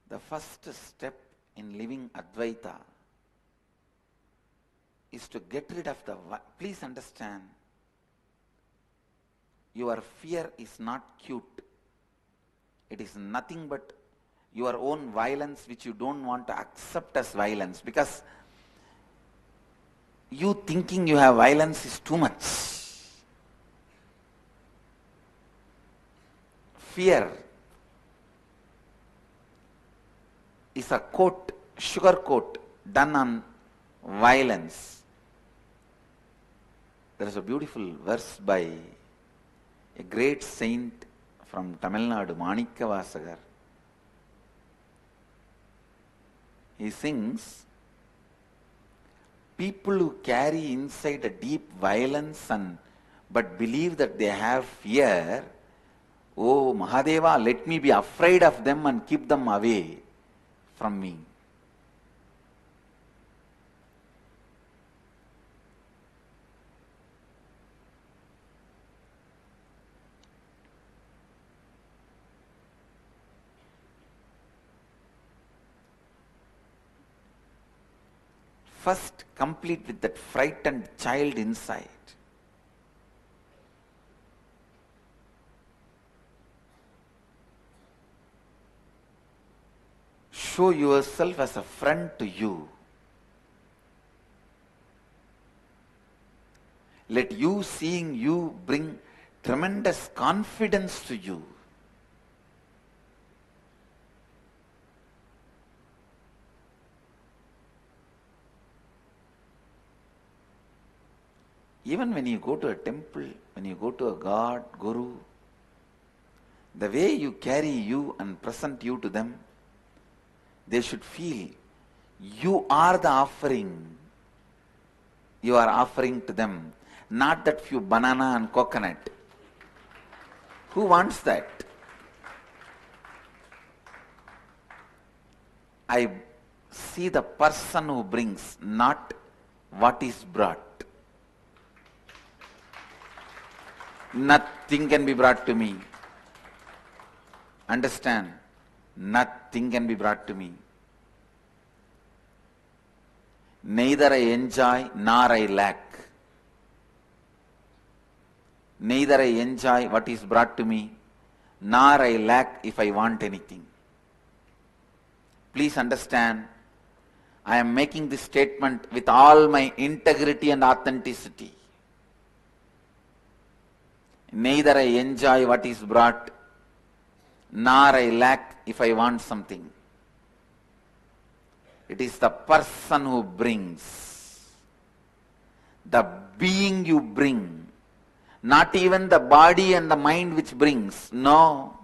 Speaker 1: The first step in living Advaita is to get rid of the... Please understand, your fear is not cute. It is nothing but your own violence which you don't want to accept as violence, because you thinking you have violence is too much. Fear is a coat, sugar coat done on violence. There is a beautiful verse by a great saint from Tamil Nadu, Manikarnika Ghat. He sings, people who carry inside a deep violence but believe that they have fear, oh Mahadeva, let me be afraid of them and keep them away from me. First, complete with that frightened child inside. show yourself as a friend to you. Let you seeing you bring tremendous confidence to you. Even when you go to a temple, when you go to a god, guru, the way you carry you and present you to them, they should feel you are the offering. You are offering to them, not that few banana and coconut. Who wants that? I see the person who brings, not what is brought. Nothing can be brought to me. Understand? Nothing can be brought to me. Neither I enjoy nor I lack. Neither I enjoy what is brought to me, nor I lack if I want anything. Please understand, I am making this statement with all my integrity and authenticity. Neither I enjoy what is brought, nor I lack if I want something. It is the person who brings, the being you bring, not even the body and the mind which brings. No.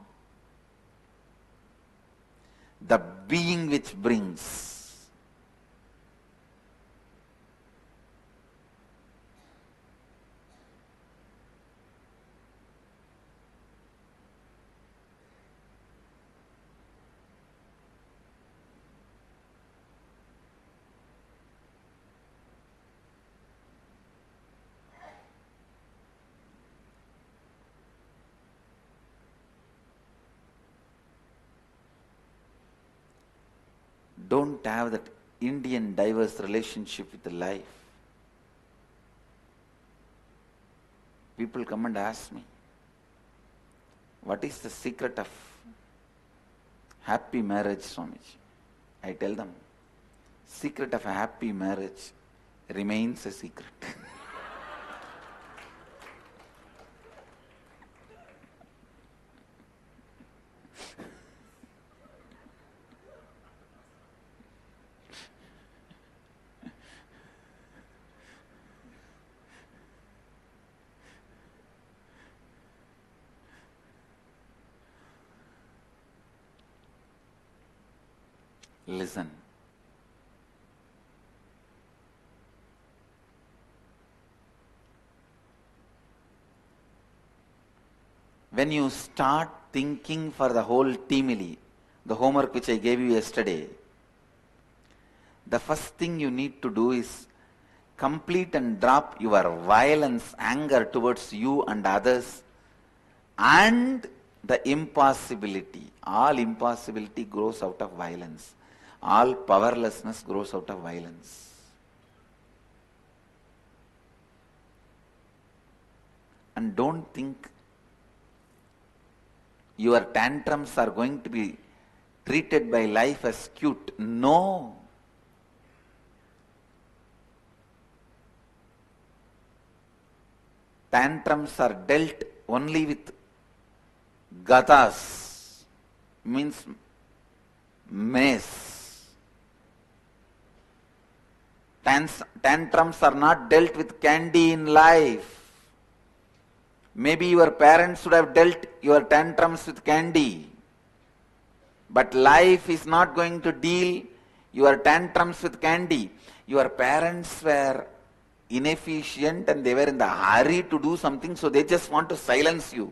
Speaker 1: The being which brings. Don't have that Indian diverse relationship with the life. People come and ask me, what is the secret of happy marriage, Swamiji? I tell them, secret of a happy marriage remains a secret. Listen. When you start thinking for the whole teamily, the homework which I gave you yesterday, the first thing you need to do is complete and drop your violence, anger towards you and others, and the impossibility. All impossibility grows out of violence. All powerlessness grows out of violence. And don't think your tantrums are going to be treated by life as cute. No. Tantrums are dealt only with ganas, means mace. Tantrums are not dealt with candy in life. Maybe your parents would have dealt your tantrums with candy. But life is not going to deal your tantrums with candy. Your parents were inefficient and they were in the hurry to do something, so they just want to silence you.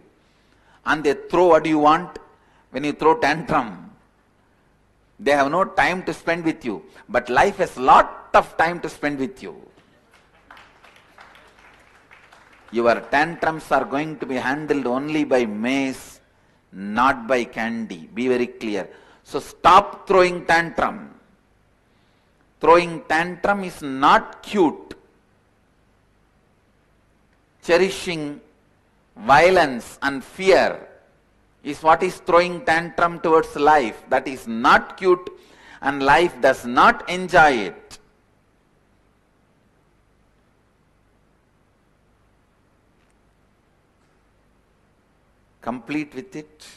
Speaker 1: And they throw what you want when you throw tantrum. They have no time to spend with you. But life has lot of time to spend with you. Your tantrums are going to be handled only by mace, not by candy. Be very clear. So stop throwing tantrum. Throwing tantrum is not cute. Cherishing violence and fear is what is throwing tantrum towards life. That is not cute, and life does not enjoy it, complete with it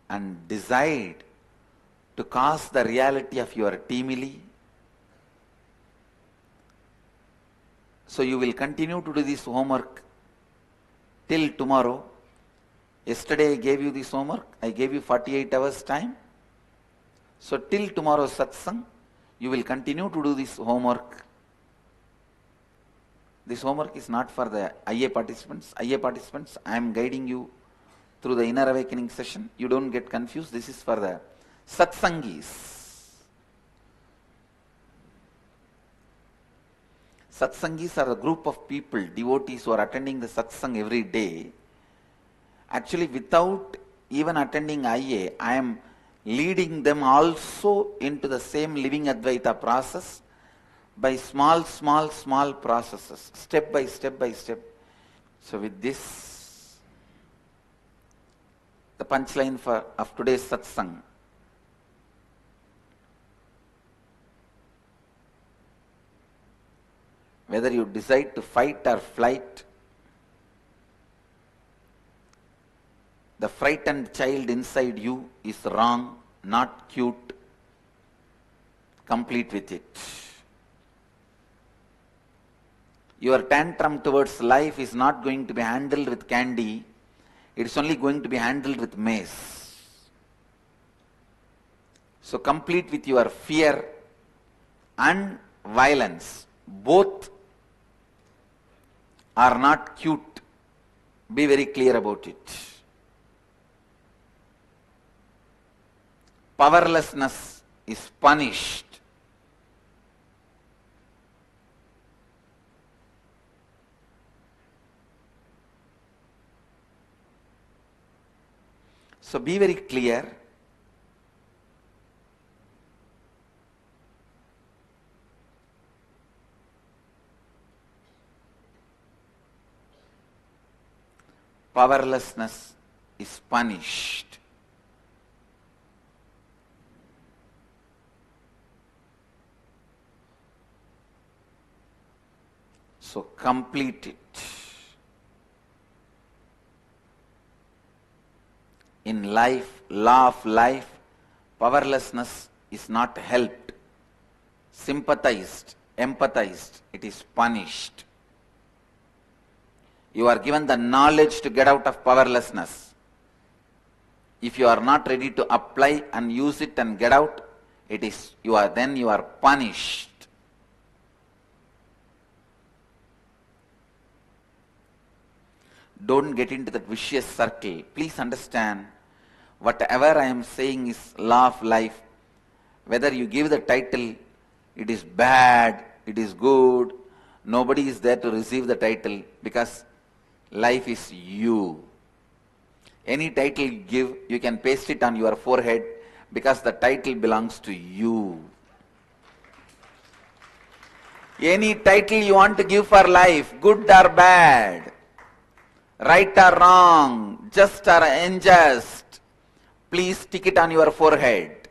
Speaker 1: and decide to cause the reality of your timely. So you will continue to do this homework till tomorrow. Yesterday I gave you this homework, I gave you 48 hours time. So till tomorrow's satsang, you will continue to do this homework. This homework is not for the IA participants. IA participants, I am guiding you through the inner awakening session. You don't get confused. This is for the satsangis. Satsangis are a group of people, devotees who are attending the satsang every day. Actually, without even attending IA, I am leading them also into the same living Advaita process by small processes, step by step. So with this, the punchline of today's satsang. Whether you decide to fight or flight, the frightened child inside you is wrong, not cute. Complete with it. Your tantrum towards life is not going to be handled with candy. It is only going to be handled with mace. So complete with your fear and violence. Both are not cute. Be very clear about it. Powerlessness is punished. So be very clear. Powerlessness is punished. So complete it. In life, law of life, powerlessness is not helped, sympathized, empathized. It is punished. You are given the knowledge to get out of powerlessness. If you are not ready to apply and use it and get out, you are punished. Don't get into that vicious circle. Please understand, whatever I am saying is law of life. Whether you give the title, it is bad, it is good, nobody is there to receive the title, because life is you. Any title you give, you can paste it on your forehead, because the title belongs to you. Any title you want to give for life, good or bad, right or wrong, just or unjust, please stick it on your forehead.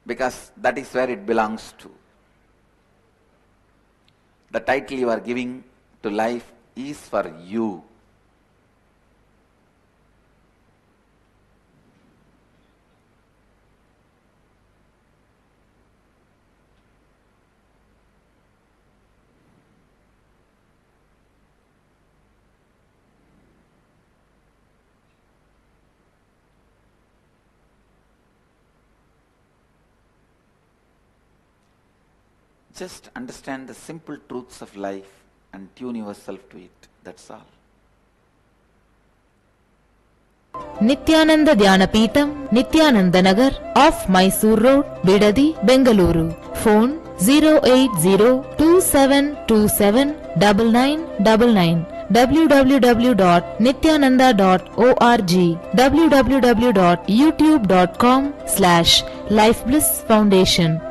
Speaker 1: Because that is where it belongs to. The title you are giving to life is for you. Just understand the simple truths of life and tune yourself to it. That's all.
Speaker 2: Nithyananda Dhyanapitham, Nithyananda Nagar, off Mysore Road, Bidadi, Bengaluru. Phone 08027279999. www.nithyananda.org. www.youtube.com/lifeblissfoundation.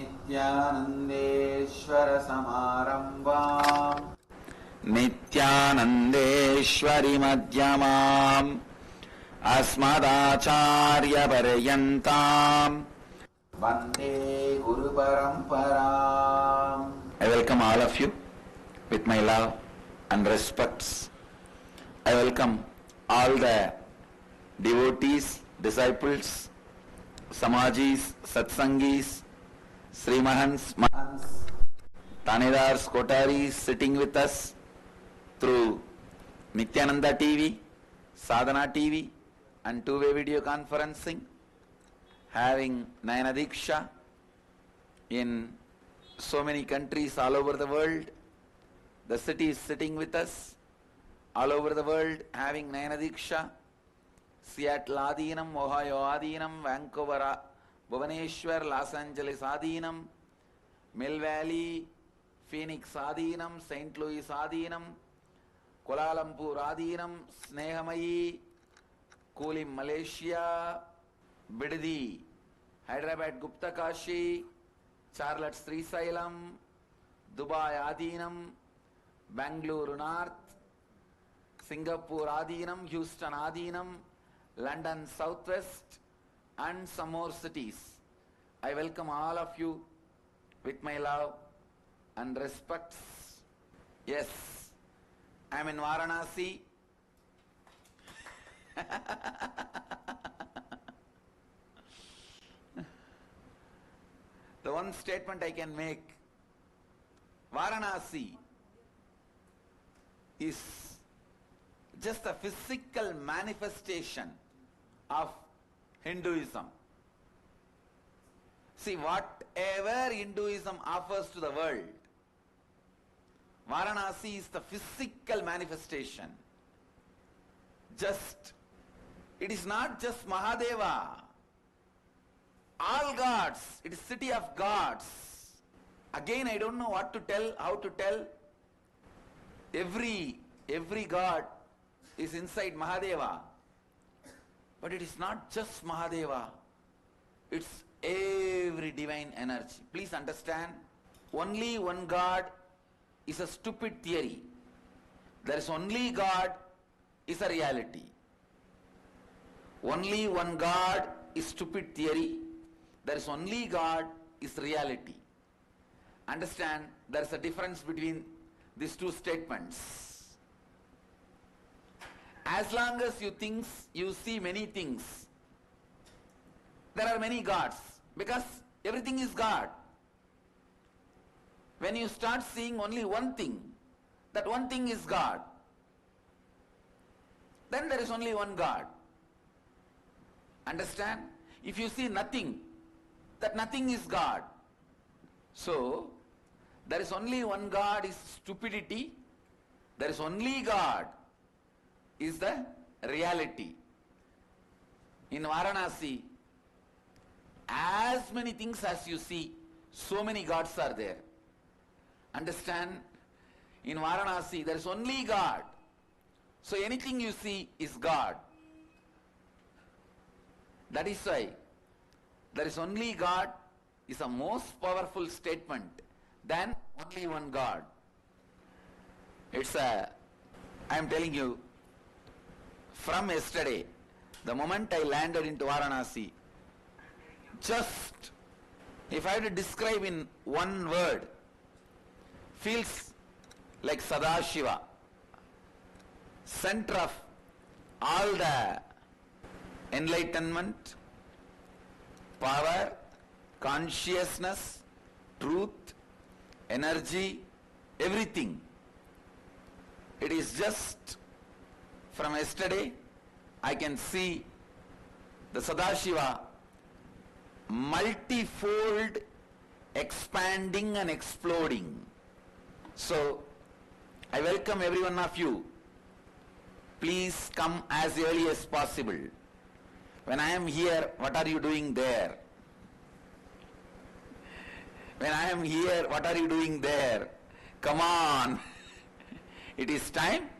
Speaker 1: नित्यानन्देश्वर समारम्भाम् नित्यानन्देश्वरि मध्यमाम् अस्मदाचार्यपर्यन्ताम् वन्दे गुरुपरम्पराम्. I welcome all of you with my love and respects. I welcome all the devotees, disciples, Samajis, Satsangis, Sri Mahants, Tanedars, Kotaris sitting with us through Nithyananda TV, Sadhana TV and two-way video conferencing, having Nayana Diksha in so many countries all over the world. The city is sitting with us all over the world, having Nayana Diksha. Seattle Adinam, Ohio Adinam, Vancouver, Bhubaneswar, Los Angeles Adinam, Mill Valley, Phoenix Adinam, St. Louis Adinam, Kuala Lumpur Adinam, Snehamayi, Kulim Malaysia, Bidadi, Hyderabad Gupta Kashi, Charlotte Sri Sailam, Dubai Adinam, Bangalore North, Singapore Adinam, Houston Adinam, London Southwest and some more cities. I welcome all of you with my love and respects. Yes, I am in Varanasi. The one statement I can make, Varanasi is just a physical manifestation of Hinduism. See, whatever Hinduism offers to the world, Varanasi is the physical manifestation. It is not just Mahadeva, all gods, it is city of gods. Again, I don't know what to tell, how to tell. Every god is inside Mahadeva. But it is not just Mahadeva, it's every divine energy. Please understand, only one God is a stupid theory. There is only God is a reality. Only one God is stupid theory. There is only God is reality. Understand, there is a difference between these two statements. As long as you see many things, there are many gods, because everything is God. When you start seeing only one thing, that one thing is God, then there is only one God. Understand? If you see nothing, that nothing is God. So, there is only one God is stupidity, there is only God is the reality. In Varanasi, as many things as you see, so many gods are there. Understand? In Varanasi, there is only God. So anything you see is God. That is why there is only God is a most powerful statement than only one God. I am telling you, from yesterday, the moment I landed into Varanasi, just, if I had to describe in one word, feels like Sadashiva, center of all the enlightenment, power, consciousness, truth, energy, everything. It is just, from yesterday, I can see the Sadashiva multifold expanding and exploding. So, I welcome every one of you. Please come as early as possible. When I am here, what are you doing there? When I am here, what are you doing there? Come on. It is time.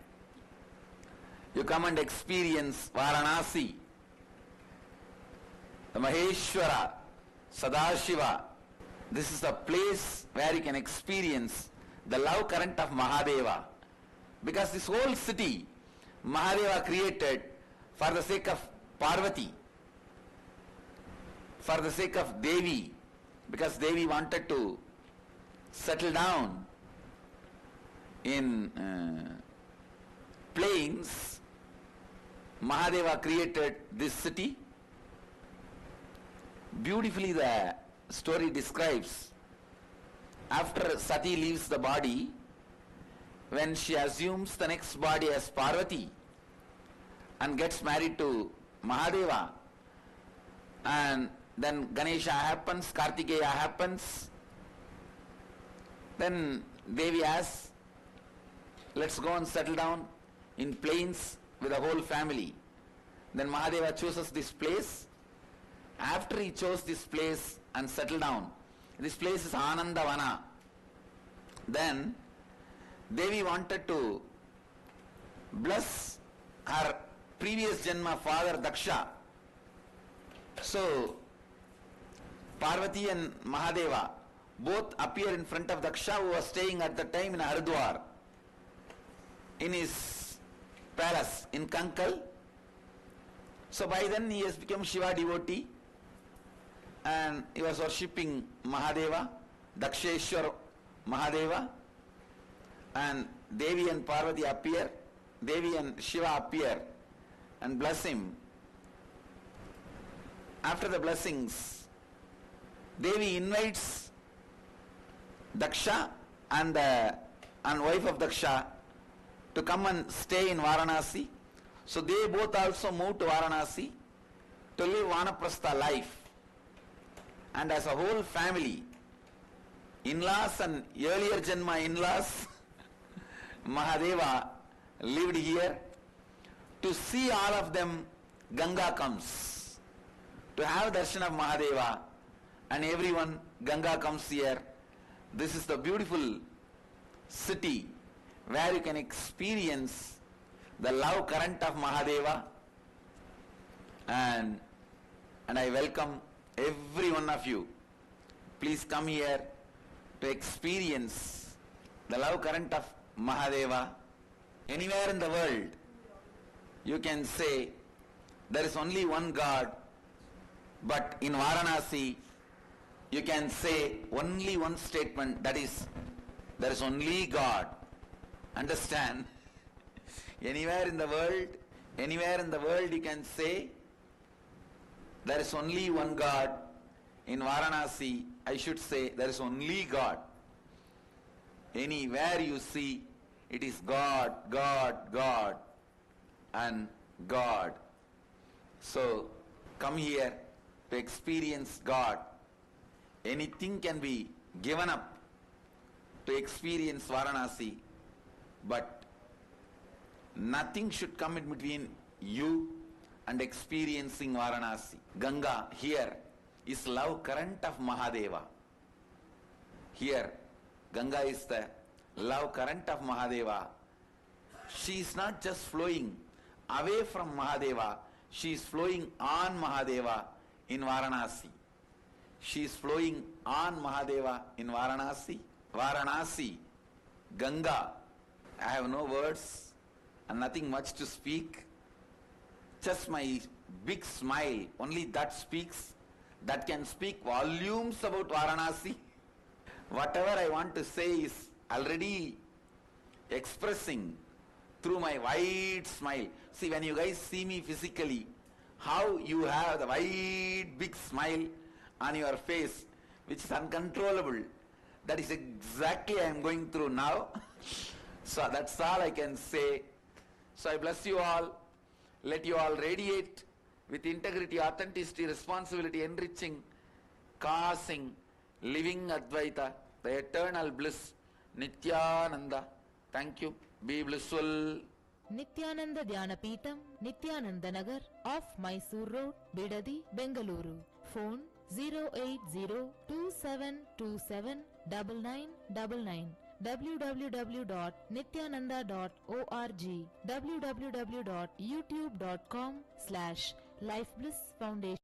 Speaker 1: You come and experience Varanasi, the Maheshwara, Sadashiva, This is the place where you can experience the love current of Mahadeva. Because this whole city, Mahadeva created for the sake of Parvati, for the sake of Devi, because Devi wanted to settle down in plains. Mahadeva created this city. Beautifully the story describes, after Sati leaves the body, when she assumes the next body as Parvati and gets married to Mahadeva, and then Ganesha happens, Kartikeya happens, then Devi asks, let's go and settle down in plains with the whole family. Then Mahadeva chooses this place. After he chose this place and settled down, this place is Anandavana. Then Devi wanted to bless her previous Janma father Daksha. So Parvati and Mahadeva both appear in front of Daksha, who was staying at the time in Haridwar, in his palace in Kankal. So by then he has become Shiva devotee and he was worshipping Mahadeva, Daksheshwar Mahadeva, and Devi and Parvati appear, Devi and Shiva appear and bless him. After the blessings, Devi invites Daksha and wife of Daksha to come and stay in Varanasi. So they both also moved to Varanasi to live Vanaprastha life. And as a whole family, in-laws and earlier Janma in-laws, Mahadeva lived here. To see all of them, Ganga comes. To have darshan of Mahadeva and everyone, Ganga comes here. This is the beautiful city where you can experience the love current of Mahadeva, and I welcome every one of you. Please come here to experience the love current of Mahadeva. Anywhere in the world, you can say there is only one God, but in Varanasi, you can say only one statement, that is, there is only God. Understand? Anywhere in the world you can say there is only one God. In Varanasi, I should say there is only God. Anywhere you see, it is God, God, God and God. So come here to experience God. Anything can be given up to experience Varanasi, but nothing should come in between you and experiencing Varanasi. Ganga here is love current of Mahadeva. Here, Ganga is the love current of Mahadeva. She is not just flowing away from Mahadeva, she is flowing on Mahadeva in Varanasi. She is flowing on Mahadeva in Varanasi. Varanasi, Ganga. I have no words and nothing much to speak. Just my big smile, only that speaks, that can speak volumes about Varanasi. Whatever I want to say is already expressing through my wide smile. See, when you guys see me physically, how you have the wide big smile on your face, which is uncontrollable. That is exactly I am going through now. So that's all I can say. So I bless you all. Let you all radiate with integrity, authenticity, responsibility, enriching, causing, living Advaita, the eternal bliss, Nithyananda. Thank you. Be blissful.
Speaker 2: Nithyananda Dhyanapitham, Nithyananda Nagar, off Mysore Road, Bidadi, Bengaluru. Phone 08027279999. www.nithyananda.org. www.youtube.com/lifeblissfoundation.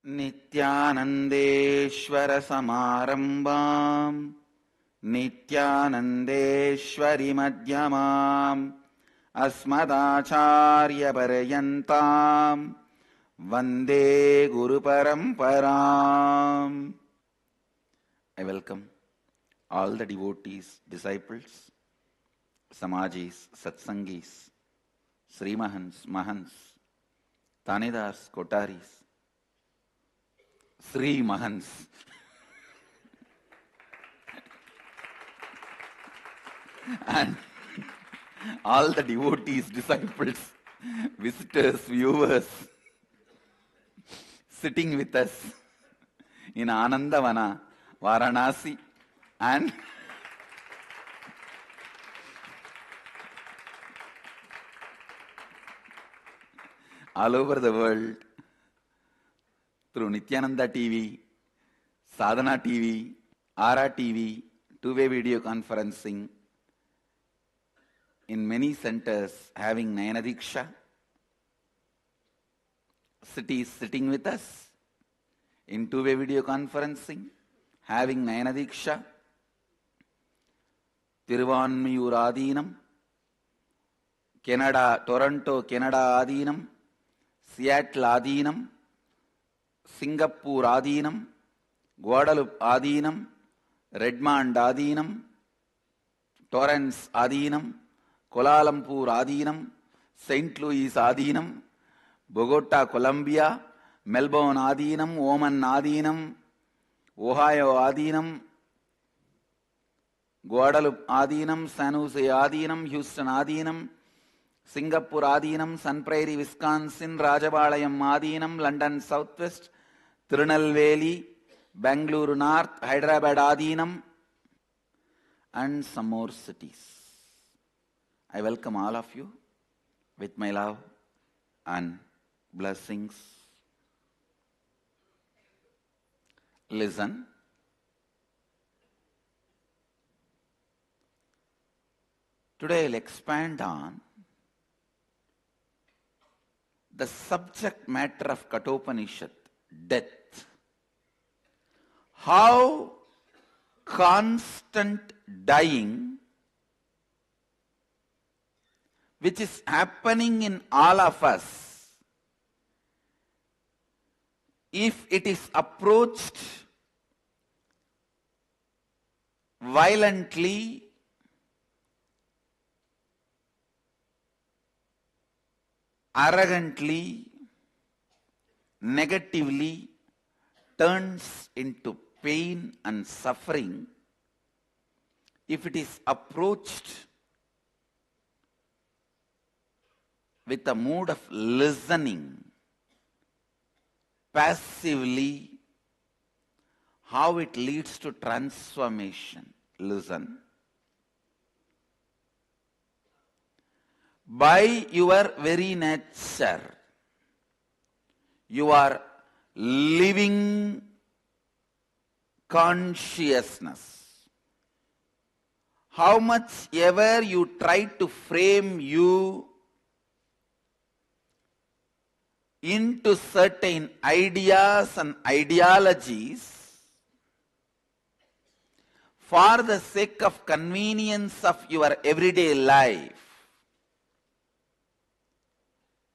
Speaker 1: Nithyanandeshwara samarambam Nithyanandeshwari madhyamam Asmadacharya paryantam Vande Guru Paramparam. I welcome all the devotees, disciples, Samajis, Satsangis, Sri Mahans, Mahans, Tanedars, Kotaris, Sri Mahans, and all the devotees, disciples, visitors, viewers, sitting with us in Anandavana, Varanasi, and all over the world through Nithyananda TV, Sadhana TV, Ara TV, two-way video conferencing, in many centers having Nayanadiksha, cities sitting with us in two-way video conferencing, having Nayanadiksha, Tiruvanmiyur Adinam, Canada, Toronto, Canada Adinam, Seattle Adinam, Singapore Adinam, Guadalupe Adinam, Redmond Adinam, Torrance Adinam, Kuala Lumpur Adinam, St. Louis Adinam, Bogota, Colombia, Melbourne Adinam, Oman Adinam, Ohio Adinam, Guadalupe Adinam, San Jose Adinam, Houston Adinam, Singapore Adinam, Sun Prairie, Wisconsin, Rajabalayam Adinam, London Southwest, Tirunelveli, Bangalore North, Hyderabad Adinam, and some more cities. I welcome all of you with my love and blessings. Listen. Today I'll expand on the subject matter of Kathopanishad, death. How constant dying, which is happening in all of us, if it is approached violently, arrogantly, negatively, turns into pain and suffering. If it is approached with a mood of listening, passively, how it leads to transformation. Listen. By your very nature, you are living consciousness. How much ever you try to frame you into certain ideas and ideologies for the sake of convenience of your everyday life,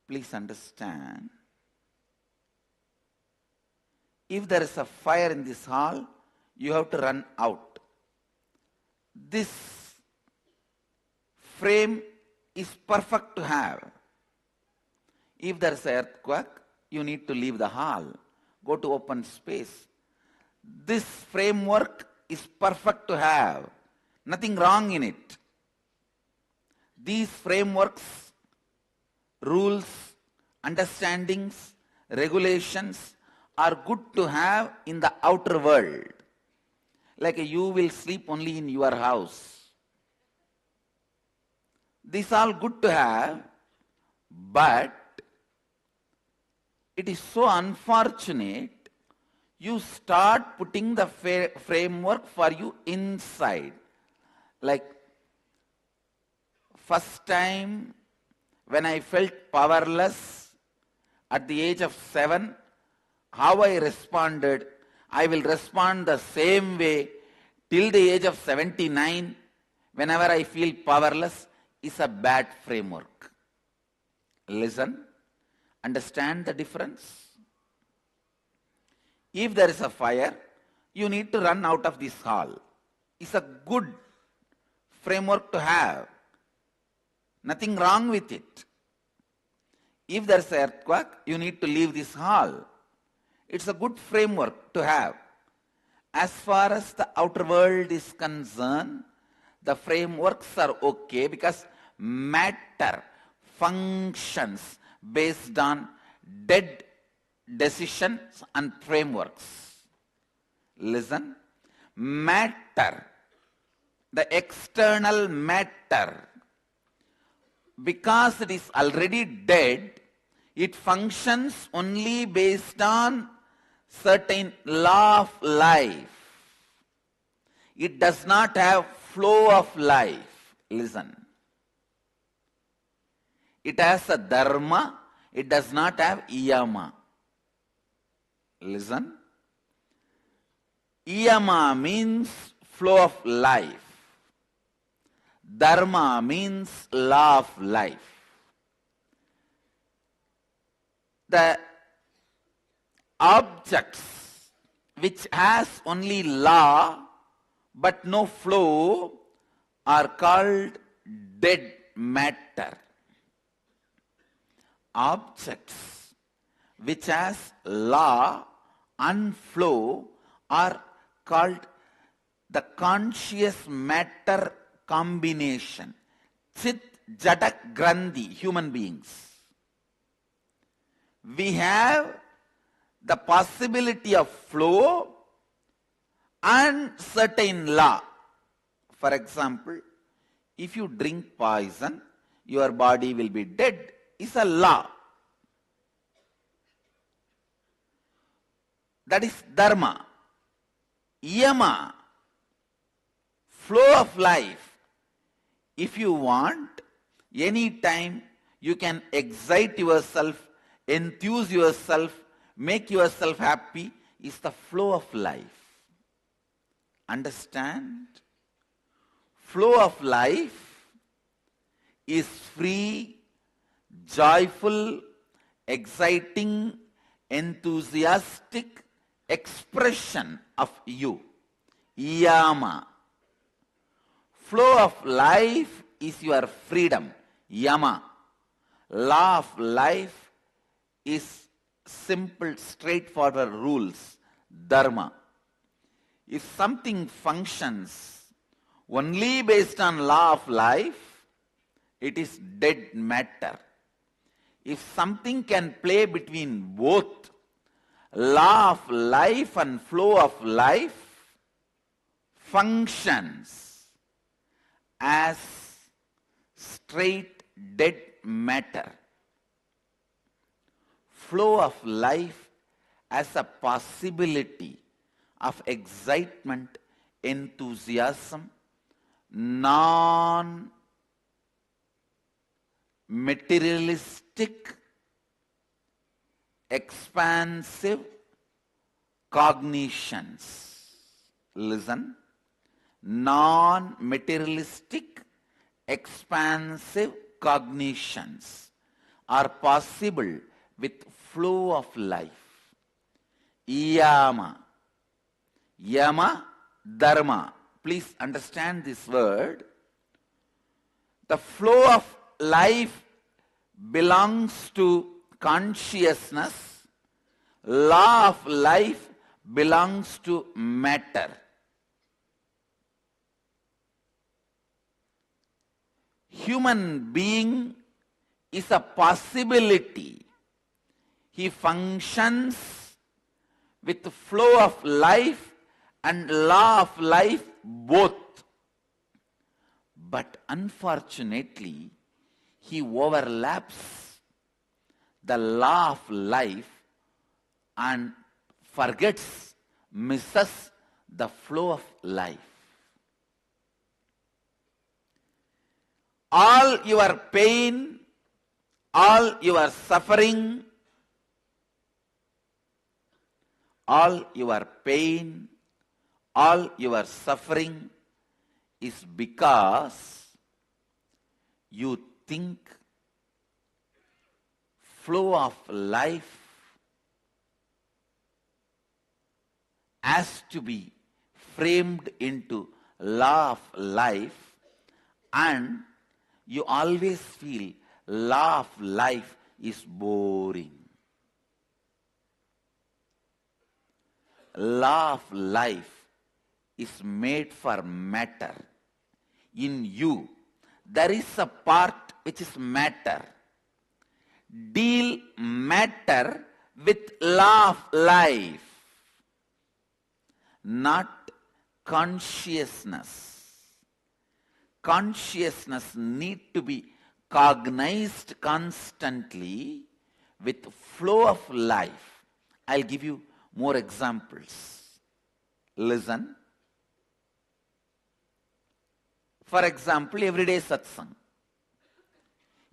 Speaker 1: please understand, if there is a fire in this hall, you have to run out. This frame is perfect to have. If there is an earthquake, you need to leave the hall, go to open space. This framework is perfect to have. Nothing wrong in it. These frameworks, rules, understandings, regulations are good to have in the outer world. Like you will sleep only in your house. These are all good to have, but it is so unfortunate you start putting the framework for you inside. Like first time when I felt powerless at the age of 7, how I responded, I will respond the same way till the age of 79, whenever I feel powerless, is a bad framework. Listen, understand the difference. If there is a fire, you need to run out of this hall. It's a good framework to have. Nothing wrong with it. If there is an earthquake, you need to leave this hall. It's a good framework to have. As far as the outer world is concerned, the frameworks are okay because matter functions based on dead decisions and frameworks. Listen, matter, the external matter, because it is already dead, it functions only based on certain law of life. It does not have flow of life. Listen. It has a dharma, it does not have yama. Listen. Yama means flow of life. Dharma means law of life. The objects which has only law but no flow are called dead matter. Objects which has law and flow are called the conscious matter combination. Chit, Jada, Grandhi, human beings. We have the possibility of flow and certain law. For example, if you drink poison, your body will be dead. It's a law. That is dharma. Yama, flow of life. If you want, any time you can excite yourself, enthuse yourself, make yourself happy, is the flow of life. Understand? Flow of life is free, joyful, exciting, enthusiastic expression of you. Yama. Flow of life is your freedom. Yama. Law of life is simple, straightforward rules. Dharma. If something functions only based on law of life, it is dead matter. If something can play between both law of life and flow of life, functions as straight dead matter. Flow of life as a possibility of excitement, enthusiasm, non-materialistic, expansive cognitions. Listen. Non-materialistic, expansive cognitions are possible with flow of life. Yama. Yama, dharma. Please understand this word. The flow of life belongs to consciousness. Law of life belongs to matter. Human being is a possibility. He functions with flow of life and law of life both. But unfortunately, he overlaps the law of life and forgets, misses the flow of life. All your pain, all your suffering all your pain, all your suffering is because you think flow of life has to be framed into law of life, and you always feel law of life is boring. Law of life is made for matter. In you, there is a part which is matter. Deal matter with law of life, not consciousness. Consciousness need to be cognized constantly with flow of life. I'll give you more examples. Listen. For example, everyday satsang.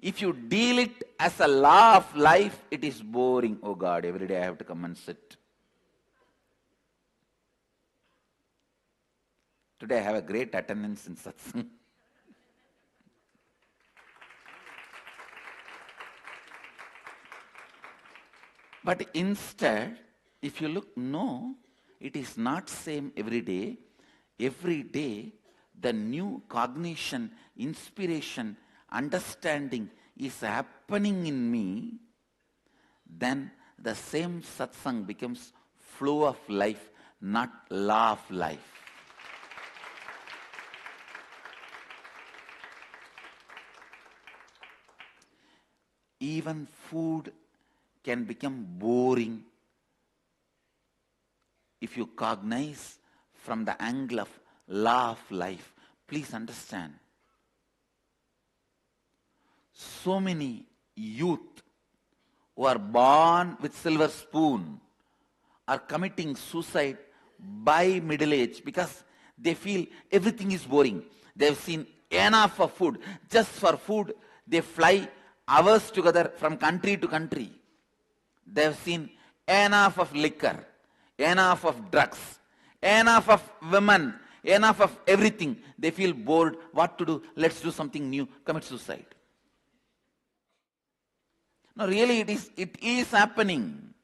Speaker 1: If you deal it as a law of life, it is boring. Oh God, every day I have to come and sit. Today I have a great attendance in satsang. But instead, if you look, no, it is not same every day. Every day, the new cognition, inspiration, understanding is happening in me, then the same satsang becomes flow of life, not law of life. Even food can become boring if you cognize from the angle of law of life. Please understand, so many youth who are born with silver spoon are committing suicide by middle age because they feel everything is boring. They have seen enough of food. Just for food, they fly hours together from country to country. They have seen enough of liquor, enough of drugs, enough of women, enough of everything. They feel bored. What to do? Let's do something new. Commit suicide. No, really it is happening.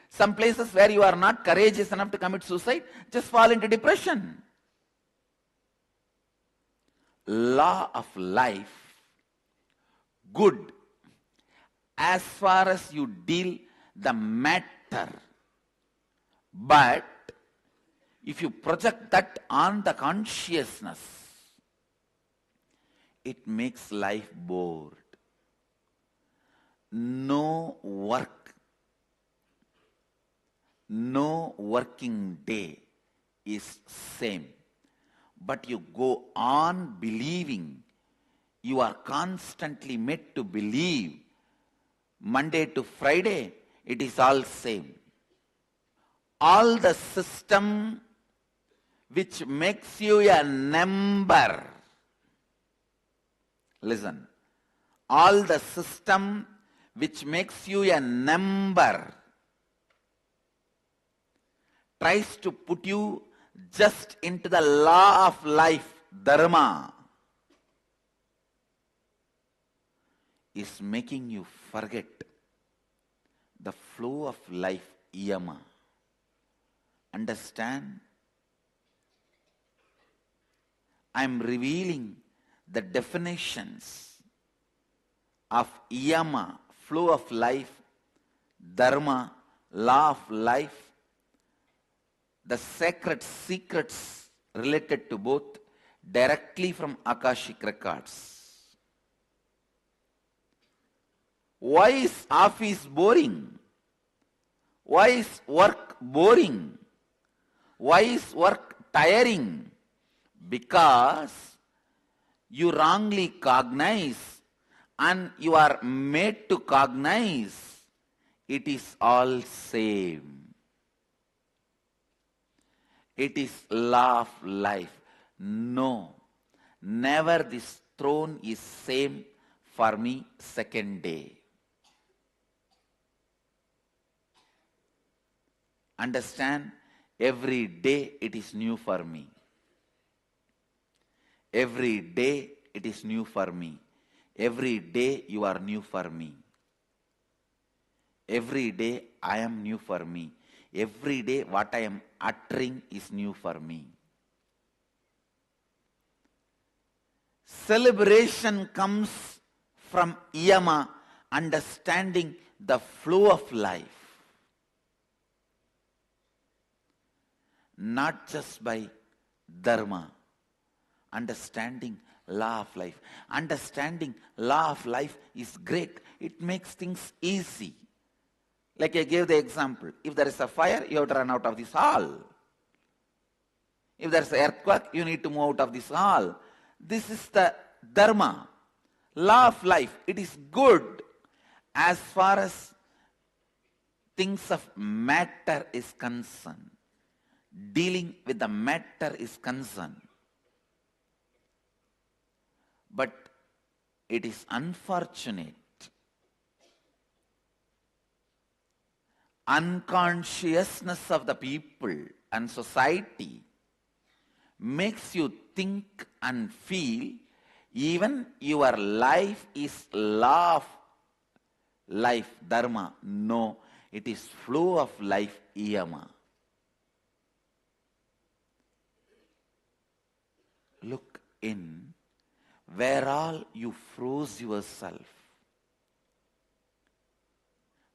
Speaker 1: Some places where you are not courageous enough to commit suicide, just fall into depression. Law of life, good, as far as you deal the matter. But if you project that on the consciousness, it makes life bored. No work, no working day is same. But you go on believing, you are constantly made to believe, Monday to Friday, it is all same. All the system which makes you a number, listen, all the system which makes you a number tries to put you just into the law of life, dharma, is making you forget the flow of life, yama. Understand? I am revealing the definitions of yama, flow of life, dharma, law of life, the sacred secrets related to both directly from Akashic records. Why is office boring? Why is work boring? Why is work tiring? Because you wrongly cognize and you are made to cognize it is all same. It is law of life. No, never this throne is same for me second day. Understand, every day it is new for me. Every day it is new for me. Every day you are new for me. Every day I am new for me. Every day what I am uttering is new for me. Celebration comes from yama, understanding the flow of life. Not just by dharma, understanding law of life. Understanding law of life is great. It makes things easy. Like I gave the example, if there is a fire, you have to run out of this hall. If there is an earthquake, you need to move out of this hall. This is the dharma, law of life. It is good as far as things of matter is concerned. Dealing with the matter is concerned. But it is unfortunate. Unconsciousness of the people and society makes you think and feel even your life is law of life, dharma. No, it is flow of life, yama. Look in where all you froze yourself.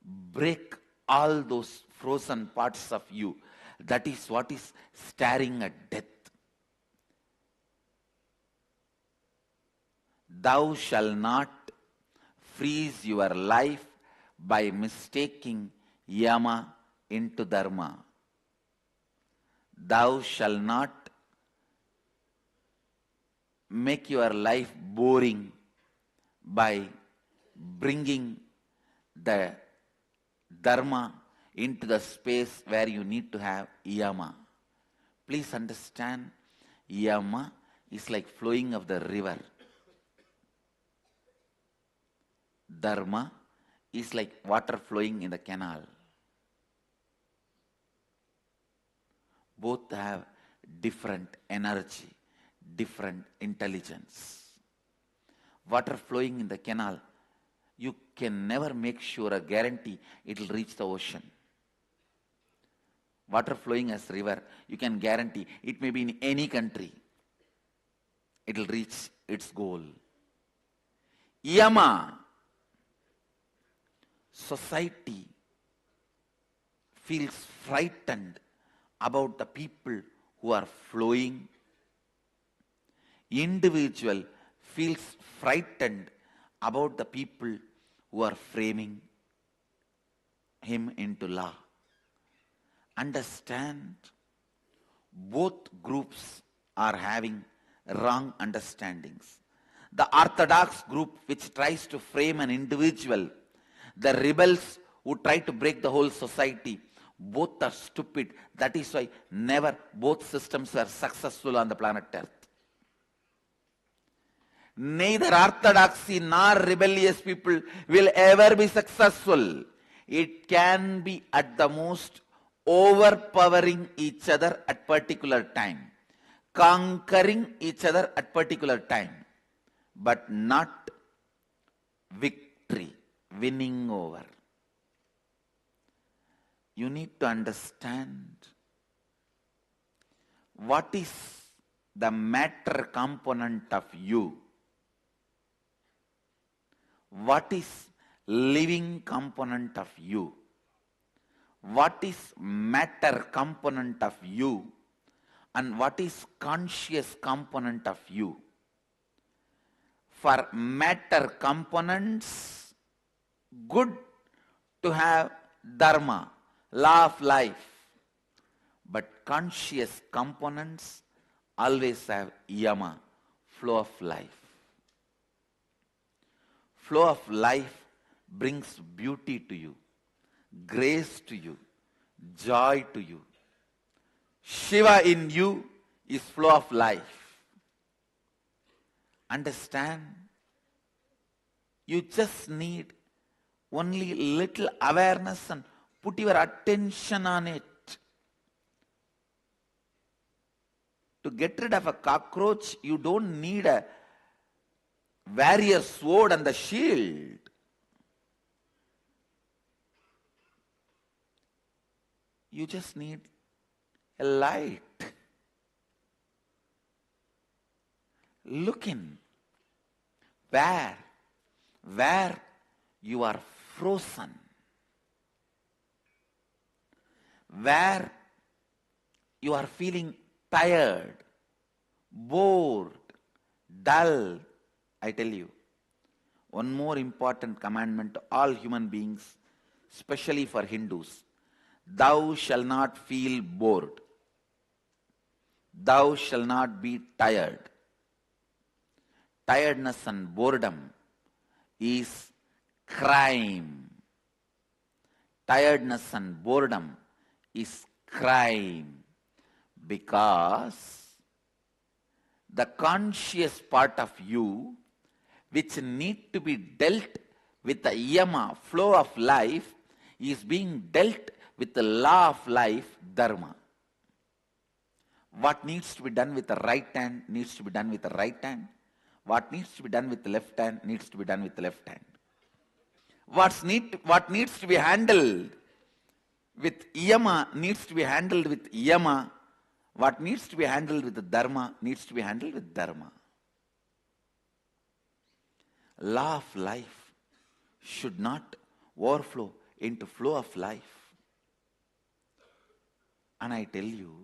Speaker 1: Break all those frozen parts of you. That is what is staring at death. Thou shalt not freeze your life by mistaking yama into dharma. Thou shalt not make your life boring by bringing the dharma into the space where you need to have yama. Please understand, yama is like flowing of the river. Dharma is like water flowing in the canal. Both have different energy, different intelligence. Water flowing in the canal, you can never make sure or guarantee it will reach the ocean. Water flowing as river, you can guarantee it may be in any country. It will reach its goal. Yama. Society feels frightened about the people who are flowing. Individual feels frightened about the people who are framing him into law. Understand, both groups are having wrong understandings. The orthodox group which tries to frame an individual, the rebels who try to break the whole society, both are stupid. That is why never both systems are successful on the planet Earth. Neither orthodoxy nor rebellious people will ever be successful. It can be at the most overpowering each other at particular time, conquering each other at particular time, but not victory, winning over. You need to understand what is the matter component of you. What is living component of you? What is matter component of you? And what is conscious component of you? For matter components, good to have dharma, law of life. But conscious components always have yama, flow of life. Flow of life brings beauty to you, grace to you, joy to you. Shiva in you is flow of life. Understand? You just need only little awareness and put your attention on it. To get rid of a cockroach, you don't need a warrior sword and the shield. You just need a light. Look in where you are frozen, where you are feeling tired, bored, dull. I tell you, one more important commandment to all human beings, especially for Hindus: thou shalt not feel bored. Thou shalt not be tired. Tiredness and boredom is crime. Tiredness and boredom is crime, because the conscious part of you, which need to be dealt with the yama, flow of life, is being dealt with the law of life, dharma. What needs to be done with the right hand needs to be done with the right hand. What needs to be done with the left hand needs to be done with the left hand. What needs to be handled with yama needs to be handled with yama. What needs to be handled with the dharma needs to be handled with dharma. Law of life should not overflow into flow of life. And I tell you,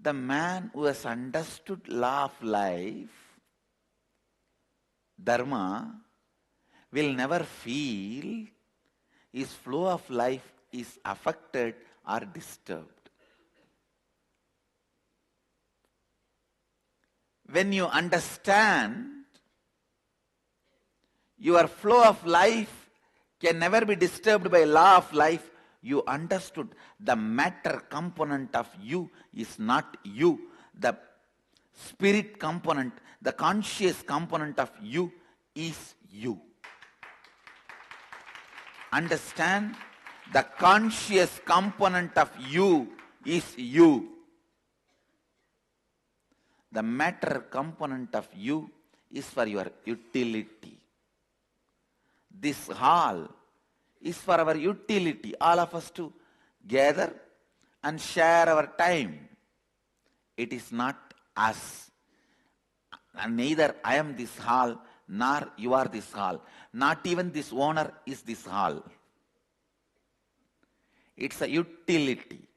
Speaker 1: the man who has understood law of life, dharma, will never feel his flow of life is affected or disturbed. When you understand your flow of life can never be disturbed by law of life, you understood the matter component of you is not you. The spirit component, the conscious component of you is you. Understand, the conscious component of you is you. The matter component of you is for your utility. This hall is for our utility, all of us to gather and share our time. It is not us. And neither I am this hall, nor you are this hall. Not even this owner is this hall. It's a utility.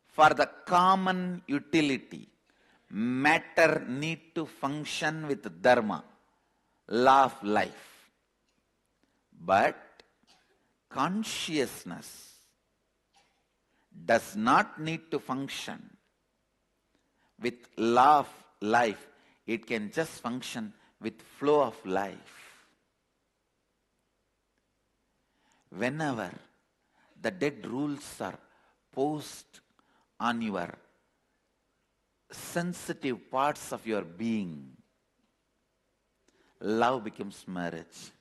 Speaker 1: For the common utility, matter need to function with dharma, law of life. But consciousness does not need to function with law of life. It can just function with flow of life. Whenever the dead rules are posed on your sensitive parts of your being, love becomes marriage.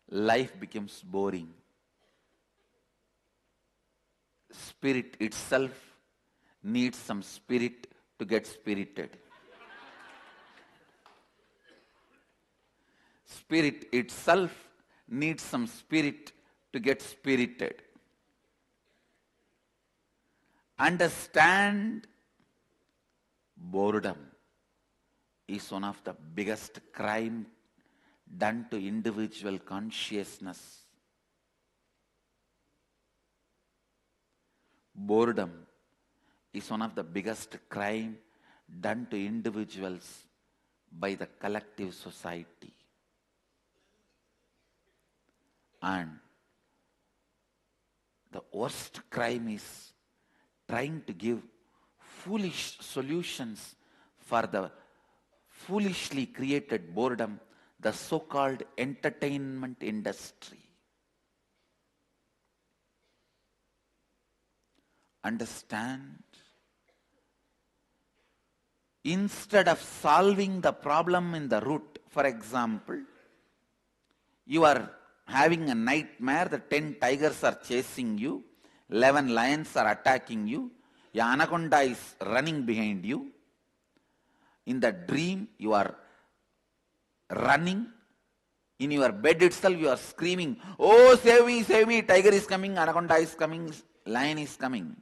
Speaker 1: Life becomes boring. Spirit itself needs some spirit to get spirited. Spirit itself needs some spirit to get spirited. Understand, boredom is one of the biggest crime done to individual consciousness. Boredom is one of the biggest crime done to individuals by the collective society. And the worst crime is trying to give foolish solutions for the foolishly created boredom, the so-called entertainment industry. Understand? Instead of solving the problem in the root, for example, you are having a nightmare that 10 tigers are chasing you, 11 lions are attacking you, your anaconda is running behind you. In the dream, you are running. In your bed itself, you are screaming, "Oh, save me, tiger is coming, anaconda is coming, lion is coming."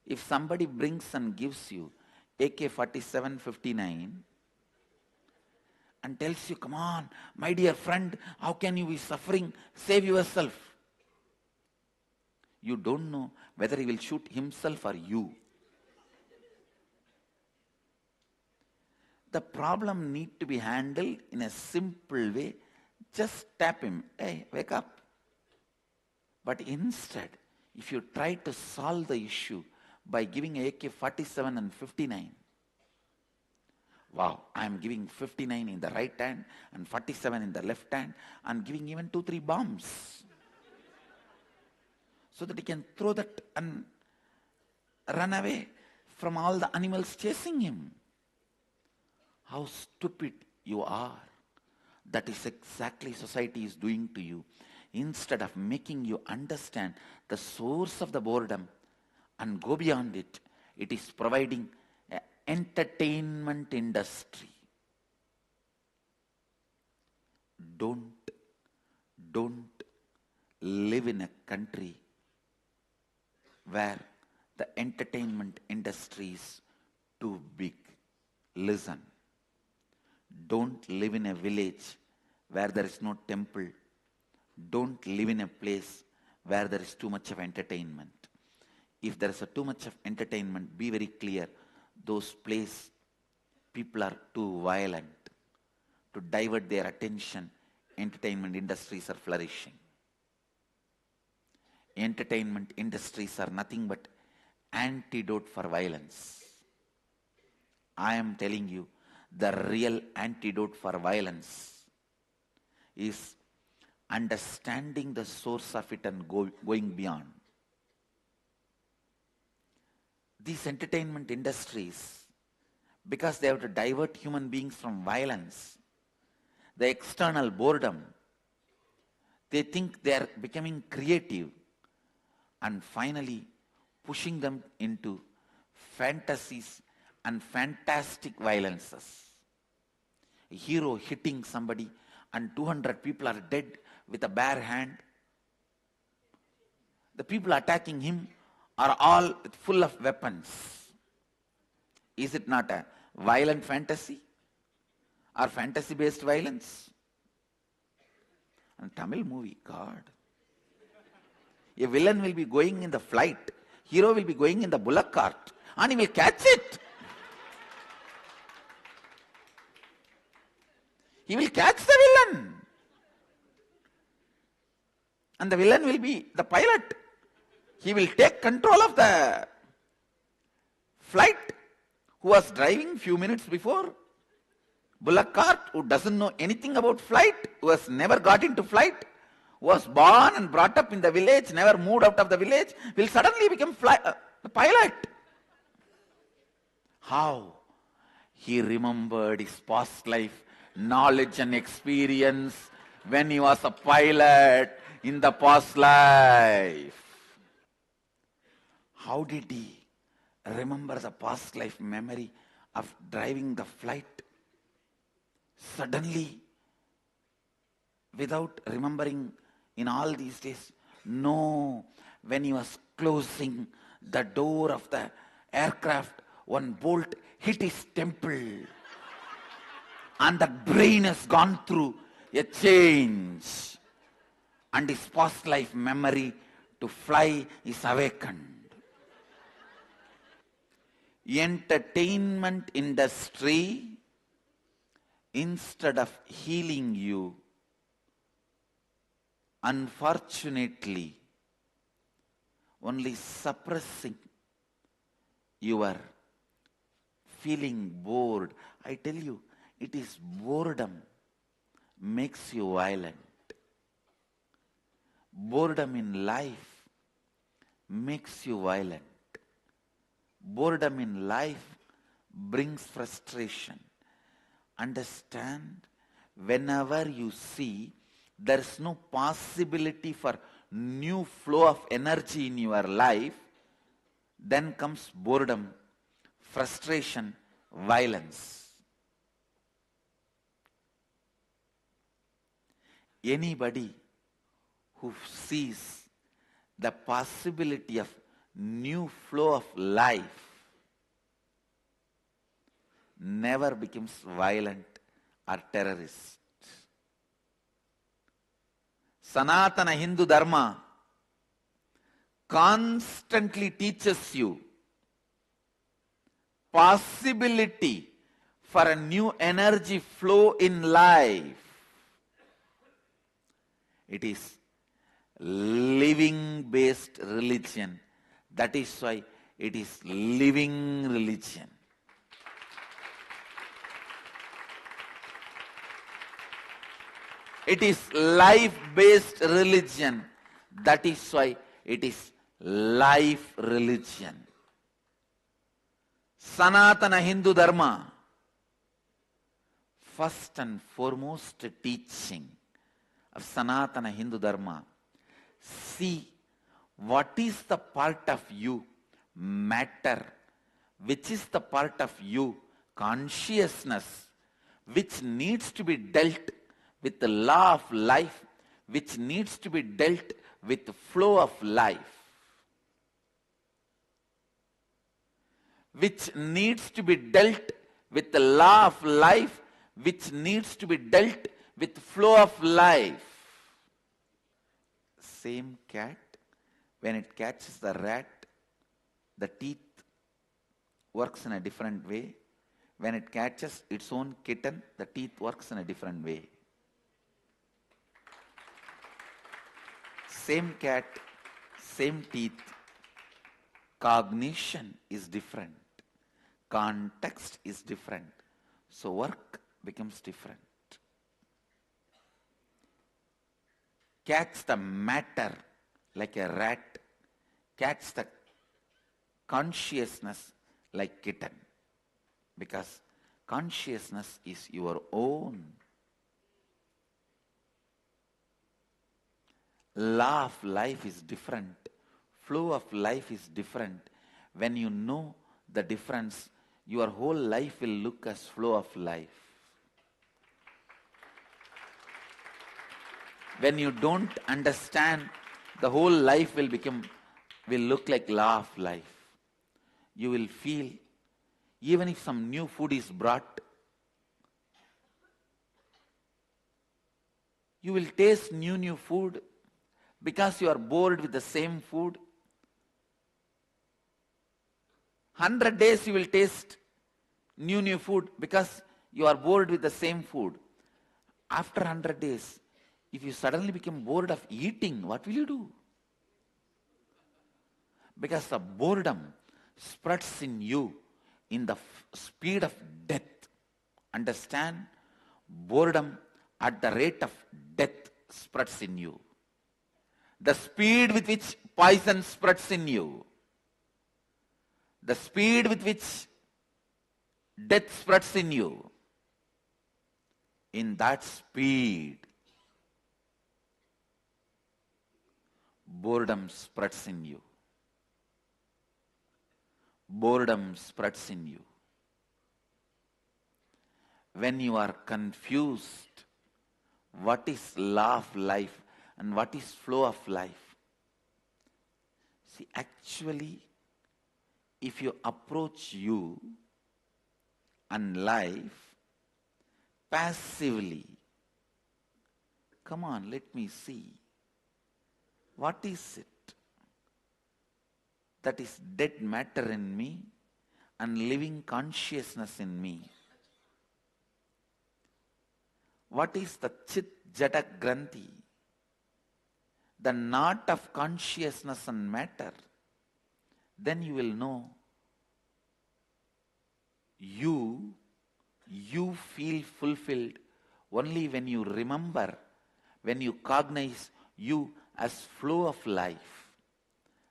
Speaker 1: If somebody brings and gives you AK-47 59 and tells you, "Come on, my dear friend, how can you be suffering? Save yourself." You don't know whether he will shoot himself or you. The problem needs to be handled in a simple way. Just tap him. "Hey, wake up." But instead, if you try to solve the issue by giving AK-47 and 59, wow, I am giving 59 in the right hand and 47 in the left hand. I am giving even 2-3 bombs so that he can throw that and run away from all the animals chasing him. How stupid you are. That is exactly society is doing to you. Instead of making you understand the source of the boredom and go beyond it, it is providing an entertainment industry. Don't live in a country where the entertainment industry is too big. Listen. Don't live in a village where there is no temple. Don't live in a place where there is too much of entertainment. If there is too much of entertainment, be very clear. Those places, people are too violent. To divert their attention, entertainment industries are flourishing. Entertainment industries are nothing but antidote for violence. I am telling you, the real antidote for violence is understanding the source of it and going beyond. These entertainment industries, because they have to divert human beings from violence, the external boredom, they think they are becoming creative and finally pushing them into fantasies and fantastic violences. A hero hitting somebody and 200 people are dead with a bare hand. The people attacking him are all full of weapons. Is it not a violent fantasy or fantasy-based violence? And Tamil movie, God. A villain will be going in the flight. Hero will be going in the bullock cart and he will catch it. He will catch the villain. And the villain will be the pilot. He will take control of the flight who was driving few minutes before. Bullock cart, who doesn't know anything about flight, who has never got into flight, who was born and brought up in the village, never moved out of the village, will suddenly become the pilot. How? He remembered his past life, knowledge and experience when he was a pilot in the past life. How did he remember the past life memory of driving the flight? Suddenly, without remembering in all these days, no, when he was closing the door of the aircraft, one bolt hit his temple. And the brain has gone through a change. And his past life memory to fly is awakened. Entertainment industry, instead of healing you, unfortunately, only suppressing your feeling bored. I tell you, it is boredom makes you violent. Boredom in life makes you violent. Boredom in life brings frustration. Understand, whenever you see there is no possibility for new flow of energy in your life, then comes boredom, frustration, violence. Anybody who sees the possibility of new flow of life never becomes violent or terrorist. Sanatana Hindu Dharma constantly teaches you possibility for a new energy flow in life. It is living based religion. That is why it is living religion. It is life-based religion. That is why it is life religion. Sanatana Hindu Dharma, first and foremost teaching of Sanatana Hindu Dharma, see what is the part of you, matter, which is the part of you, consciousness, which needs to be dealt with the law of life, which needs to be dealt with the flow of life, which needs to be dealt with the law of life, which needs to be dealt with flow of life. Same cat, when it catches the rat, the teeth works in a different way. When it catches its own kitten, the teeth works in a different way. Same cat, same teeth. Cognition is different. Context is different. So work becomes different. Catch the matter like a rat. Catch the consciousness like kitten. Because consciousness is your own. Law of life is different. Flow of life is different. When you know the difference, your whole life will look as flow of life. When you don't understand, the whole life will look like law of life. You will feel, even if some new food is brought, you will taste new food because you are bored with the same food. 100 days you will taste new food because you are bored with the same food. After 100 days, if you suddenly become bored of eating, what will you do? Because the boredom spreads in you in the speed of death. Understand? Boredom at the rate of death spreads in you. The speed with which poison spreads in you. The speed with which death spreads in you. In that speed, boredom spreads in you. Boredom spreads in you. When you are confused, what is law of life and what is flow of life? See, actually, if you approach you and life passively, come on, let me see. What is it that is dead matter in me and living consciousness in me? What is the Chit Jada Granthi? The knot of consciousness and matter. Then you will know you feel fulfilled only when you remember, when you cognize you as flow of life,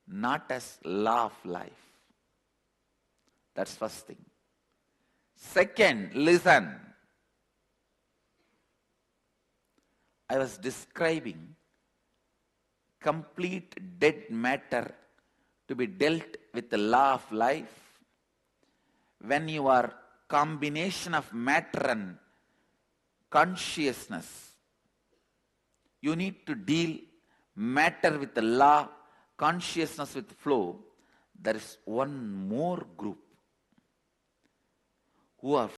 Speaker 1: not as law of life. That's first thing. Second, listen. I was describing complete dead matter to be dealt with the law of life. When you are combination of matter and consciousness, you need to deal matter with the law, consciousness with flow. There is one more group who are